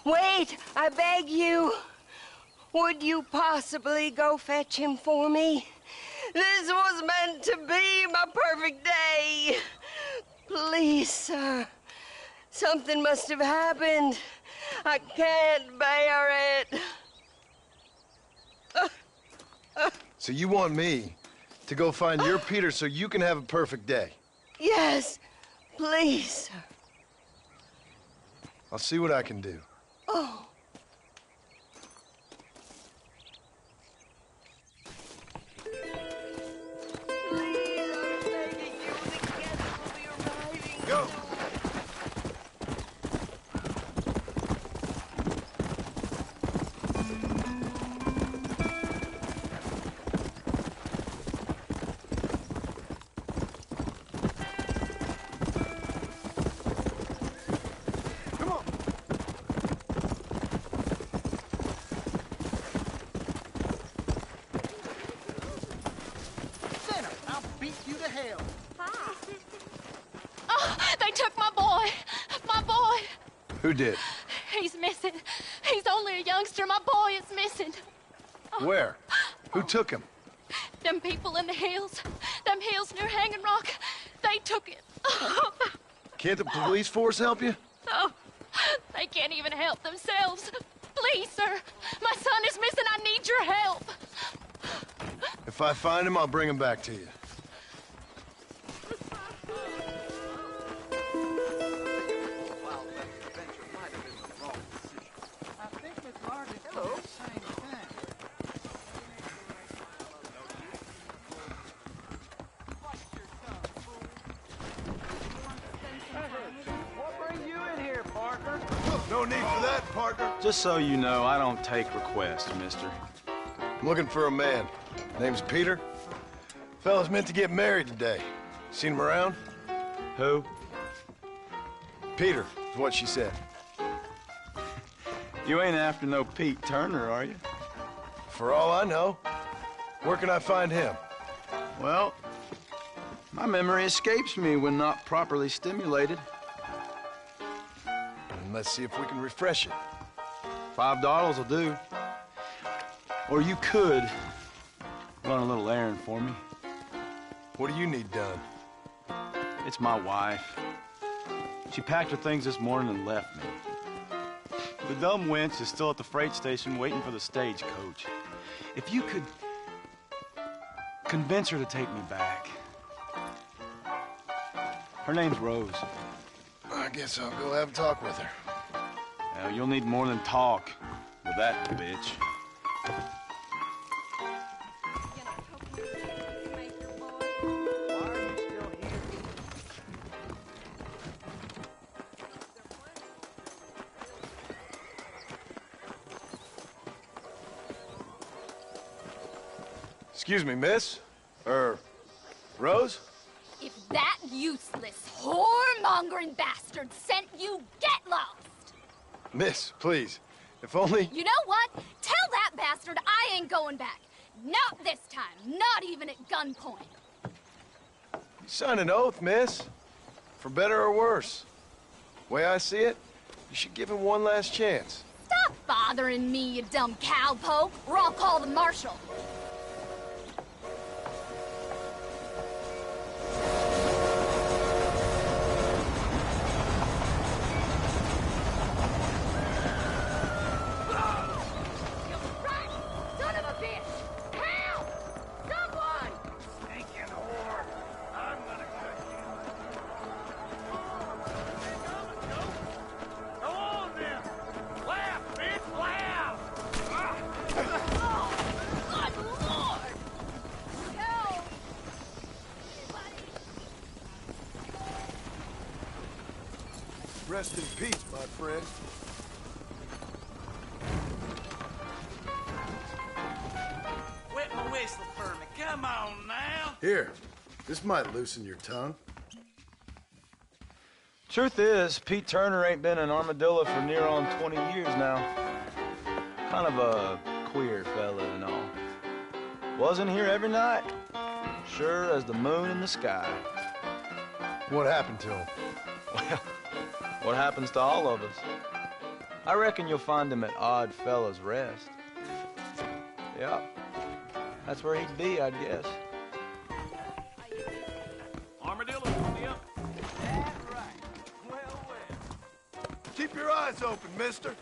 Wait, I beg you. Would you possibly go fetch him for me? This was meant to be my perfect day. Please, sir. Something must have happened. I can't bear it. So you want me to go find your Peter so you can have a perfect day? Yes, please, sir. I'll see what I can do. Oh. Go! Come on! Sinner, I'll beat you to hell. Oh, they took my boy. My boy. Who did? He's missing. He's only a youngster. My boy is missing. Where? Who took him? Them people in the hills. Them hills near Hanging Rock. They took it. Oh, Can't the police force help you? oh, they can't even help themselves. Please, sir. My son is missing. I need your help. If I find him, I'll bring him back to you. I think Miss Martin did the same thing. What brings you in here, partner? No need for that, partner. Just so you know, I don't take requests, mister. I'm looking for a man. Name's Peter. Fella's meant to get married today. Seen him around? Who? Peter, is what she said. You ain't after no Pete Turner, are you? For all I know. Where can I find him? Well, my memory escapes me when not properly stimulated. And let's see if we can refresh it. $5 will do. Or you could run a little errand for me. What do you need done? It's my wife. She packed her things this morning and left me. The dumb wench is still at the freight station waiting for the stagecoach. If you could convince her to take me back. Her name's Rose. I guess I'll go have a talk with her. Now, you'll need more than talk with that bitch. Excuse me, miss? Rose? If that useless, whoremongering bastard sent you, get lost! Miss, please. If only... You know what? Tell that bastard I ain't going back. Not this time. Not even at gunpoint. You signed an oath, miss. For better or worse. Way I see it, you should give him one last chance. Stop bothering me, you dumb cowpoke, or I'll call the marshal. Rest in peace, my friend. Wet my whistle for me. Come on now. Here, this might loosen your tongue. Truth is, Pete Turner ain't been an armadillo for near on 20 years now. Kind of a queer fella and all. Wasn't here every night. Sure as the moon in the sky. What happened to him? Well, what happens to all of us? I reckon you'll find him at Odd Fella's Rest. Yeah, that's where he'd be, I'd guess. Armadillo on the up. That's right. Well, well. Keep your eyes open, mister.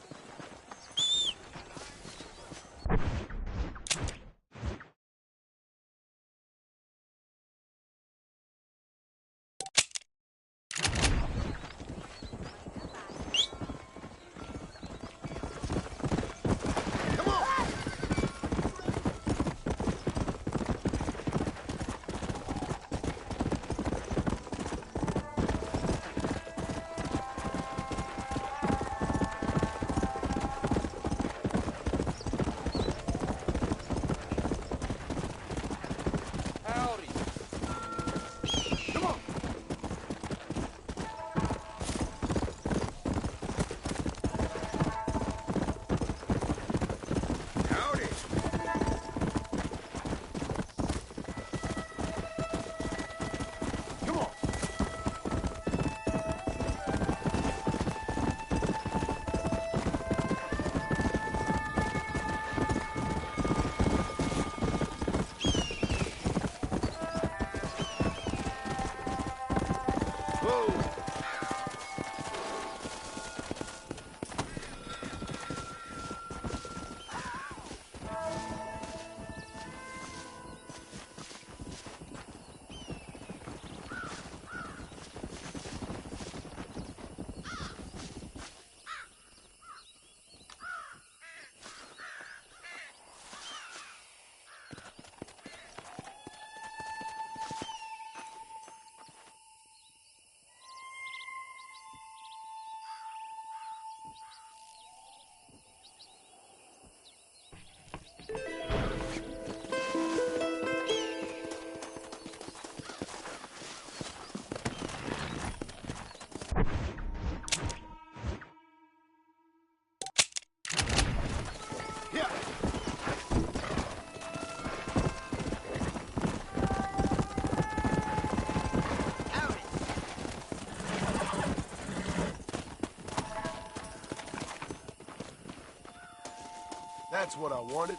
That's what I wanted.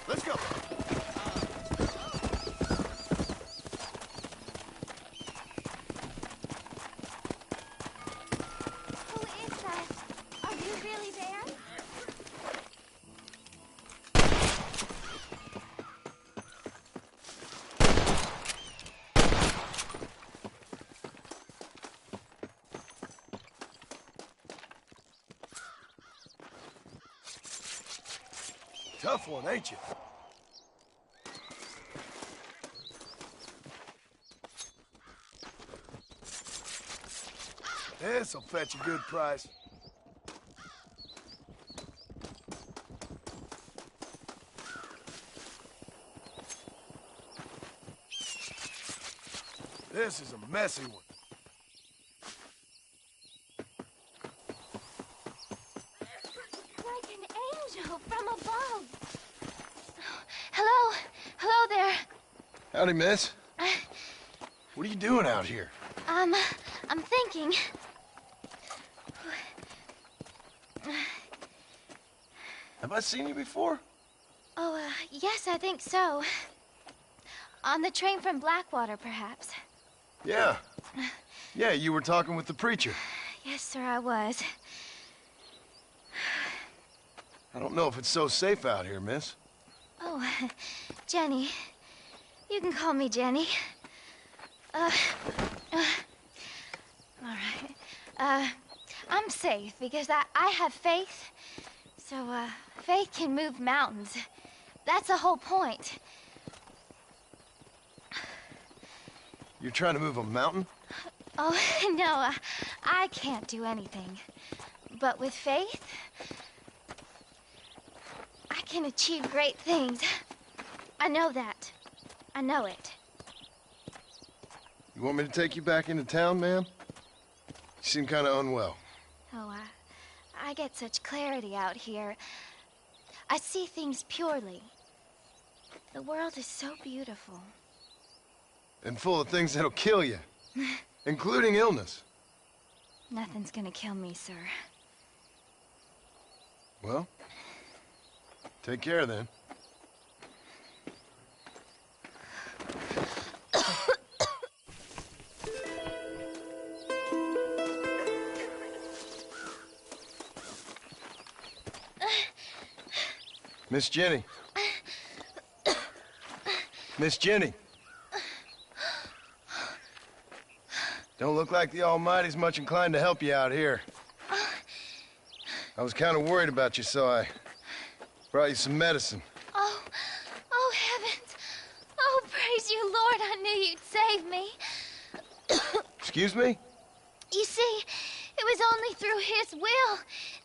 Let's go. Who is that? Are you really there? Tough one, ain't you? This'll fetch a good price. This is a messy one. Like an angel from above. Hello? Hello there. Howdy, miss. What are you doing out here? I'm thinking. Have I seen you before? Oh, yes, I think so. On the train from Blackwater, perhaps. Yeah. Yeah, you were talking with the preacher. Yes, sir, I was. I don't know if it's so safe out here, miss. Oh, Jenny. You can call me Jenny. All right. I'm safe because I have faith. So, faith can move mountains. That's the whole point. You're trying to move a mountain? Oh, no, I can't do anything. But with faith, I can achieve great things. I know that. I know it. You want me to take you back into town, ma'am? You seem kind of unwell. Oh, I get such clarity out here. I see things purely. The world is so beautiful. And full of things that'll kill you, including illness. Nothing's gonna kill me, sir. Well, take care then. Miss Jenny. Miss Jenny. Don't look like the Almighty's much inclined to help you out here. I was kind of worried about you, so I brought you some medicine. Oh, heavens. Oh, praise you, Lord. I knew you'd save me. Excuse me? You see, it was only through his will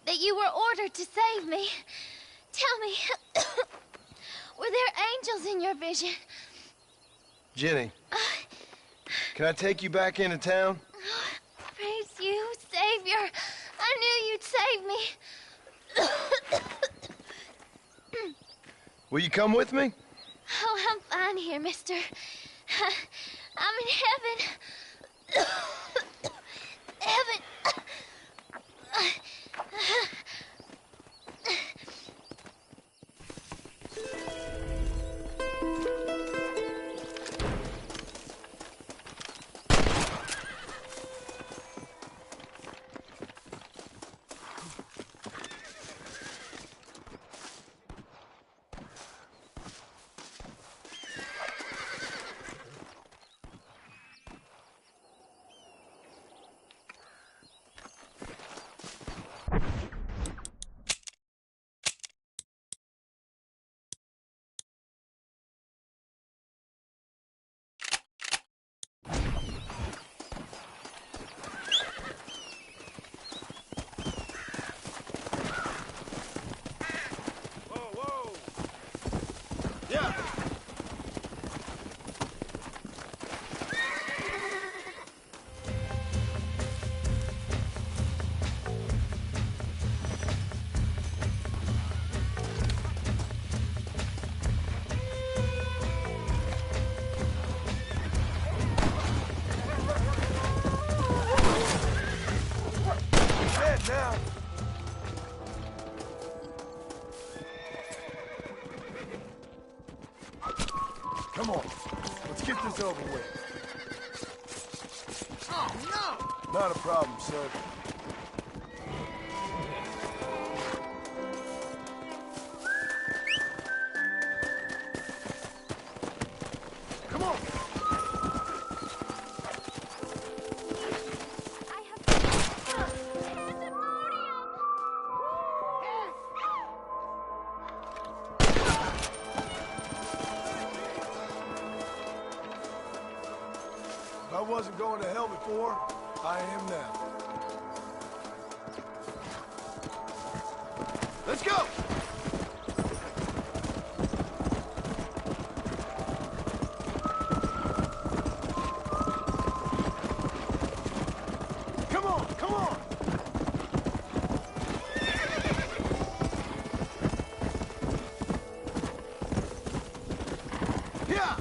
that you were ordered to save me. Tell me, were there angels in your vision? Jenny, can I take you back into town? Praise you, Savior. I knew you'd save me. Will you come with me? Oh, I'm fine here, mister. I'm in heaven. Heaven. Come on. Let's get this over with. Oh, no! Not a problem, sir. Come on! If I wasn't going to hell before, I am now. Let's go! Come on, come on! Yeah!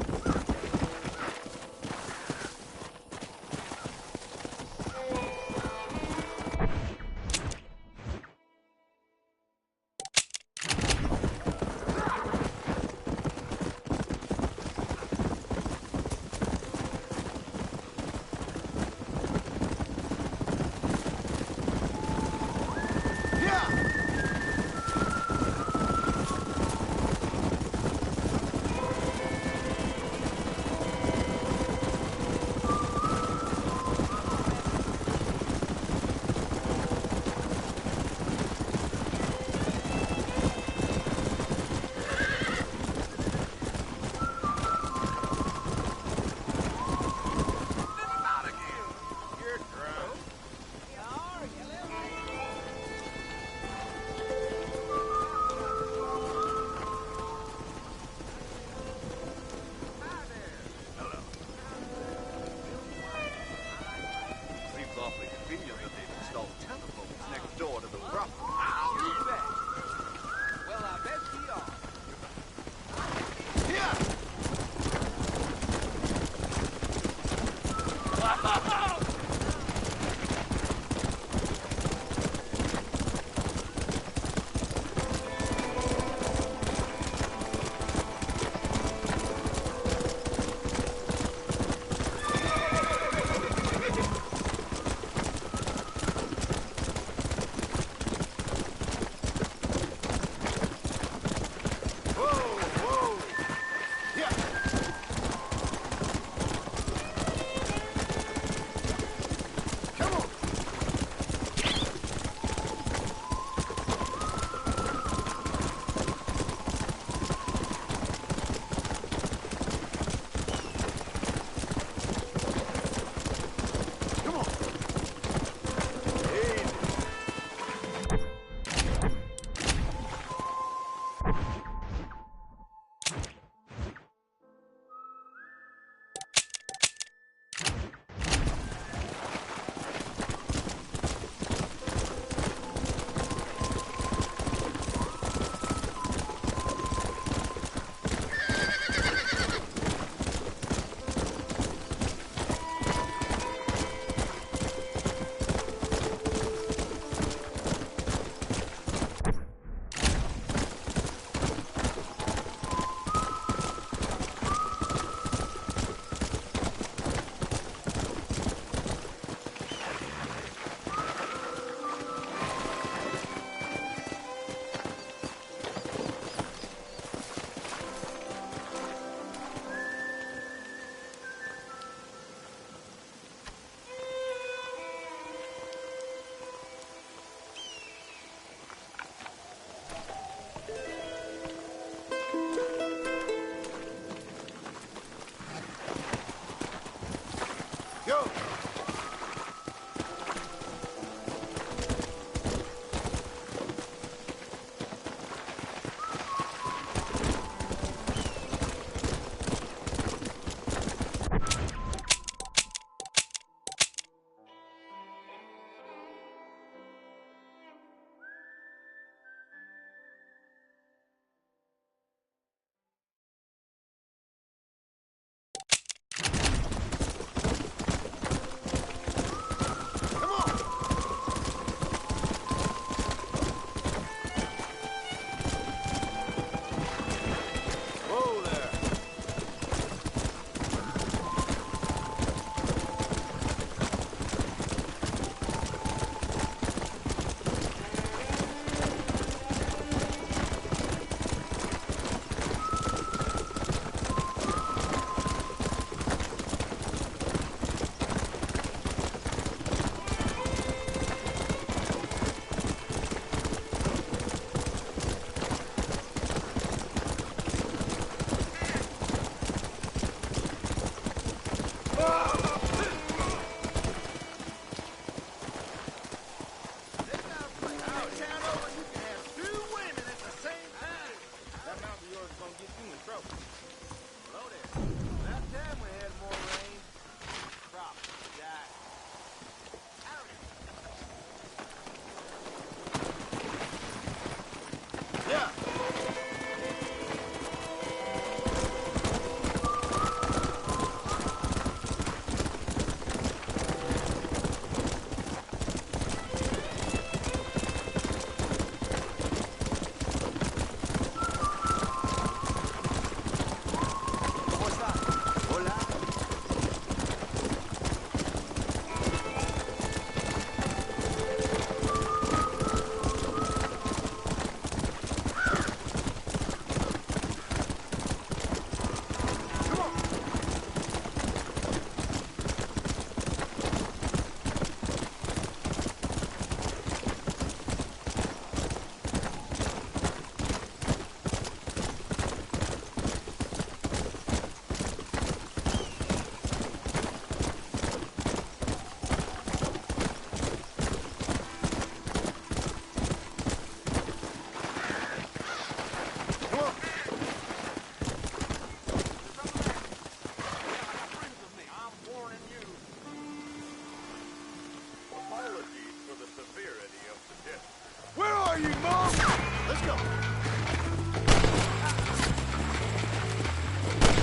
Fire, you move! Let's go.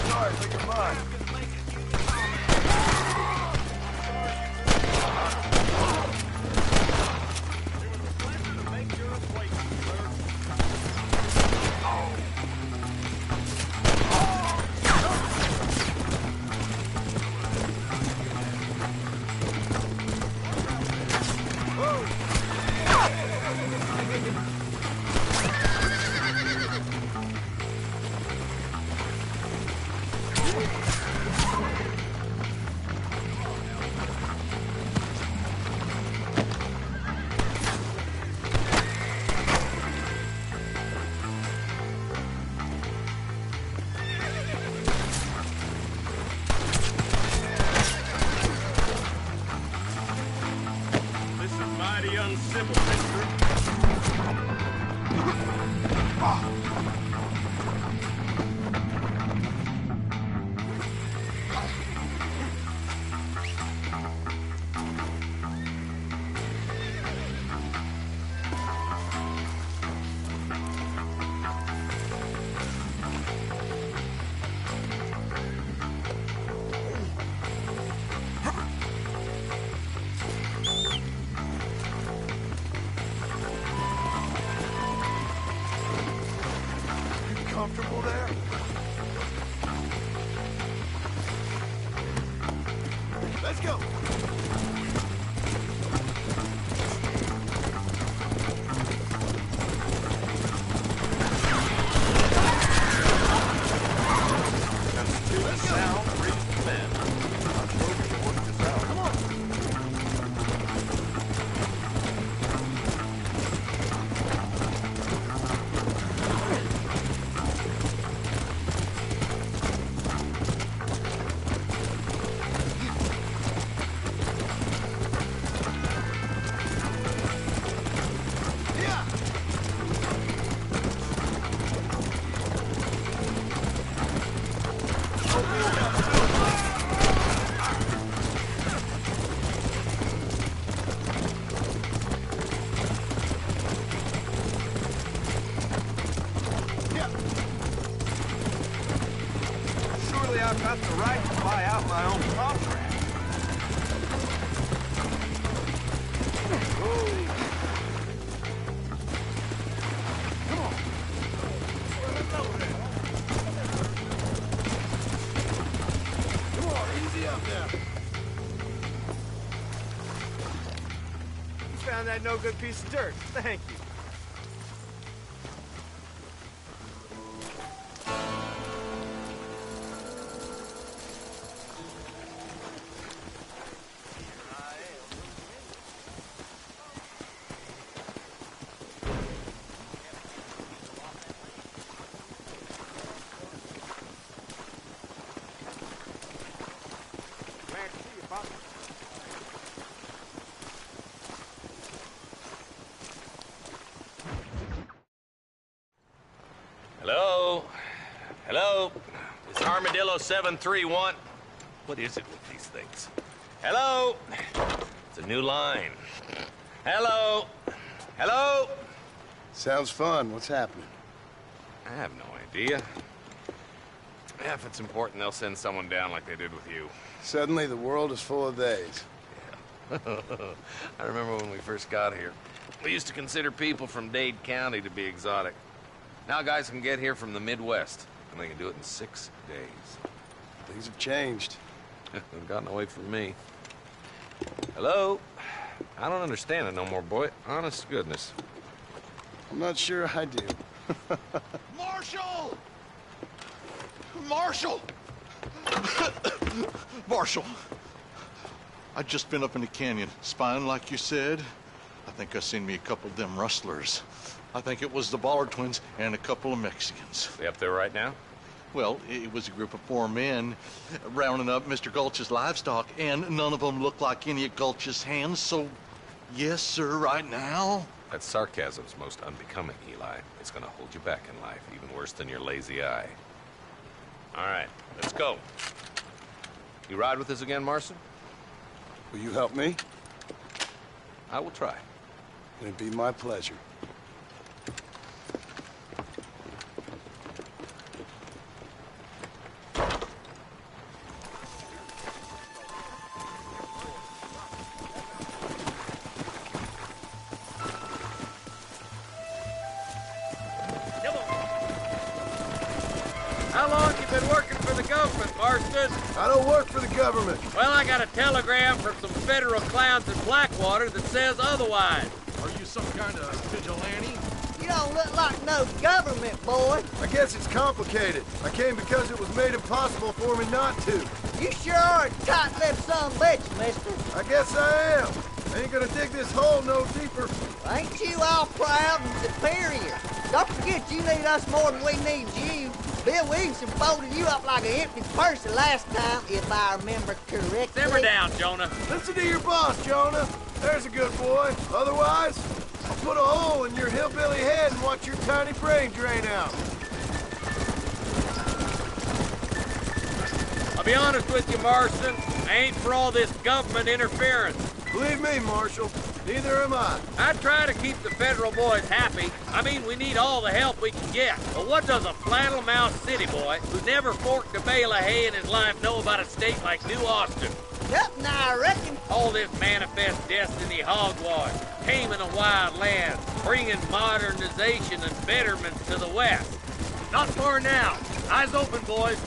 Sorry for your mind. Uncivil, mister. Comfortable there? Let's go. I've got the right to buy out my own contract. Come on. Come on, easy up there. You found that no good piece of dirt. Thank you. Hello? Hello? It's Armadillo 731. What is it with these things? Hello? It's a new line. Hello? Hello? Sounds fun. What's happening? I have no idea. Yeah, if it's important, they'll send someone down like they did with you. Suddenly, the world is full of theys. Yeah. I remember when we first got here. We used to consider people from Dade County to be exotic. Now guys can get here from the Midwest, and they can do it in 6 days. Things have changed. They've gotten away from me. Hello? I don't understand it no more, boy. Honest to goodness. I'm not sure I do. Marshal! Marshal! Marshal! I just been up in the canyon, spying like you said. I think I seen me a couple of them rustlers. I think it was the Ballard twins and a couple of Mexicans. They up there right now? Well, it was a group of 4 men rounding up Mr. Gulch's livestock, and none of them looked like any of Gulch's hands, so yes, sir, right now. That sarcasm's most unbecoming, Eli. It's gonna hold you back in life, even worse than your lazy eye. All right, let's go. You ride with us again, Marston? Will you help me? I will try. It'd be my pleasure. Marston? I don't work for the government. Well, I got a telegram from some federal clowns in Blackwater that says otherwise. Are you some kind of vigilante? You don't look like no government, boy. I guess it's complicated. I came because it was made impossible for me not to. You sure are a tight-lipped son of a bitch, mister. I guess I am. I ain't gonna dig this hole no deeper. Ain't you all proud and superior? Don't forget you need us more than we need you. Bill Williamson folded you up like an empty purse the last time, if I remember correctly. Simmer down, Jonah. Listen to your boss, Jonah. There's a good boy. Otherwise, I'll put a hole in your hillbilly head and watch your tiny brain drain out. I'll be honest with you, Marston. I ain't for all this government interference. Believe me, Marshal, neither am I. I try to keep the federal boys happy. I mean, we need all the help we can get. But what does a flannel-mouthed city boy who never forked a bale of hay in his life know about a state like New Austin? Yep, now I reckon. All this manifest destiny hogwash, taming a wild land, bringing modernization and betterment to the West. Not far now. Eyes open, boys.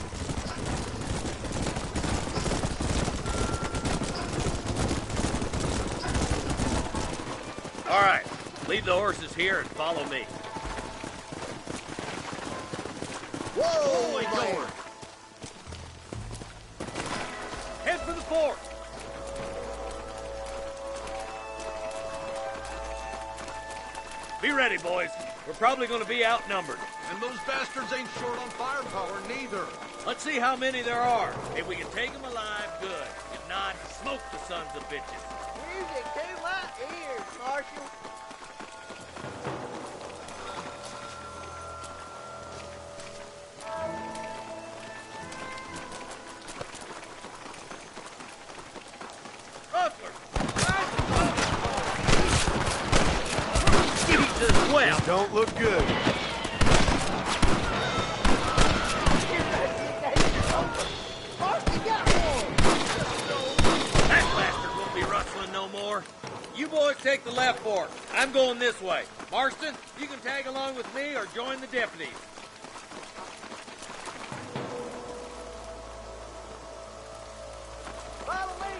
All right, leave the horses here and follow me. Whoa, Holy Lord. Head for the fort. Be ready, boys. We're probably going to be outnumbered. And those bastards ain't short on firepower, neither. Let's see how many there are. If we can take them alive, good. If not, smoke the sons of bitches. Music to my ears, Marshal. Jesus, well. Don't look good. That bastard won't be rustling no more. You boys take the left fork. I'm going this way. Marston, you can tag along with me or join the deputies. Follow me.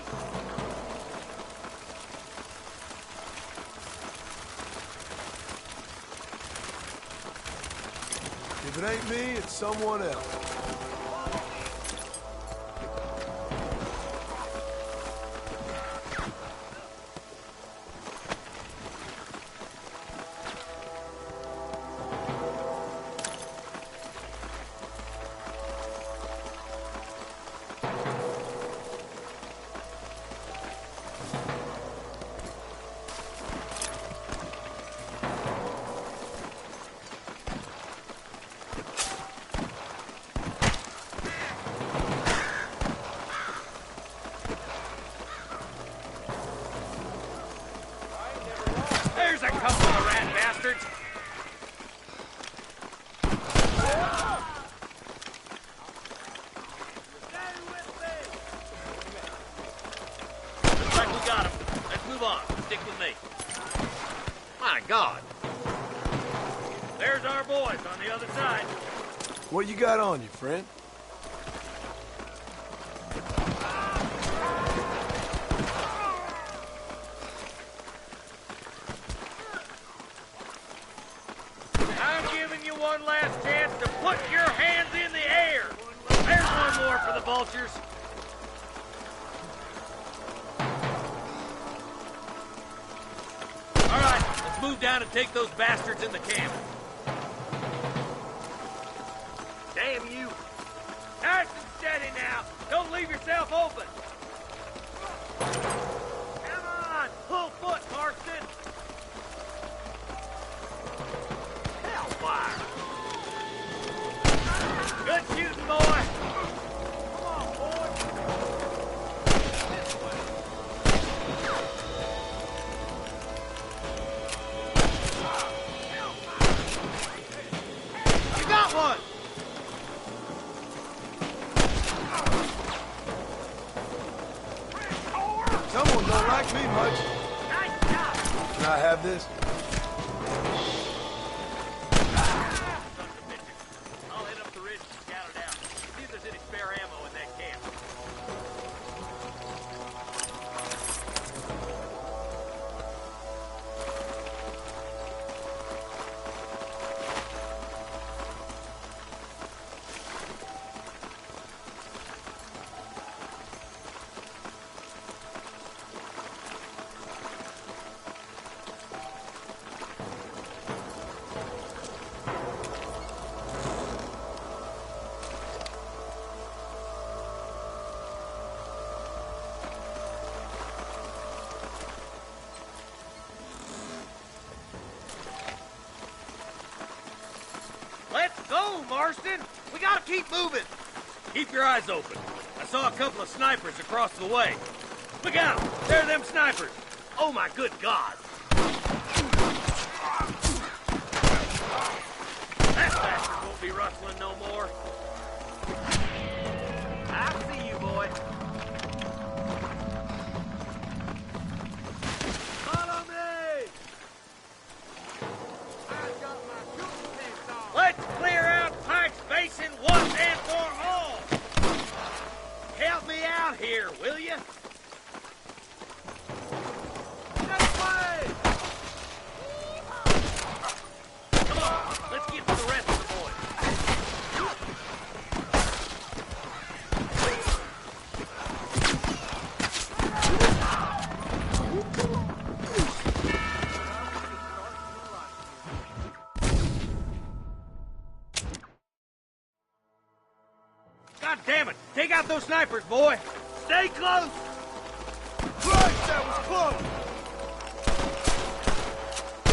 If it ain't me, it's someone else. There's a couple of rat bastards. Looks like we got him. Let's move on. Stick with me. My God. There's our boys on the other side. What you got on you, friend? I'm giving you one last chance to put your hands in the air. There's one more for the vultures. All right, let's move down and take those bastards in the camp. Damn you. Nice and steady now. Don't leave yourself open. Come on, pull foot, Marston. Hellfire. Good shooting, boy. Come on, boy. This way. You got one. Someone don't like me much. Nice job. Can I have this? I'll head up the ridge and scout it out. See if there's any spare ammo in that Marston. We gotta keep moving. Keep your eyes open. I saw a couple of snipers across the way. Look out! There are them snipers. Oh, my good God. That bastard won't be rustling no more. I see you, boy. Follow me! I've got my shooting pants on. Let's clear out Pike's Basin once and for all. Help me out here, will you? This way! Come on, let's get to the rest of the boys. God damn it! Take out those snipers, boy! Stay close! Christ, that was close!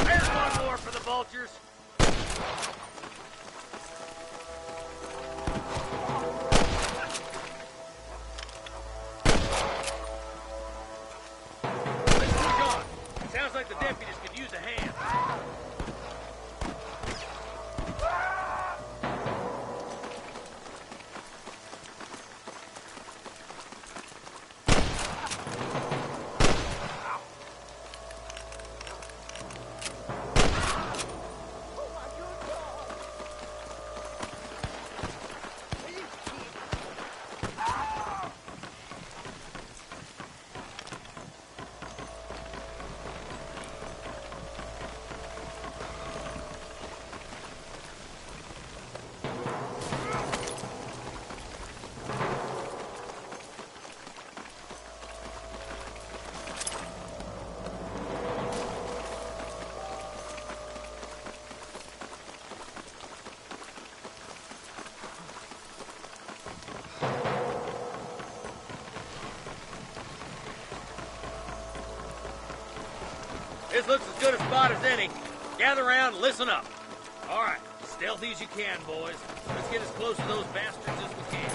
There's one more for the vultures. Let's push on. Sounds like the deputies could use a hand. This looks as good a spot as any. Gather around, listen up. All right, stealthy as you can, boys. Let's get as close to those bastards as we can.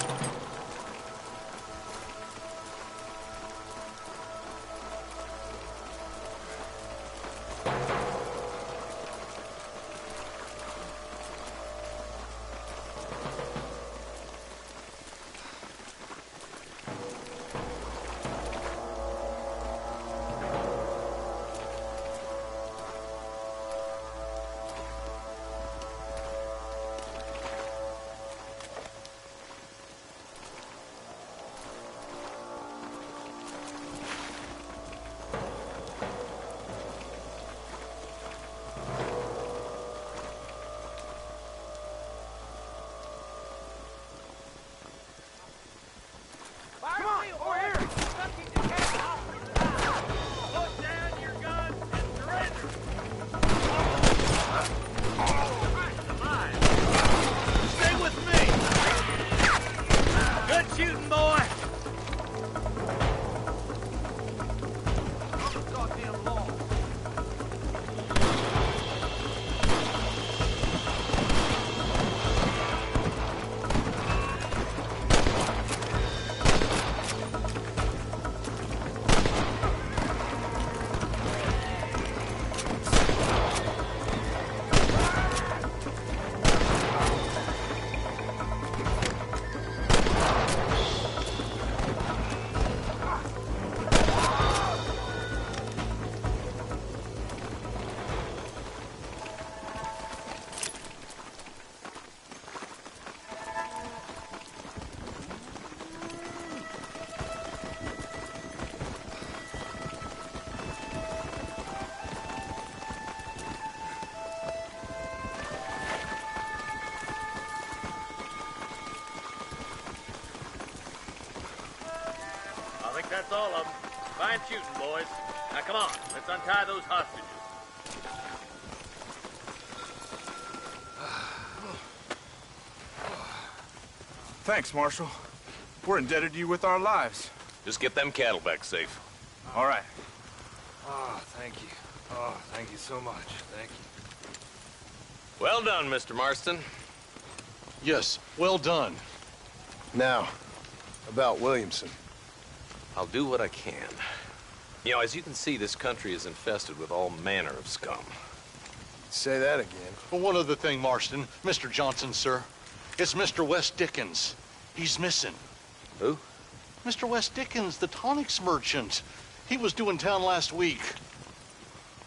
That's all of them. Fine shooting, boys. Now, come on. Let's untie those hostages. Thanks, Marshal. We're indebted to you with our lives. Just get them cattle back safe. All right. Oh, thank you. Oh, thank you so much. Thank you. Well done, Mr. Marston. Yes, well done. Now, about Williamson. I'll do what I can. You know, as you can see, this country is infested with all manner of scum. Say that again. Well, one other thing, Marston. Mr. Johnson, sir. It's Mr. West Dickens. He's missing. Who? Mr. West Dickens, the tonics merchant. He was due in town last week.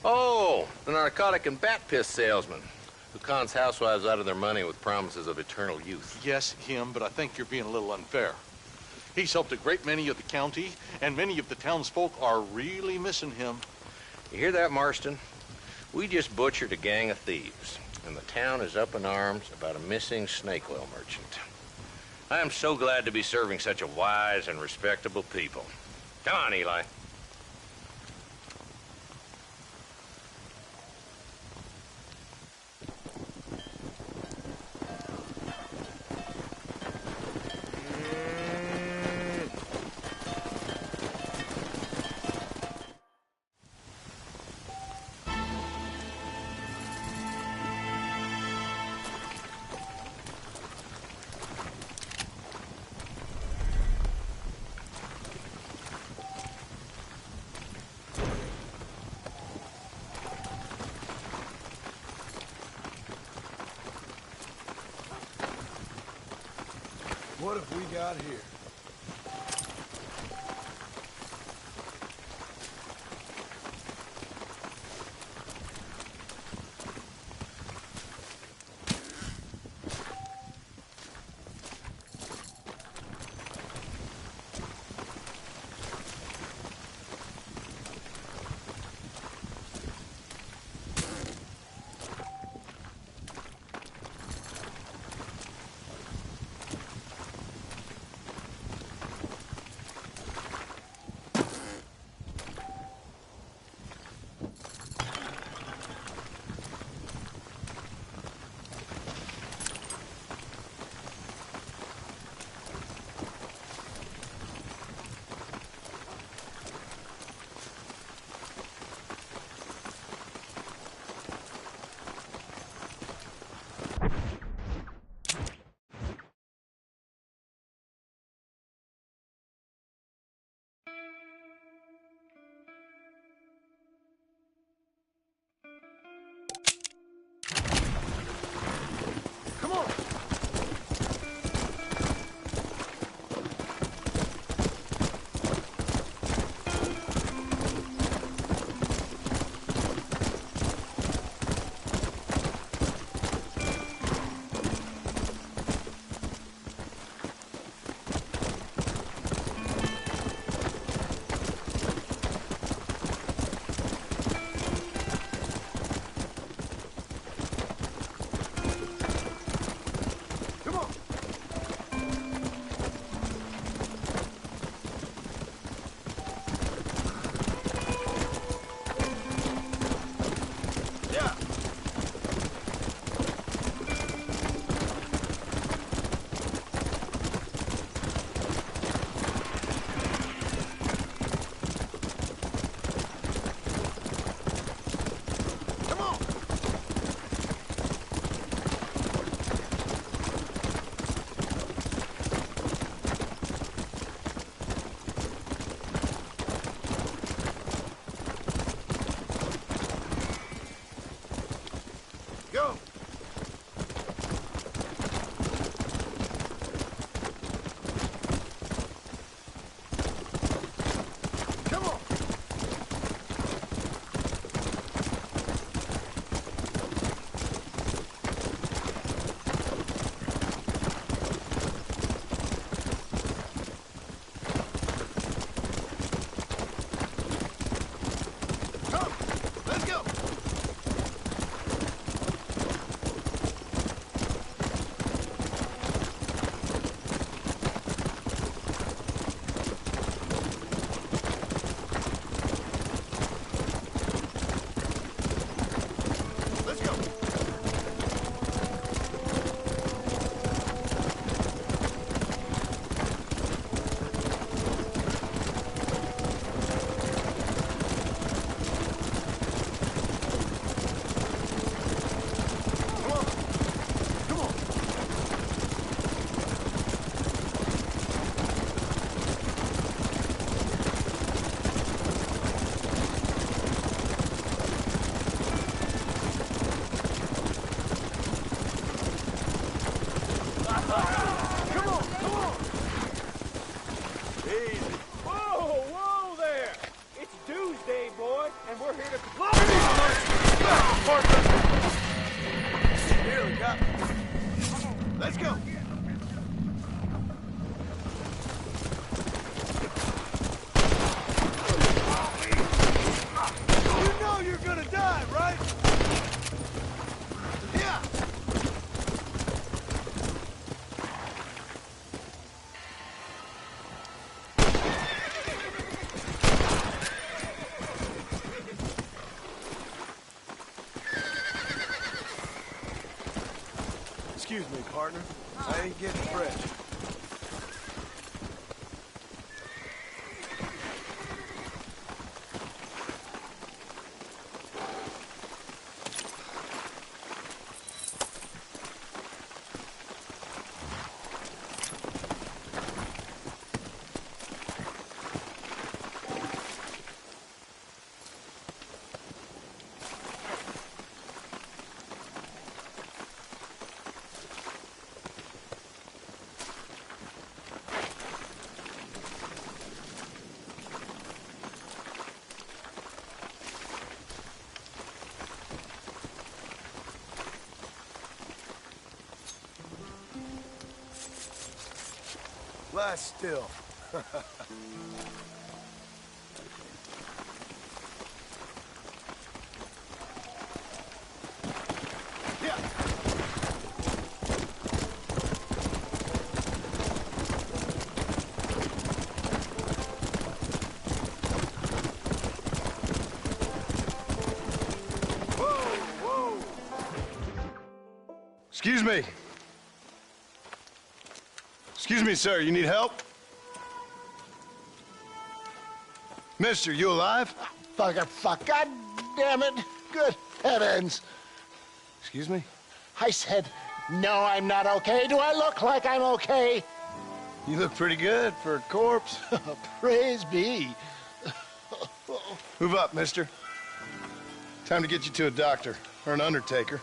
Oh, the narcotic and bat piss salesman who cons housewives out of their money with promises of eternal youth. Yes, him, but I think you're being a little unfair. He's helped a great many of the county, and many of the townsfolk are really missing him. You hear that, Marston? We just butchered a gang of thieves, and the town is up in arms about a missing snake oil merchant. I am so glad to be serving such a wise and respectable people. Come on, Eli. What have we got here? Excuse me, partner. I ain't getting fresh. Lie still. Excuse me. Excuse me, sir. You need help? Mister, you alive? Fuck. God damn it. Good heavens. Excuse me? I said, no, I'm not okay. Do I look like I'm okay? You look pretty good for a corpse. Praise be. Move up, mister. Time to get you to a doctor or an undertaker.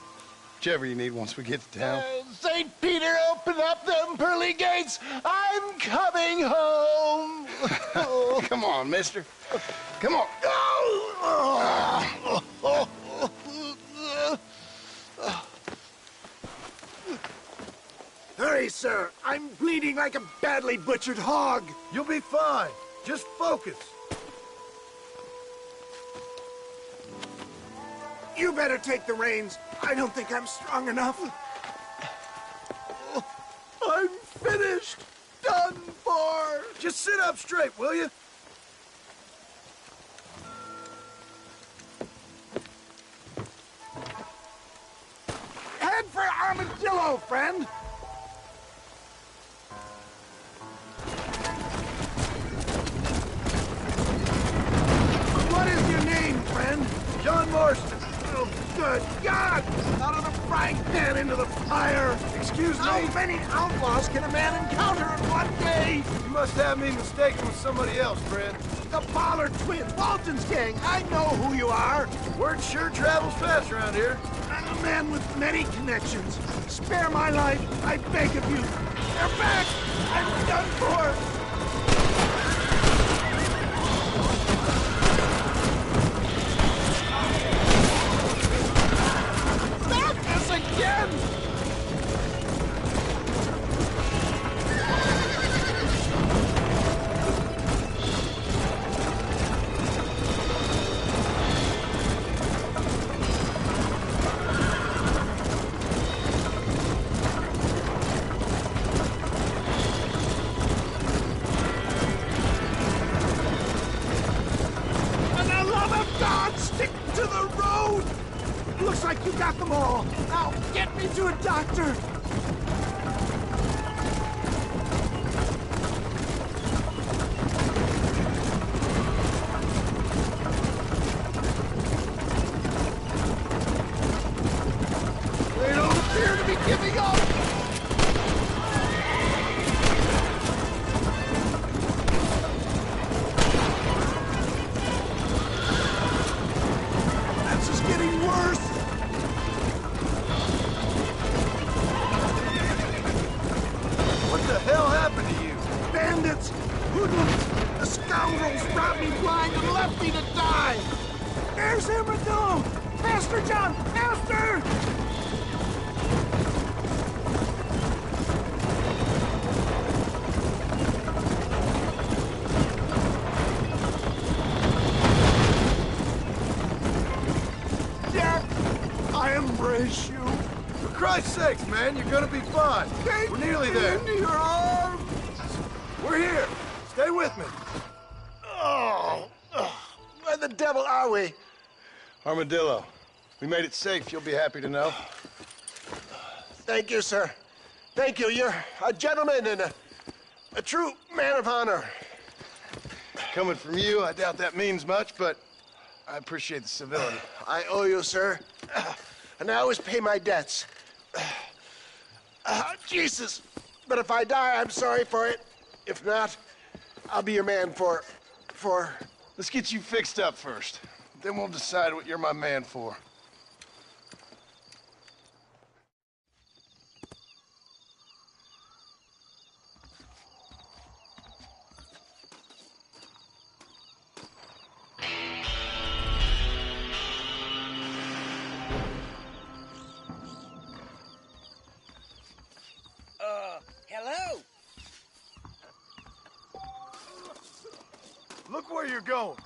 Whichever you need once we get to town. St. Peter, open up them pearly gates. I'm coming home. Come on, mister. Come on. Hurry, sir. I'm bleeding like a badly butchered hog. You'll be fine. Just focus. You better take the reins. I don't think I'm strong enough. I'm finished. Done for. Just sit up straight, will you? Head for Armadillo, friend. What is your name, friend? John Marston. Oh, good God! Out of the frying pan into the fire! Excuse me? How many outlaws can a man encounter in one day? You must have me mistaken with somebody else, friend. The Pollard twins, Walton's gang. I know who you are. Word sure travels fast around here. I'm a man with many connections. Spare my life, I beg of you. They're back! I'm done for! Again! For the love of God, stick to the road! Looks like you got them all. Now, get me to a doctor. They don't appear to be giving up. That's just getting worse. What the hell happened to you? Bandits! Hoodlums! The scoundrels robbed me blind and left me to die! There's Armadillo! Faster, John! Faster! Yeah, I embrace you. For Christ's sakes, man, you're gonna be fine. Take We're nearly me there. into your arms! We're here. Stay with me. Oh, where the devil are we? Armadillo. We made it safe, you'll be happy to know. Thank you, sir. Thank you. You're a gentleman and a true man of honor. Coming from you, I doubt that means much, but I appreciate the civility. I owe you, sir. And I always pay my debts. Jesus. But if I die, I'm sorry for it. If not, I'll be your man for... Let's get you fixed up first. Then we'll decide what you're my man for. Hello? Look where you're going.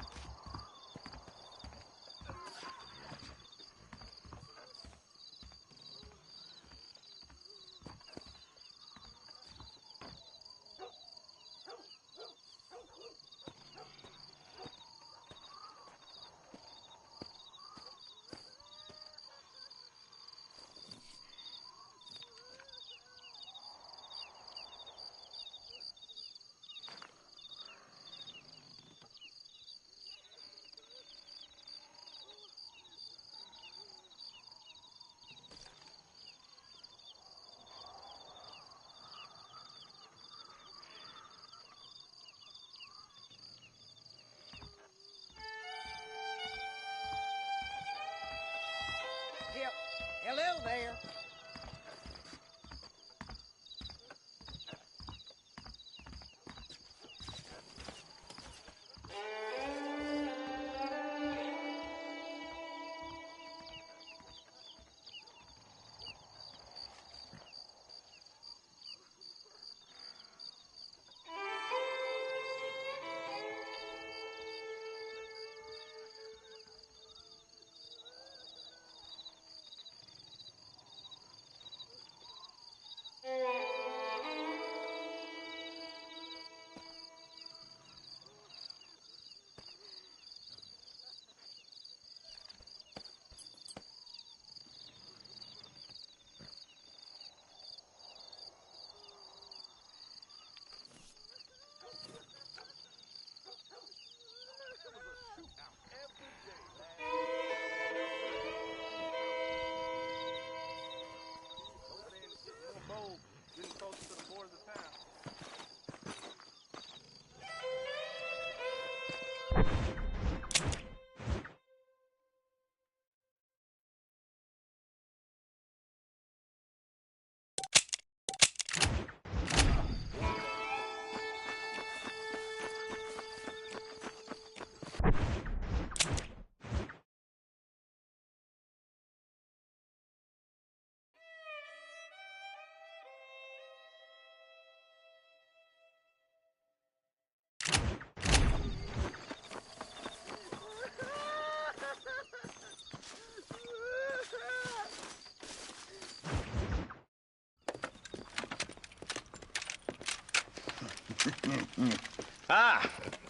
Hello there.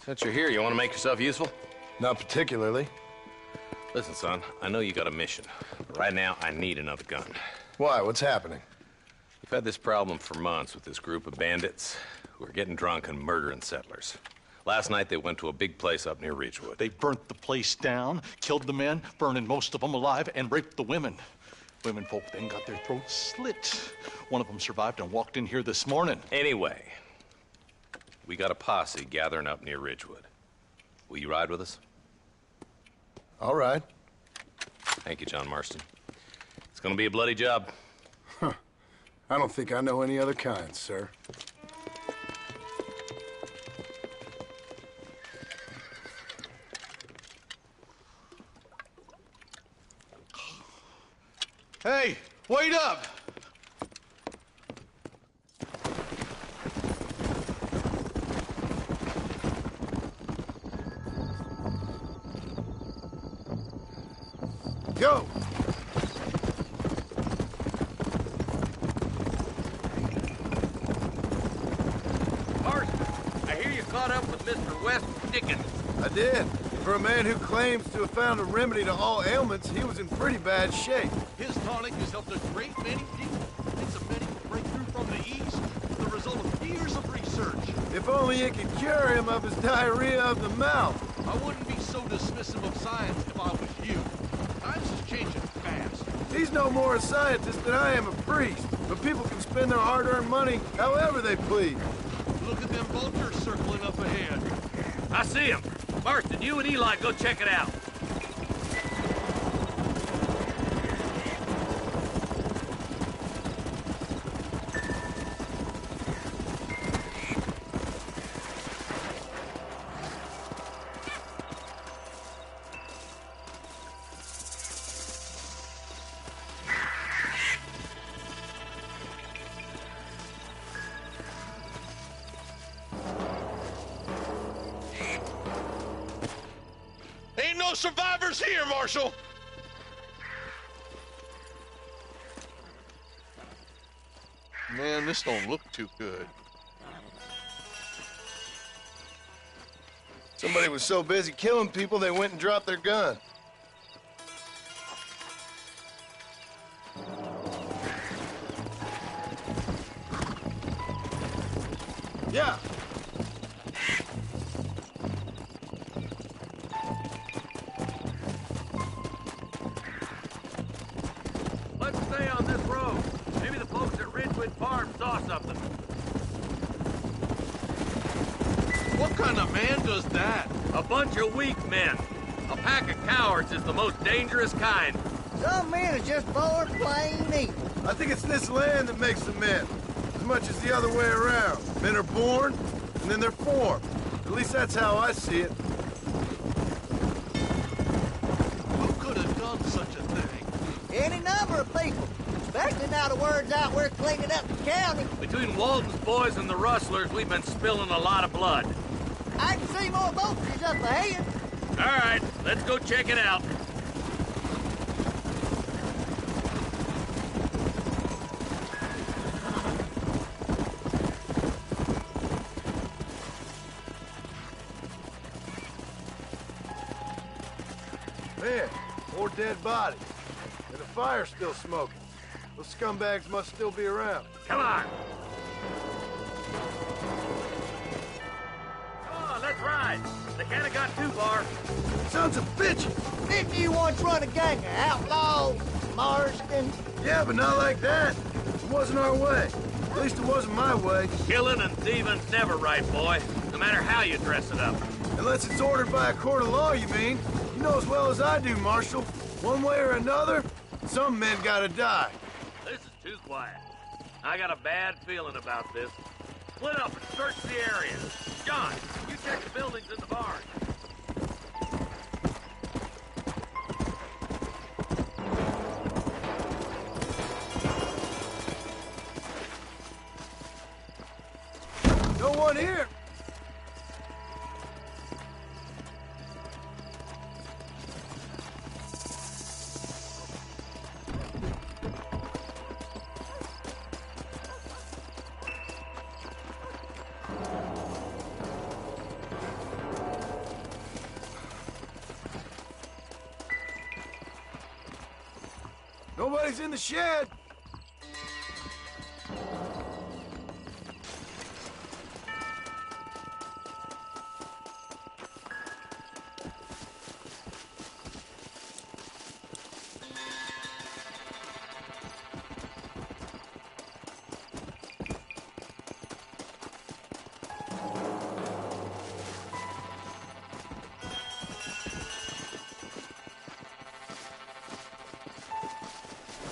Since you're here, you want to make yourself useful? Not particularly. Listen, son, I know you got a mission, but right now I need another gun. Why? What's happening? We've had this problem for months with this group of bandits who are getting drunk and murdering settlers. Last night they went to a big place up near Ridgewood. They burnt the place down, killed the men, burning most of them alive, and raped the women. Women folk then got their throats slit. One of them survived and walked in here this morning. Anyway, we got a posse gathering up near Ridgewood. Will you ride with us? All right. Thank you, John Marston. It's gonna be a bloody job. Huh. I don't think I know any other kind, sir. Hey, wait up! Go! Marston, I hear you caught up with Mr. West Dickens. I did. For a man who claims to have found a remedy to all ailments, he was in pretty bad shape. His tonic has helped a great many people. It's me it could cure him of his diarrhea of the mouth. I wouldn't be so dismissive of science if I was you. Times is changing fast. He's no more a scientist than I am a priest, but people can spend their hard-earned money however they please. Look at them vultures circling up ahead. I see him. Marston, you and Eli go check it out. Ain't no survivors here, Marshal! Man, this don't look too good. Somebody was so busy killing people, they went and dropped their gun. Yeah. Let's stay on this road. Maybe the folks at Ridgewood Farm saw something. What kind of man does that? A bunch of weak men. A pack of cowards is the most dangerous kind. Some men are just born plain evil. I think it's this land that makes the men, as much as the other way around. Men are born, and then they're formed. At least that's how I see it. Who could have done such a thing? Any number of people. Especially now the word's out we're cleaning up the county. Between Walden's boys and the rustlers, we've been spilling a lot of blood. I can see more vultures up ahead. All right, let's go check it out. Man, more dead bodies. And the fire's still smoking. Those scumbags must still be around. Come on! Let's ride. They can't have got too far. Sons of bitches! Didn't you once run a gang of outlaws, Marston? Yeah, but not like that. It wasn't our way. At least it wasn't my way. Killing and thieving's never right, boy. No matter how you dress it up. Unless it's ordered by a court of law, you mean? You know as well as I do, Marshal. One way or another, some men gotta die. This is too quiet. I got a bad feeling about this. Split up and search the area. John, you check the buildings in the barn. No one here. Nobody's in the shed.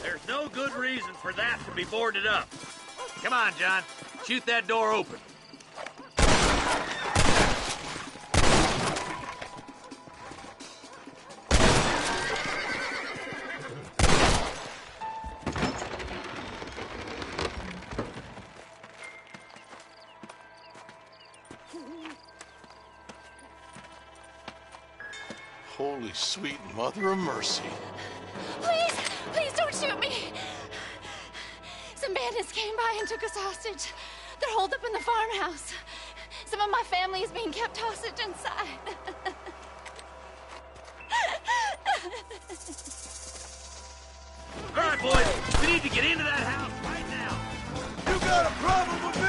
There's no good reason for that to be boarded up. Come on, John. Shoot that door open. Holy sweet mother of mercy. Please, please don't shoot me. Some bandits came by and took us hostage. They're holed up in the farmhouse. Some of my family is being kept hostage inside. All right, boys. We need to get into that house right now. You got a problem with me?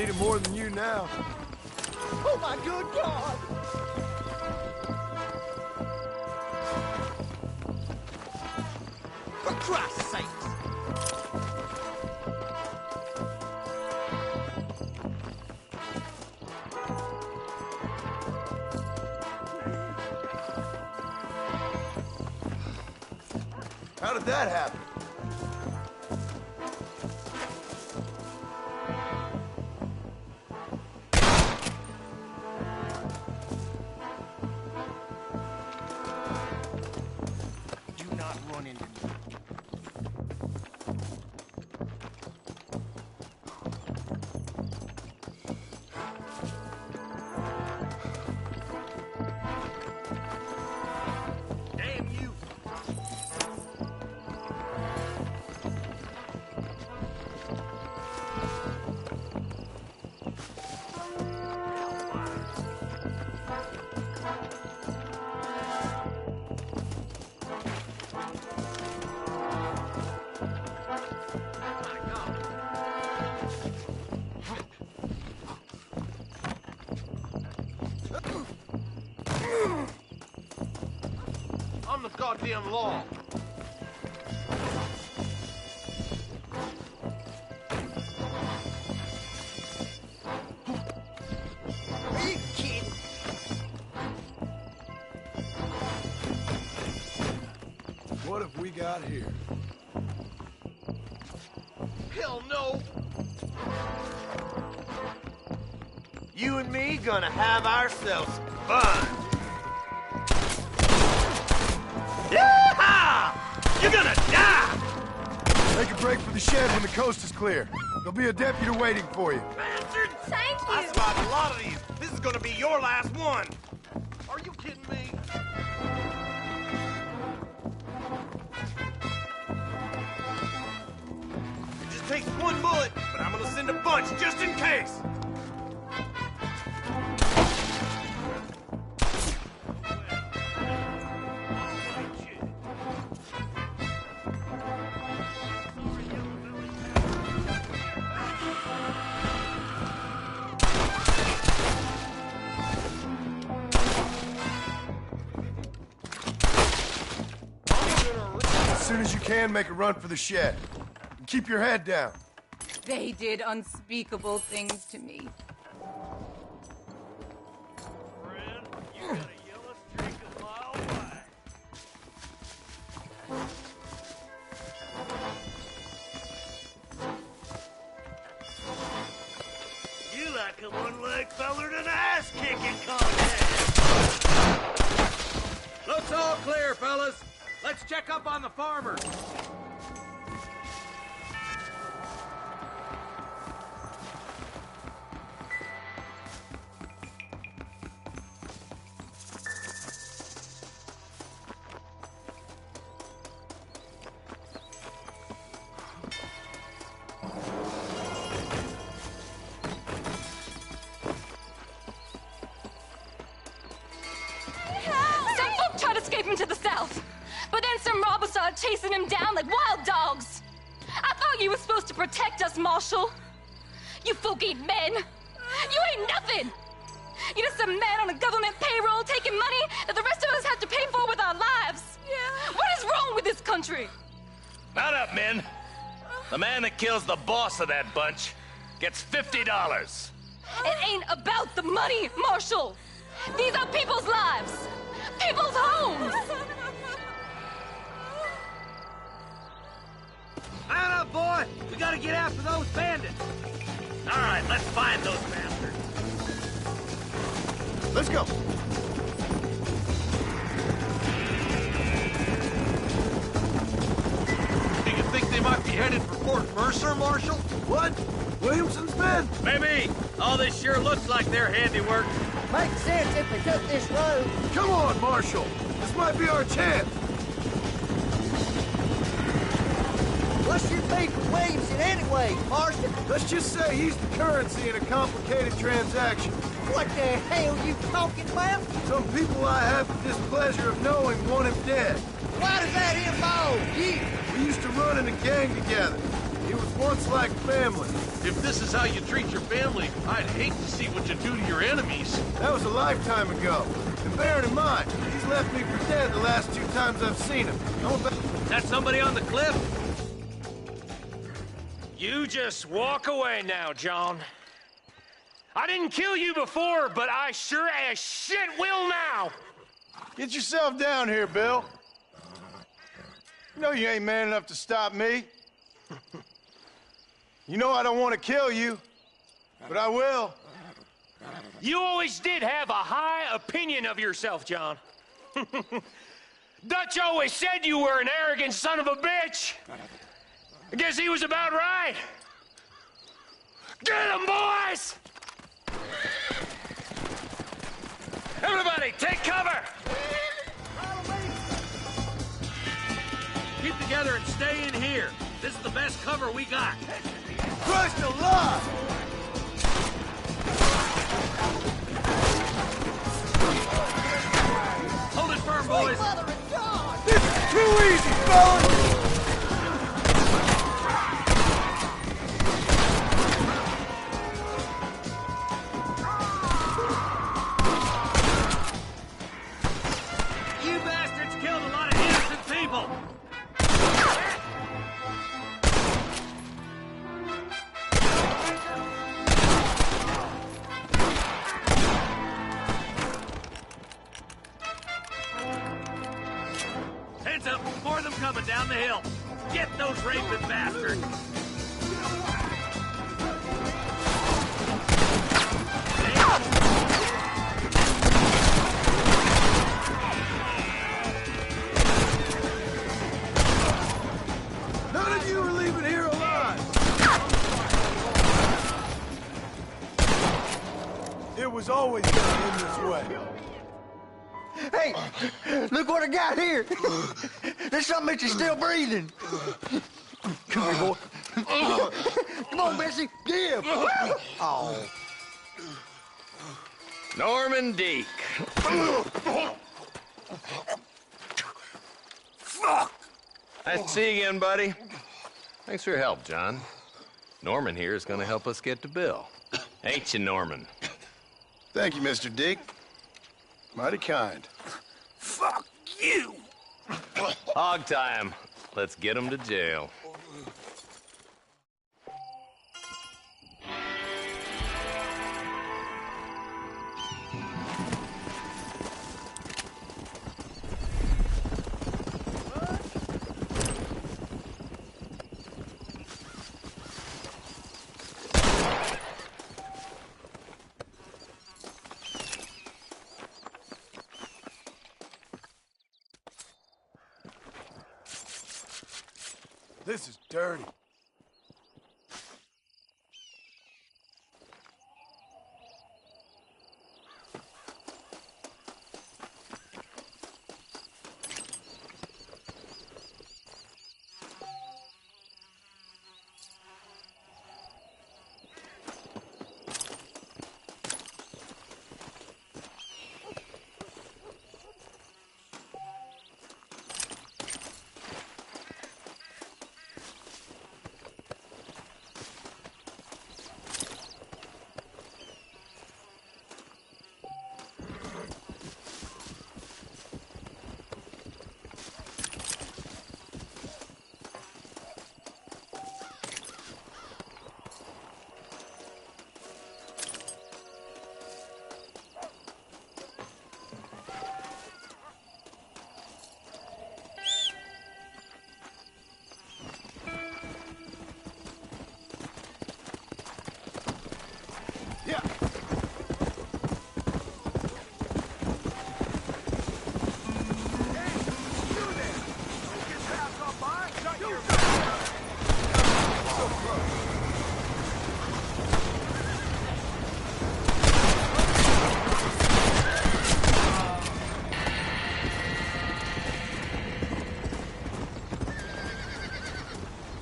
need it more than you now. Oh, my good God! For Christ's sake! How did that happen? Do not run into me. Damn you! I'm the goddamn law. Are you kidding? What have we got here? Hell no. You and me gonna have ourselves fun. Yeehaw! You're gonna die! Take a break for the shed when the coast is clear. There'll be a deputy waiting for you. Bastard! Thank you. I survived a lot of these. This is gonna be your last one. Are you kidding me? It just takes one bullet, but I'm gonna send a bunch just in case. As soon as you can, make a run for the shed. And keep your head down. They did unspeakable things to me. You like a one-leg feller in an ass-kicking contest. Looks all clear, fellas. Let's check up on the farmer. Some folk tried escaping to the south, but then some robbers started chasing him down like wild dogs. I thought you were supposed to protect us, Marshal. You folk ain't men. You ain't nothing. You're just a man on a government payroll taking money that the rest of us have to pay for with our lives. Yeah. What is wrong with this country? Mount up, men. The man that kills the boss of that bunch gets $50. It ain't about the money, Marshal. These are people's lives, people's homes. Mount up, boy! We gotta get after those bandits! All right, let's find those bastards. Let's go. Do you think they might be headed for Fort Mercer, Marshal? What? Williamson's men? Maybe. All this sure looks like their handiwork. Makes sense if we took this road. Come on, Marshal. This might be our chance. What's your beef with Williamson anyway, Marston? Let's just say he's the currency in a complicated transaction. What the hell you talking about? Some people I have the displeasure of knowing want him dead. Why does that involve you? We used to run in a gang together. He was once like family. If this is how you treat your family, I'd hate to see what you do to your enemies. That was a lifetime ago. And bearing in mind, he's left me for dead the last 2 times I've seen him. Is that somebody on the cliff? You just walk away now, John. I didn't kill you before, but I sure as shit will now! Get yourself down here, Bill. You know you ain't man enough to stop me. You know I don't want to kill you, but I will. You always did have a high opinion of yourself, John. Dutch always said you were an arrogant son of a bitch. I guess he was about right. Get him, boys! Everybody, take cover! Keep together and stay in here. This is the best cover we got. Christ alive! Hold it firm, boys. This is too easy, fellas! You bastards killed a lot of innocent people. Heads up, more of them coming down the hill. Get those raping bastards. None of you are leaving here alive! It was always gonna end this way. Hey, look what I got here. There's something that you're still breathing. Come here, boy. Come on, Bessie, give. Oh. Norman Deek. Fuck! Nice to see you again, buddy. Thanks for your help, John. Norman here is going to help us get to Bill. Ain't you, Norman? Thank you, Mr. Dick. Mighty kind. Fuck you! Hog time. Let's get him to jail. This is dirty.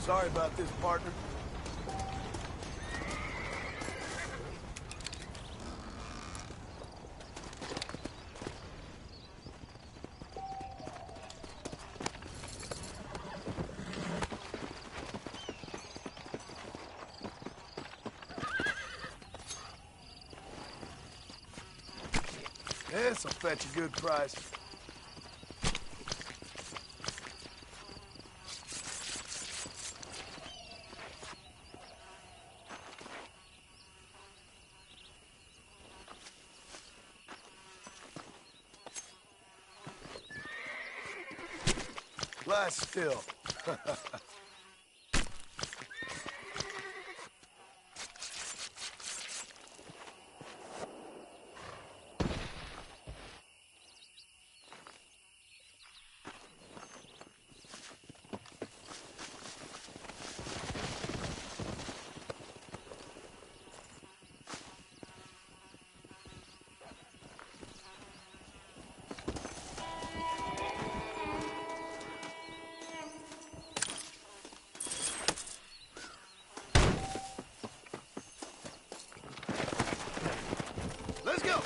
Sorry about this, partner. This'll fetch a good price. Glass still. Let's go!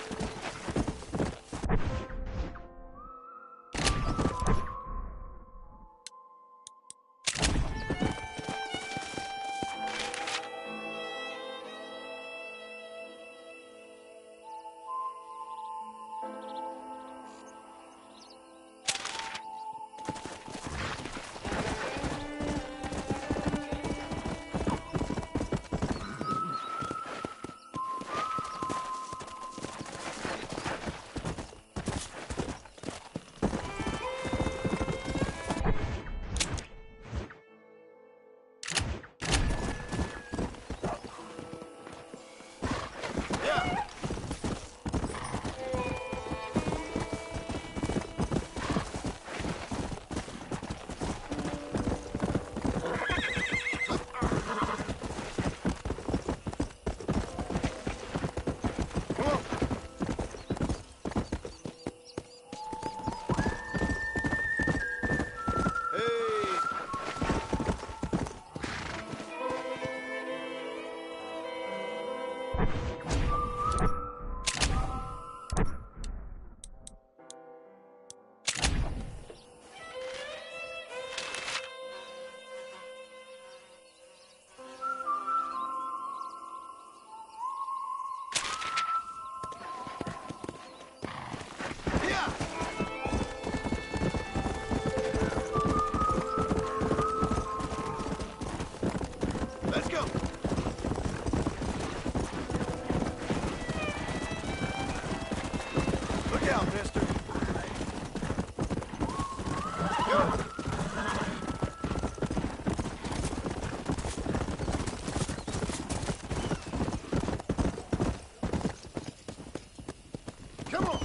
Let's go! Look out, mister. Go! Come on!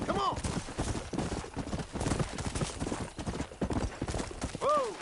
Come on! Whoa!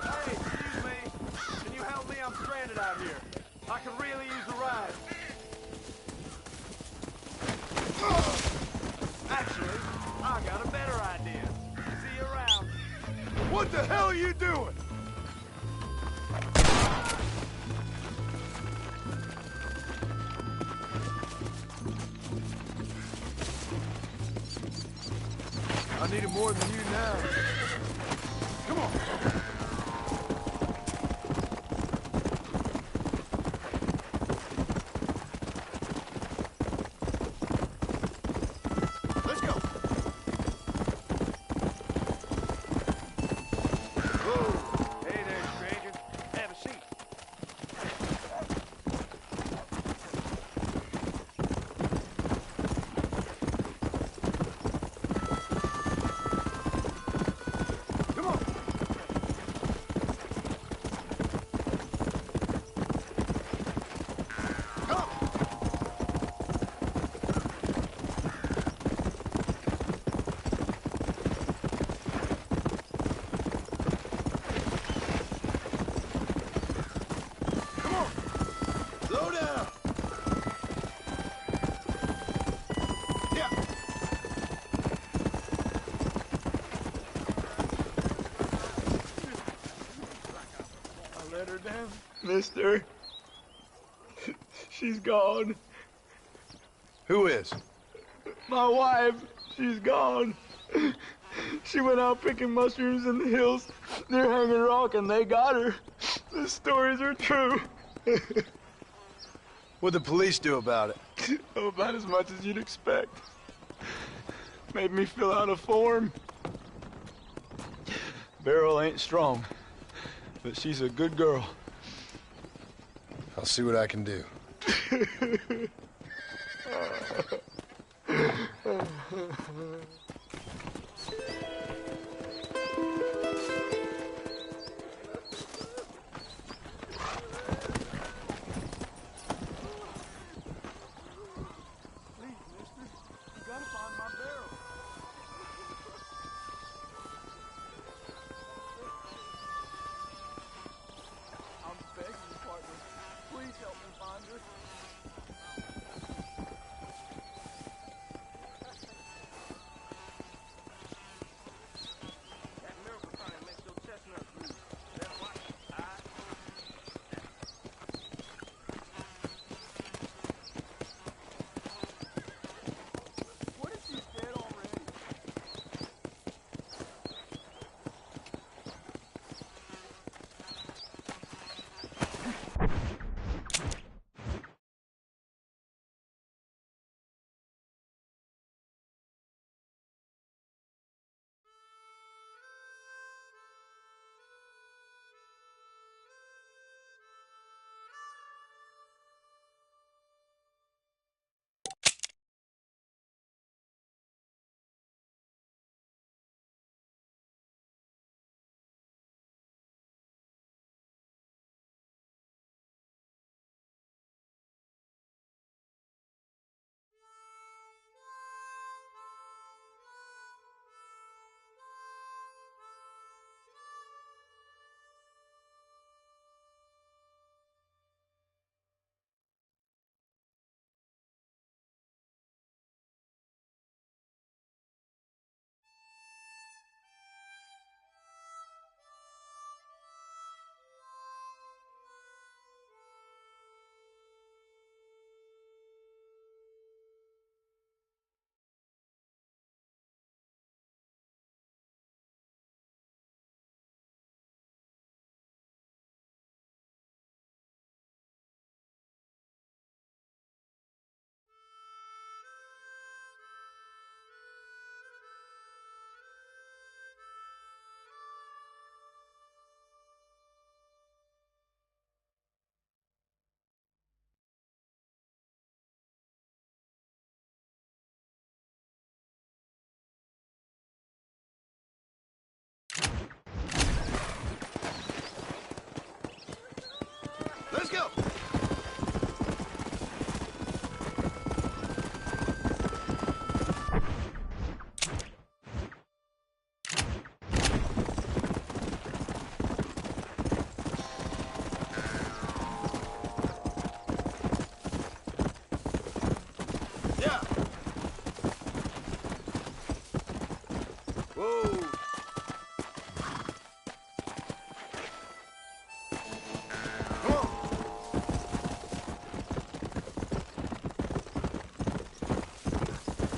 Hey, excuse me. Can you help me? I'm stranded out here. I could really use a ride. Actually, I got a better idea. See you around. What the hell are you doing? I need it more than you now. Come on. Let's go. her down. Mister. She's gone. Who is? My wife. She's gone. She went out picking mushrooms in the hills near Hanging Rock, and they got her. The stories are true. What'd the police do about it? Oh, about as much as you'd expect. Made me fill out a form. Beryl ain't strong, but she's a good girl. I'll see what I can do. Let's go! Yeah! Whoa! Come on!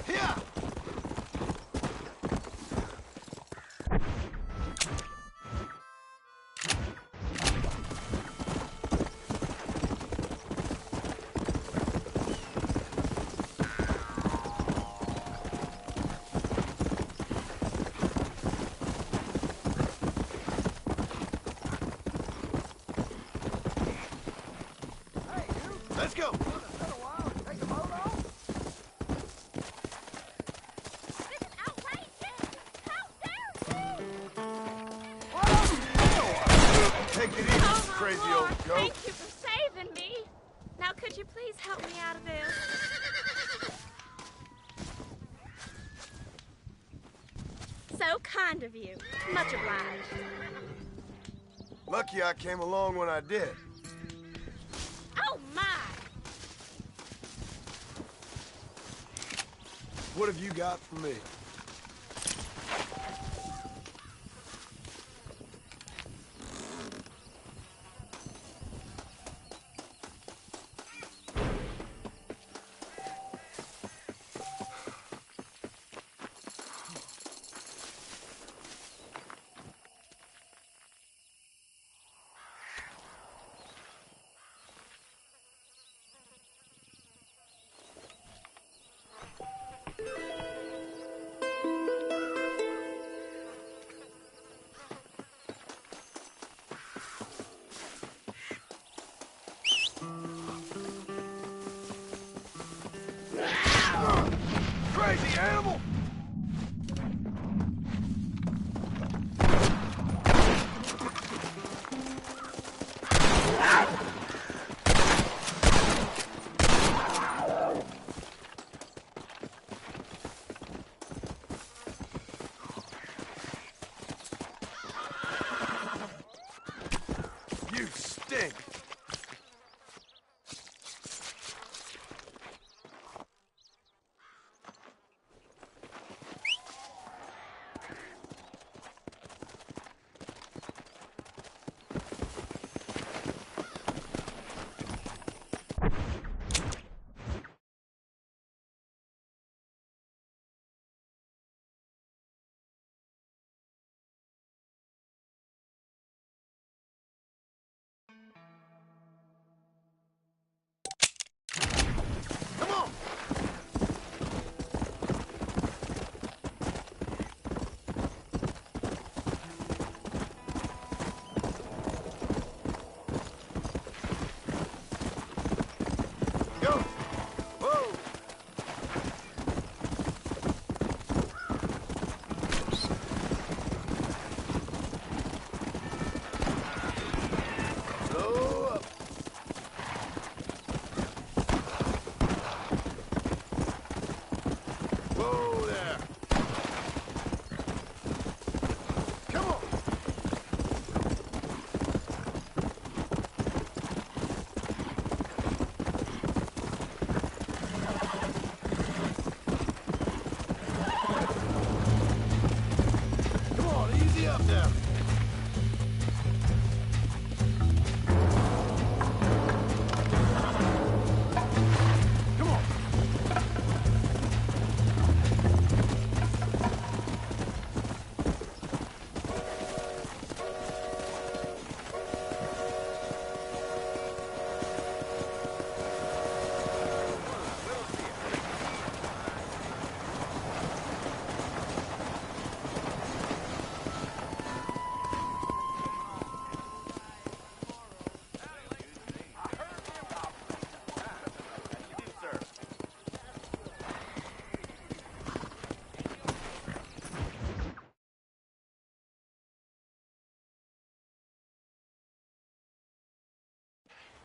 Here! Let's go! Take it easy, crazy old goat. Thank you for saving me. Now, could you please help me out of this? So kind of you. Much obliged. Lucky I came along when I did. Oh, my! What have you got for me? crazy animal! You stink!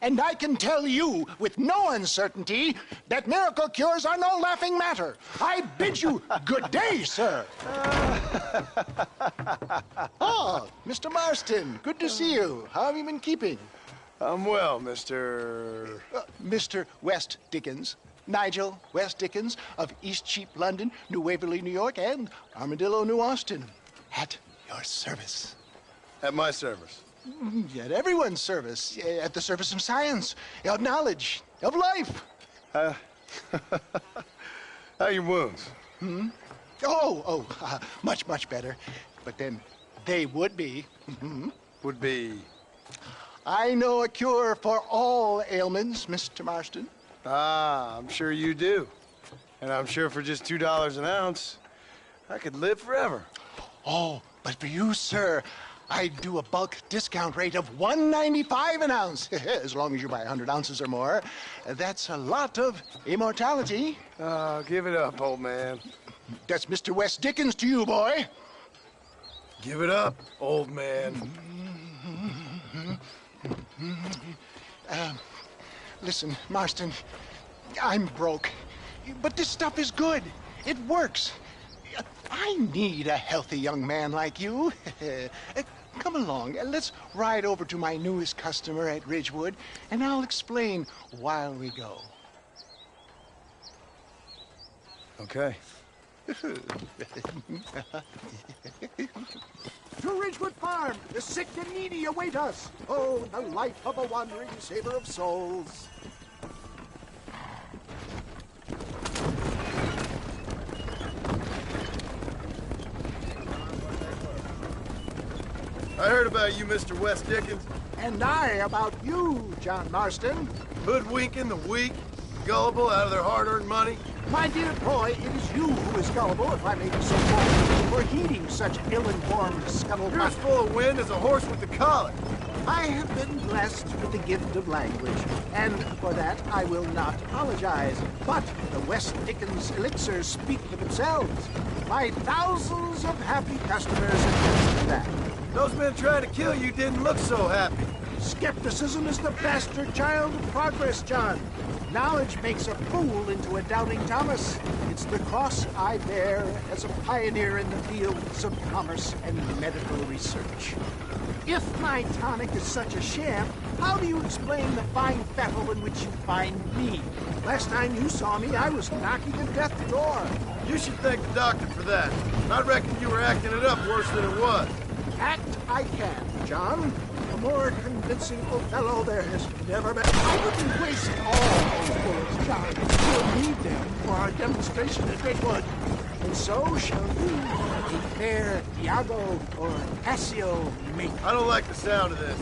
And I can tell you with no uncertainty that miracle cures are no laughing matter. I bid you good day, sir. Oh, Mr. Marston, good to see you. How have you been keeping? I'm well, Mr. Mr. West Dickens. Nigel West Dickens of East Cheap, London, New Waverly, New York, and Armadillo, New Austin. At your service. At my service. At everyone's service. At the service of science, of knowledge, of life. How are your wounds? Much, much better. But then they would be. Would be? I know a cure for all ailments, Mr. Marston. Ah, I'm sure you do. And I'm sure for just $2 an ounce, I could live forever. Oh, but for you, sir, I'd do a bulk discount rate of $1.95 an ounce, as long as you buy 100 ounces or more. That's a lot of immortality. Give it up, old man. That's Mr. West Dickens to you, boy. Give it up, old man. Listen, Marston, I'm broke, but this stuff is good. It works. I need a healthy young man like you. Come along, let's ride over to my newest customer at Ridgewood, and I'll explain while we go. Okay. To Ridgewood Farm, the sick and needy await us. Oh, the life of a wandering saver of souls. I heard about you, Mr. West Dickens. And I about you, John Marston. Hoodwinking the weak, gullible out of their hard-earned money. My dear boy, it is you who is gullible, if I may be so bold, for heeding such ill-informed scuttlebutt. You're as full of wind as a horse with the collar. I have been blessed with the gift of language, and for that I will not apologize. But the West Dickens elixirs speak for themselves. My thousands of happy customers attest to that. Those men trying to kill you didn't look so happy. Skepticism is the bastard child of progress, John. Knowledge makes a fool into a doubting Thomas. It's the cross I bear as a pioneer in the fields of commerce and medical research. If my tonic is such a sham, how do you explain the fine fettle in which you find me? Last time you saw me, I was knocking at death's door. You should thank the doctor for that. I reckon you were acting it up worse than it was. Act I can, John. A more convincing Othello there has never been. I wouldn't waste all those bullets, John. You'll need them for our demonstration at Redwood. And so shall you, a fair Iago or Cassio mate. I don't like the sound of this.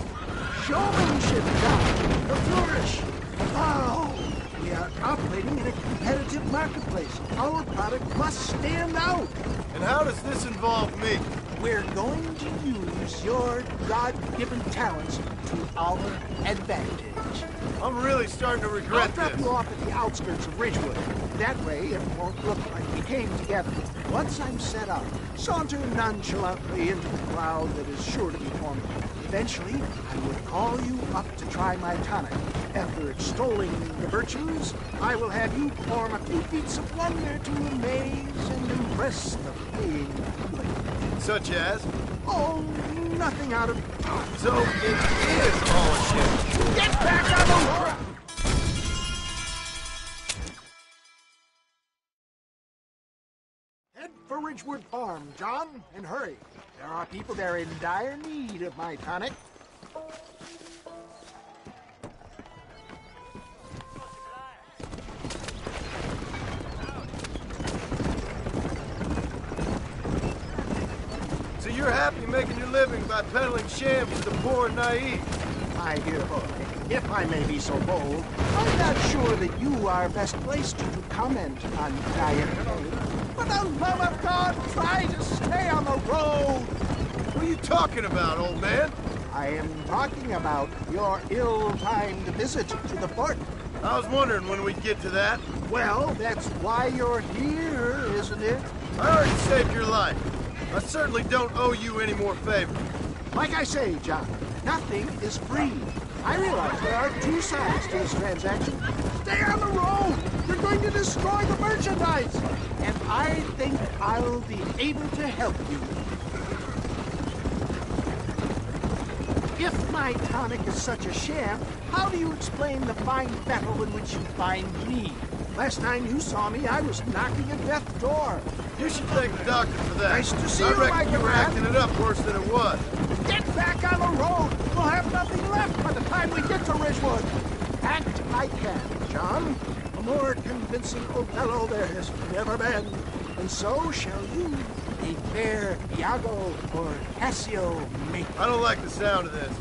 Showmanship, John. The flourish. The bow. We are operating in a competitive marketplace. Our product must stand out. And how does this involve me? We're going to use your God-given talents to our advantage. I'm really starting to regret this. I'll drop you off at the outskirts of Ridgewood. That way, it won't look like we came together. Once I'm set up, saunter nonchalantly into the crowd that is sure to be forming. Eventually, I will call you up to try my tonic. After extolling the virtues, I will have you perform a few feats of wonder to amaze and impress the paying public. Such as? Oh, nothing out of... So it is all a sham. Get back on the track! Head for Ridgewood Farm, John, and hurry. There are people there in dire need of my tonic. So you're happy making your living by peddling shams to the poor and naive? My dear boy, if I may be so bold, I'm not sure that you are best placed to comment on diet. For the love of God, try to stay on the road! What are you talking about, old man? I am talking about your ill-timed visit to the fort. I was wondering when we'd get to that. Well, that's why you're here, isn't it? I already saved your life. I certainly don't owe you any more favors. Like I say, John, nothing is free. I realize there are two sides to this transaction. Stay on the road! You're going to destroy the merchandise! And I think I'll be able to help you. If my tonic is such a sham, how do you explain the fine fettle in which you find me? Last time you saw me, I was knocking at death's door. You should thank the doctor for that. Nice to see I you, reckon you were man. acting it up worse than it was. Get back on the road! We'll have nothing left by the time we get to Ridgewood. Act I can, John. A more convincing Othello there has never been. And so shall you, a fair Iago or Cassio mate. I don't like the sound of this.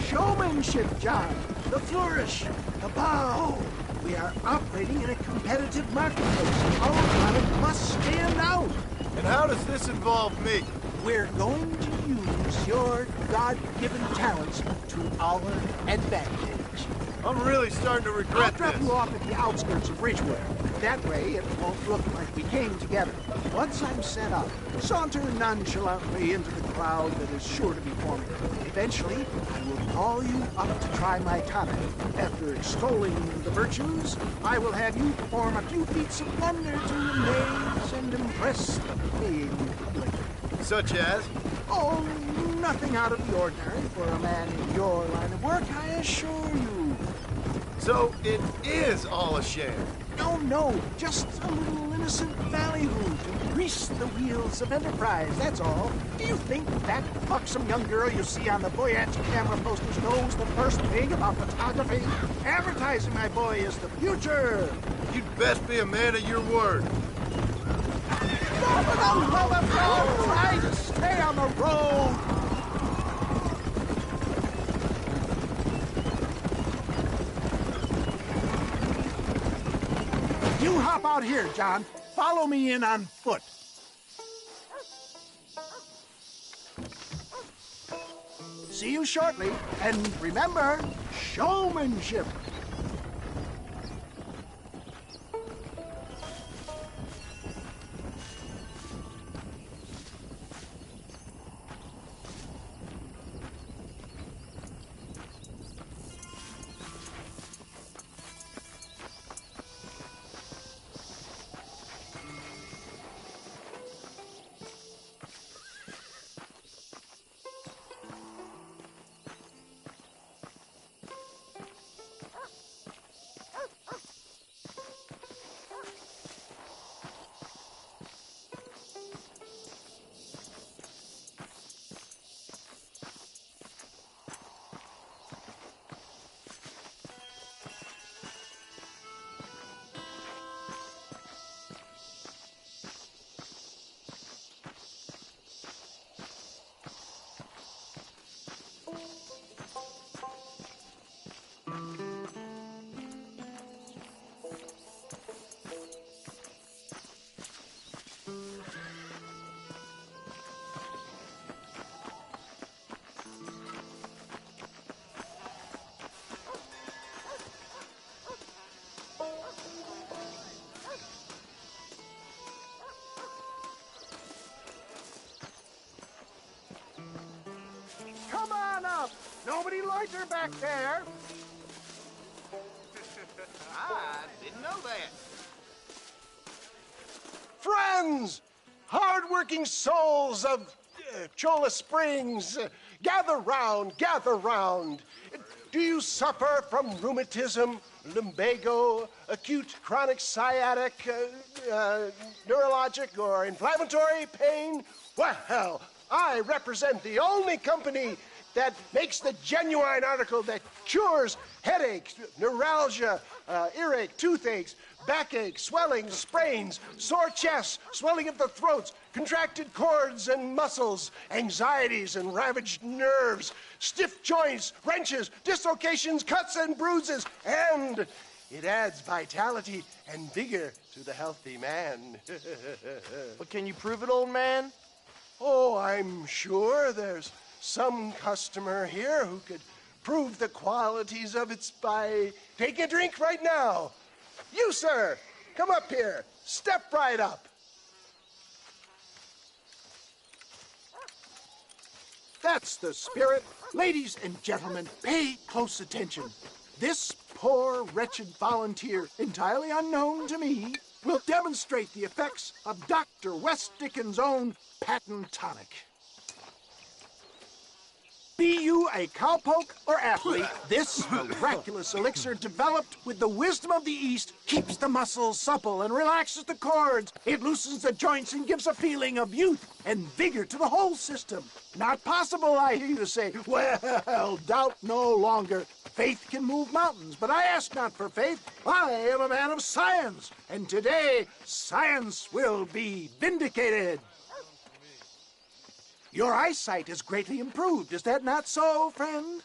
Showmanship, John. The flourish. The bow. We are operating in a competitive marketplace. Our product must stand out. And how does this involve me? We're going to use your God-given talents to our advantage. I'm really starting to regret I'll drop this. you off at the outskirts of Ridgewood. That way, it won't look like we came together. Once I'm set up, saunter nonchalantly into the crowd that is sure to be forming. Eventually, I will call you up to try my tonic. After extolling the virtues, I will have you perform a few feats of wonder to amaze and impress the paying public. Such as? Oh, nothing out of the ordinary for a man in your line of work, I assure you. So it is all a sham. No, just a little innocent ballyhoo to grease the wheels of enterprise, that's all. Do you think that buxom young girl you see on the Voyage camera posters knows the first thing about photography? Advertising, my boy, is the future. You'd best be a man of your word. For the love of God, try to stay on the road. You hop out here, John. Follow me in on foot. See you shortly. And remember, showmanship. Come on up! Nobody loiter back there! I didn't know that. Friends! Hard-working souls of Cholla Springs, gather round, gather round. Do you suffer from rheumatism, lumbago, acute chronic sciatic, neurologic, or inflammatory pain? Well, I represent the only company that makes the genuine article that cures headaches, neuralgia, earache, toothaches, backache, swelling, sprains, sore chests, swelling of the throats, contracted cords and muscles, anxieties and ravaged nerves, stiff joints, wrenches, dislocations, cuts and bruises, and it adds vitality and vigor to the healthy man. But can you prove it, old man? Oh, I'm sure there's some customer here who could prove the qualities of it by taking a drink right now. You, sir, come up here. Step right up. That's the spirit. Ladies and gentlemen, pay close attention. This poor, wretched volunteer, entirely unknown to me, will demonstrate the effects of Dr. West Dickens' own patent tonic. Be you a cowpoke or athlete, this miraculous elixir developed with the wisdom of the East keeps the muscles supple and relaxes the cords. It loosens the joints and gives a feeling of youth and vigor to the whole system. Not possible, I hear you say. Well, doubt no longer. Faith can move mountains, but I ask not for faith. I am a man of science, and today science will be vindicated. Your eyesight is greatly improved. Is that not so, friend?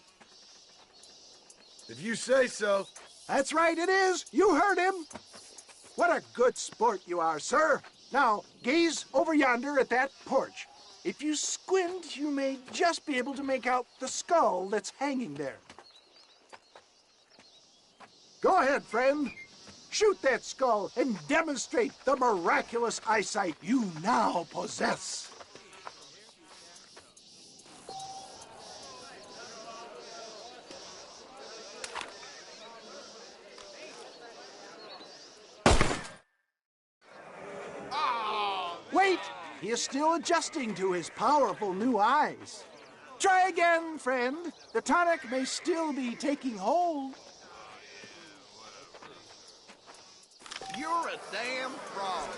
If you say so. That's right, it is. You heard him. What a good sport you are, sir. Now, gaze over yonder at that porch. If you squint, you may just be able to make out the skull that's hanging there. Go ahead, friend. Shoot that skull and demonstrate the miraculous eyesight you now possess. Wait! He is still adjusting to his powerful new eyes. Try again, friend. The tonic may still be taking hold. You're a damn fraud.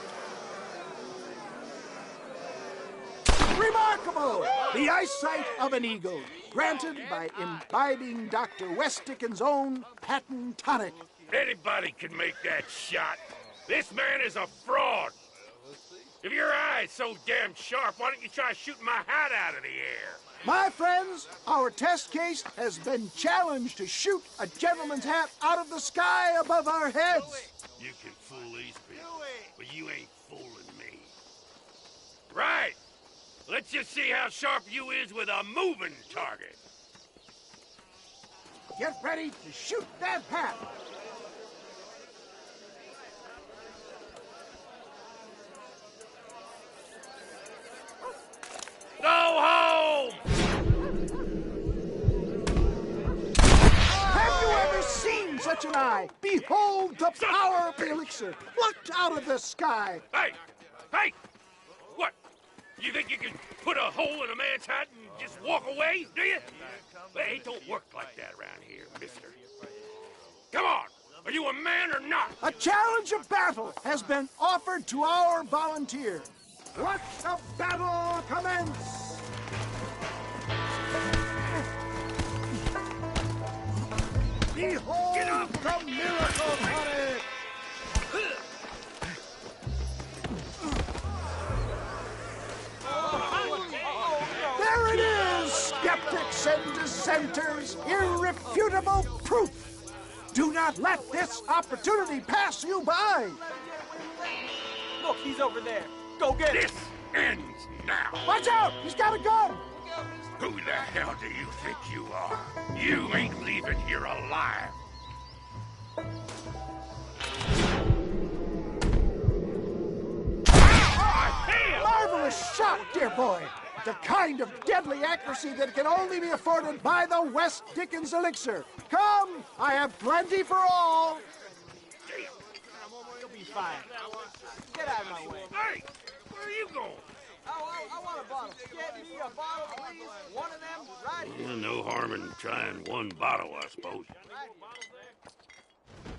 Remarkable! The eyesight of an eagle, granted by imbibing Dr. West Dickens' own patent tonic. Anybody can make that shot. This man is a fraud. If your eye's so damn sharp, why don't you try shooting my hat out of the air? My friends, our test case has been challenged to shoot a gentleman's hat out of the sky above our heads. You can fool these people, but you ain't fooling me. Right. Let's just see how sharp you is with a moving target. get ready to shoot that hat. Go home! Have you ever seen such an eye? Behold the power of the elixir, plucked out of the sky. Hey! Hey! What? You think you can put a hole in a man's hat and just walk away, do you? Hey, it don't work like that around here, mister. Come on! Are you a man or not? A challenge of battle has been offered to our volunteer. Let the battle commence! Behold the miracle, honey! There it is, skeptics and dissenters, irrefutable proof. Do not let this opportunity pass you by. Look, he's over there. Go get him. This ends now. Watch out! He's got a gun! Who the hell do you think you are? You ain't leaving here alive. Marvelous shot, dear boy. The kind of deadly accuracy that can only be afforded by the West Dickens elixir. Come, I have plenty for all. You'll be fine. Get out of my way. Hey, where are you going? I want a bottle. Get me a bottle, please. One of them right here. No harm in trying one bottle, I suppose.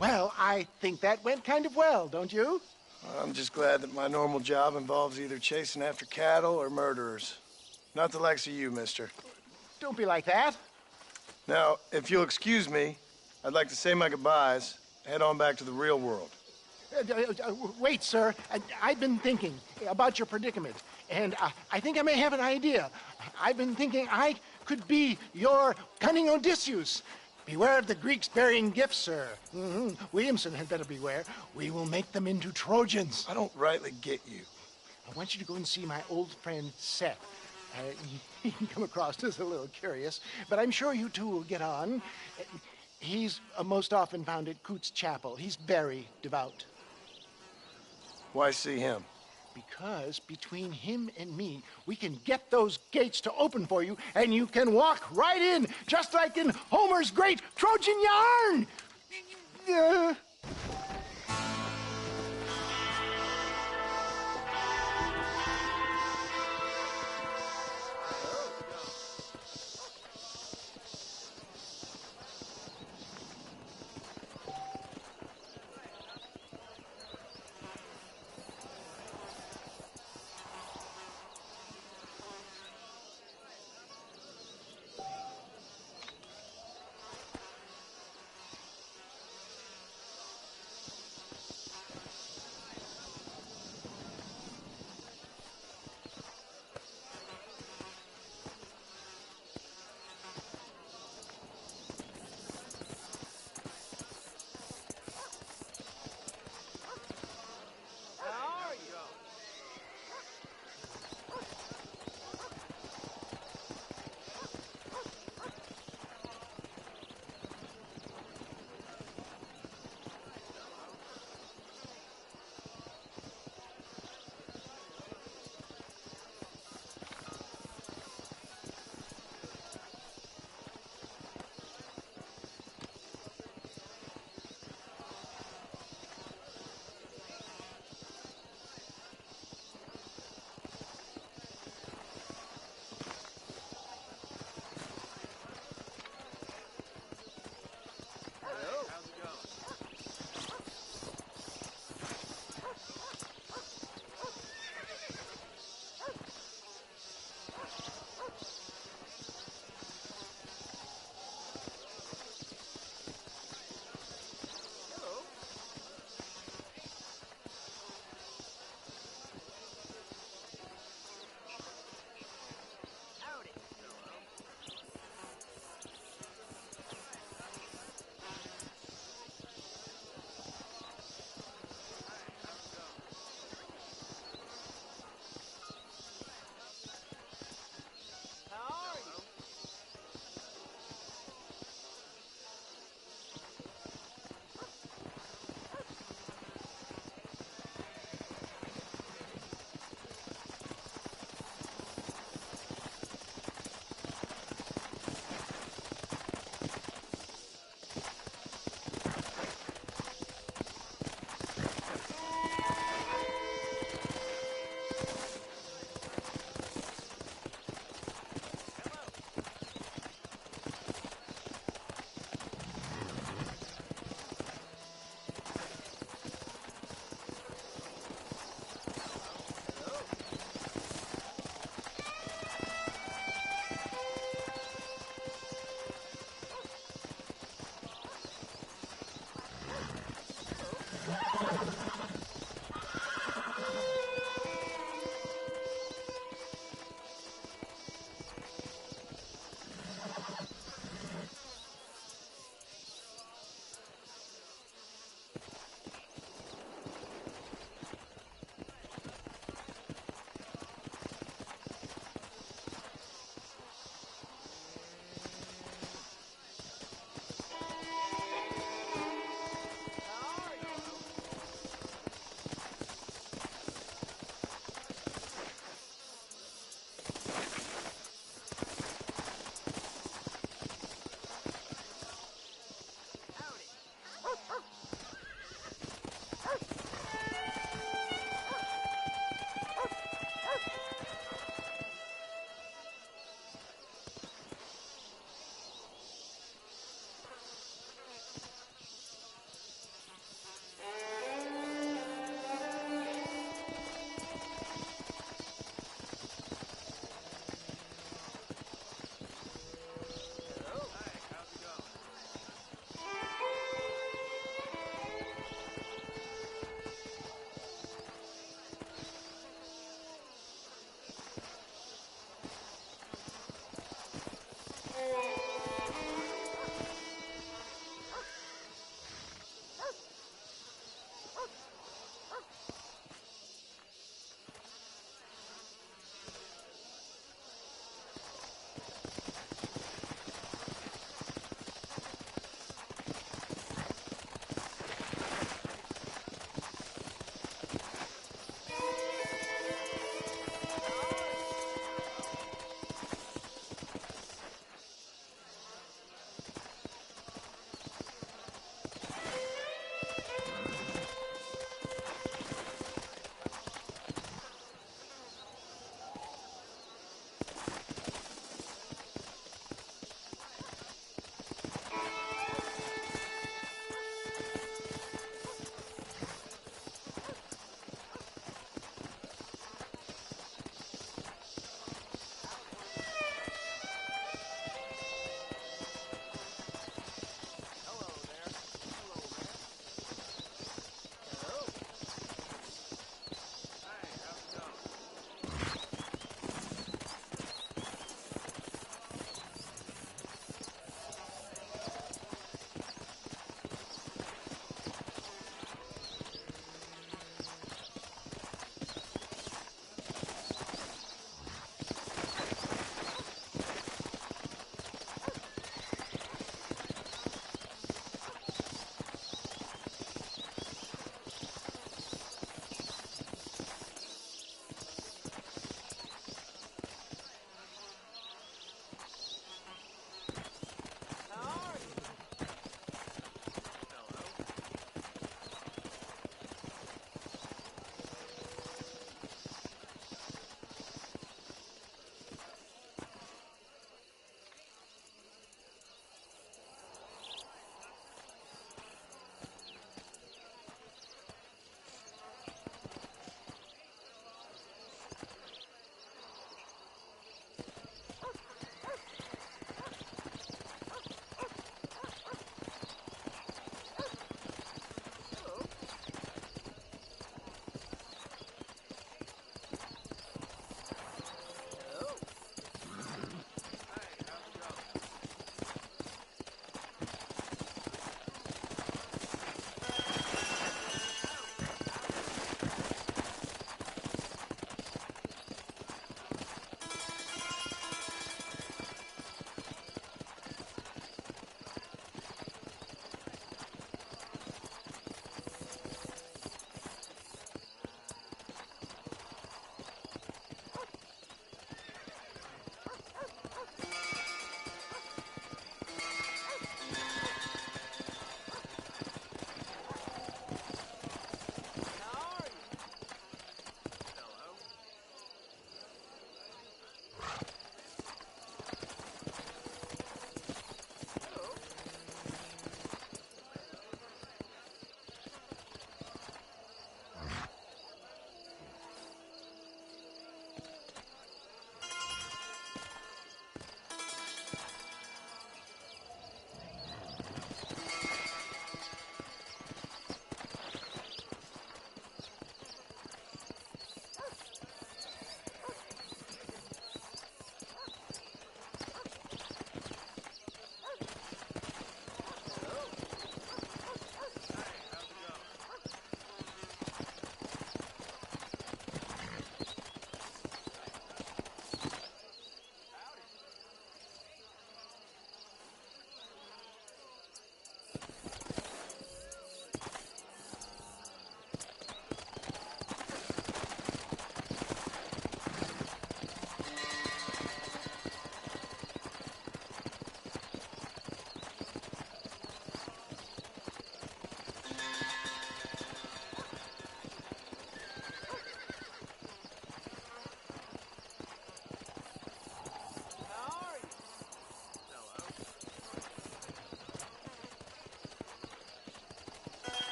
Well, I think that went kind of well, don't you? I'm just glad that my normal job involves either chasing after cattle or murderers. Not the likes of you, mister. Don't be like that. Now, if you'll excuse me, I'd like to say my goodbyes, head on back to the real world. Wait, sir. I've been thinking about your predicament, and I think I may have an idea. I've been thinking I could be your cunning Odysseus. Beware of the Greeks burying gifts, sir. Williamson had better beware. We will make them into Trojans. I don't rightly get you. I want you to go and see my old friend Seth. He can come across as a little curious, but I'm sure you two will get on. He's most often found at Coots Chapel. He's very devout. Why see him? Because between him and me, we can get those gates to open for you, and you can walk right in, just like in Homer's great Trojan yarn!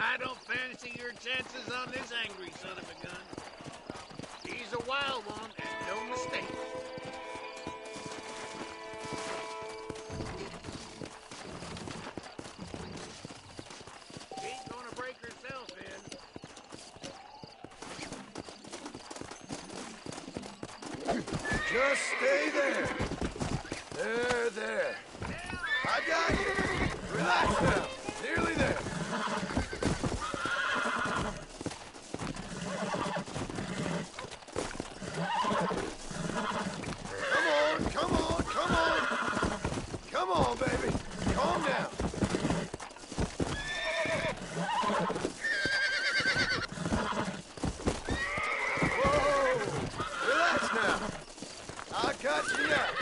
I don't fancy your chances on this angry son of a gun. He's a wild one, and no mistake. She's gonna break herself in. Just stay there. There. I got you. Relax now. Nearly there. Come on, baby. Calm down. Whoa! Relax now. I'll catch you up.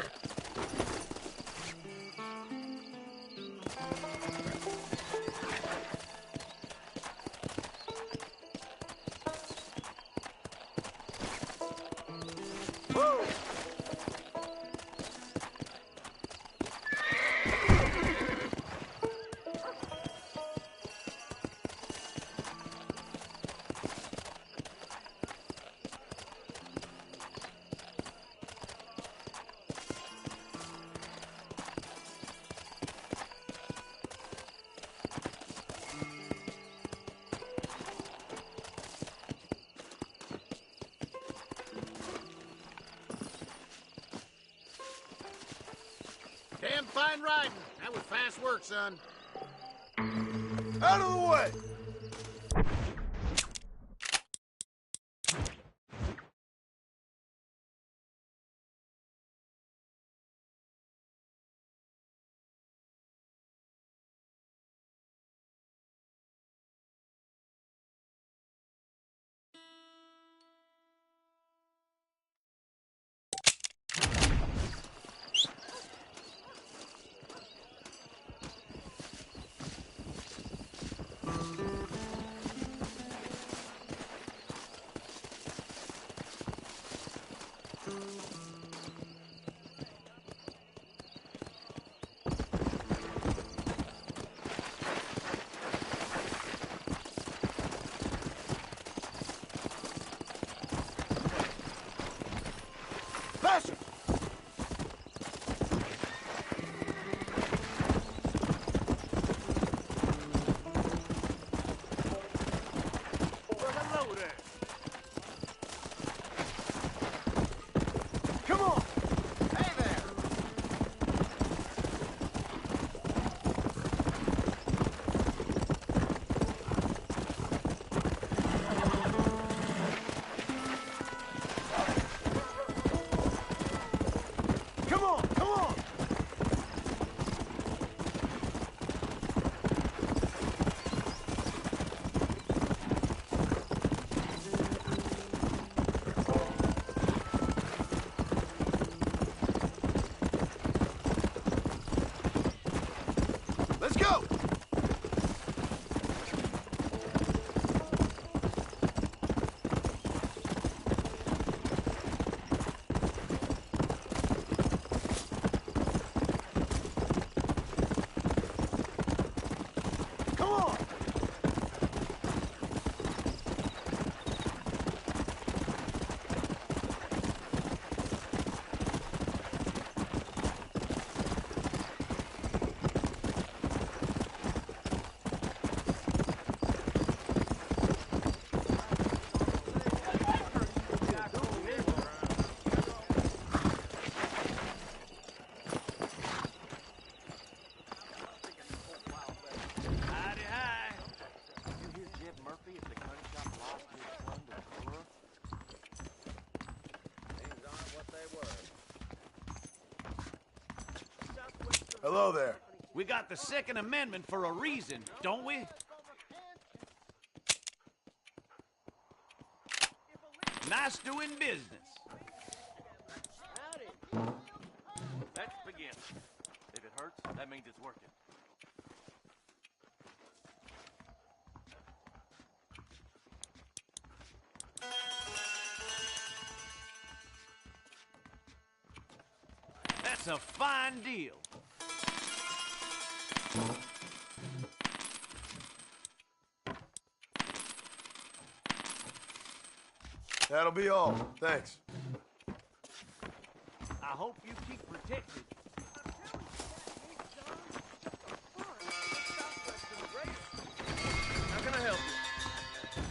Damn fine riding. That was fast work, son. Out of the way! Faster! Well, hello there. Come on! Hey there. Come on! Let's go! Come on! Howdy, hi. You hear Jeb Murphy at the gun shop lost his son to Cora? Things aren't what they were. Hello there. We got the Second Amendment for a reason, don't we? Nice doing business. Let's begin. If it hurts, that means it's working. That's a fine deal. That'll be all. Thanks. I hope you keep protected. How can I help you?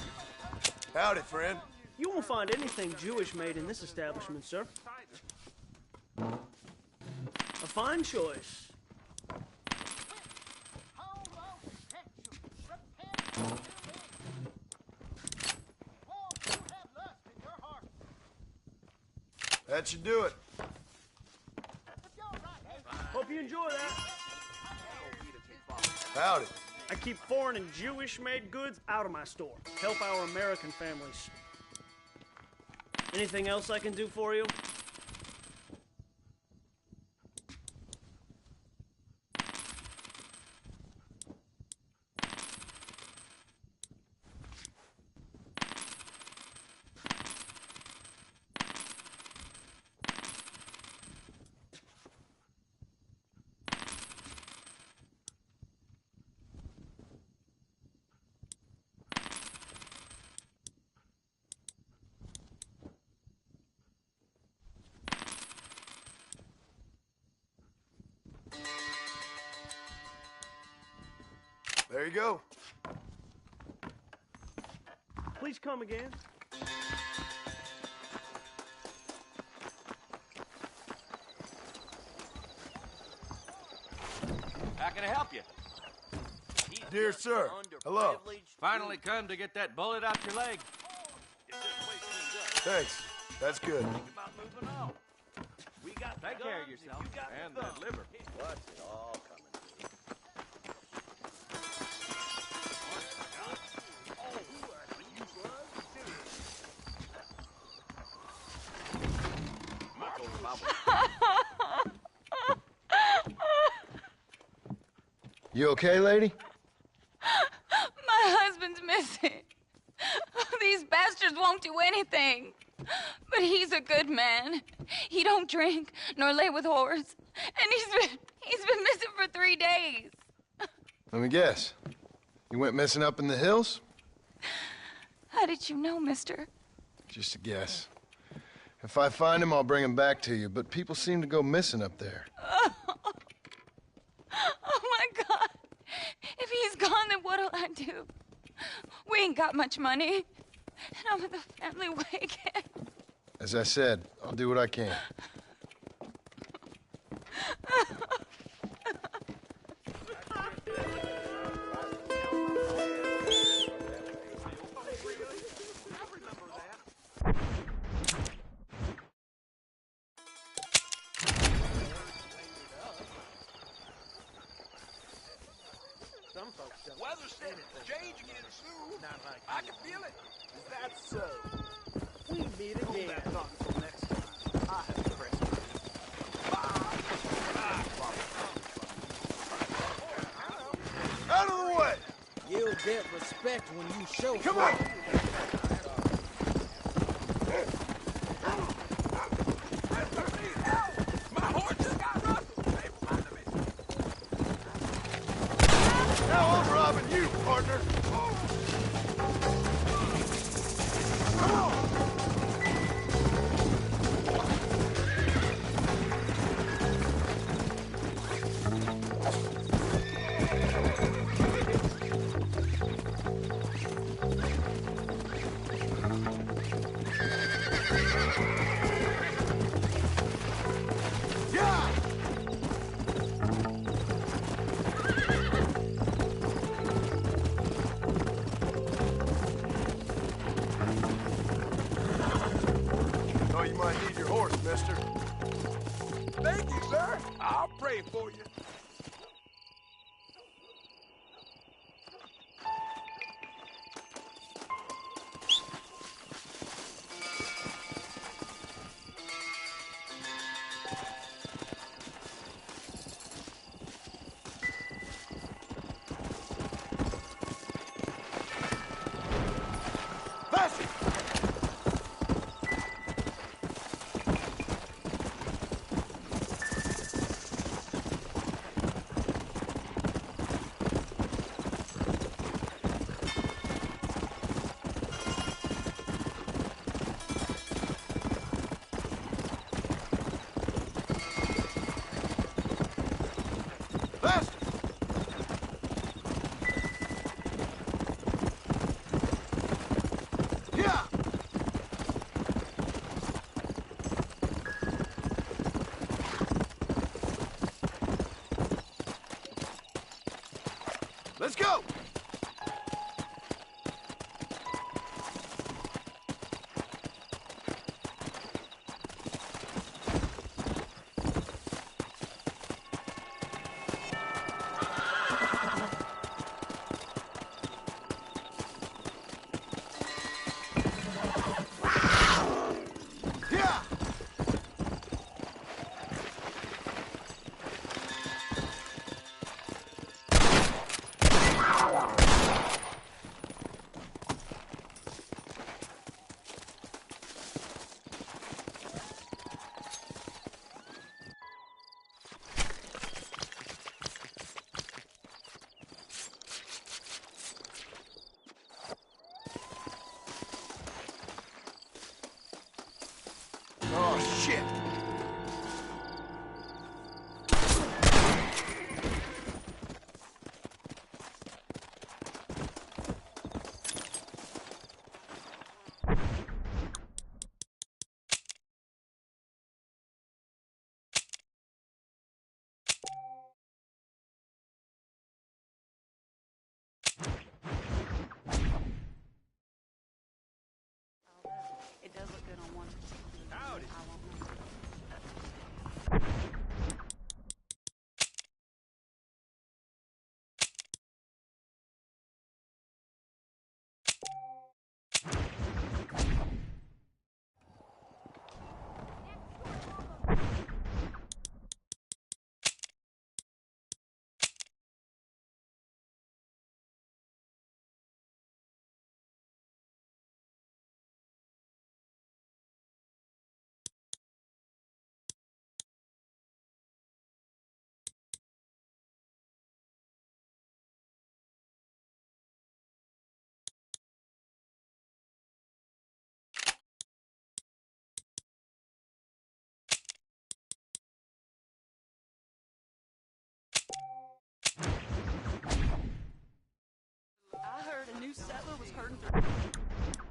Howdy, friend. You won't find anything Jewish made in this establishment, sir. A fine choice. That should do it. Hope you enjoy that. Howdy. I keep foreign and Jewish-made goods out of my store. Help our American families. Anything else I can do for you? There you go. Please come again. How can I help you? Dear sir, hello. Finally come to get that bullet out your leg. Thanks. That's good. We got take care of yourself. And that liver. What's it all coming to? You okay, lady? My husband's missing. These bastards won't do anything. But he's a good man. He don't drink nor lay with whores. And he's been missing for 3 days. Let me guess. You went missing up in the hills? How did you know, mister? Just a guess. If I find him, I'll bring him back to you, but people seem to go missing up there. Oh my God. If he's gone, then what'll I do? We ain't got much money. And I'm in the family way again. As I said, I'll do what I can. Some folks don't. Weather's starting to change again soon. I can feel it. Is that so? We meet again. Not until next time. I have pressed. Out of the way! You'll get respect when you show. Come on! My horse just got rustled. Hey, find me. Now I'm robbing you, partner! Come on! Yeah! Oh, you might need your horse, mister. Thank you, sir. I'll pray for you. Faster! Shit! It does look good on one particular. Howdy. I won't know. I heard a new settler was herding through.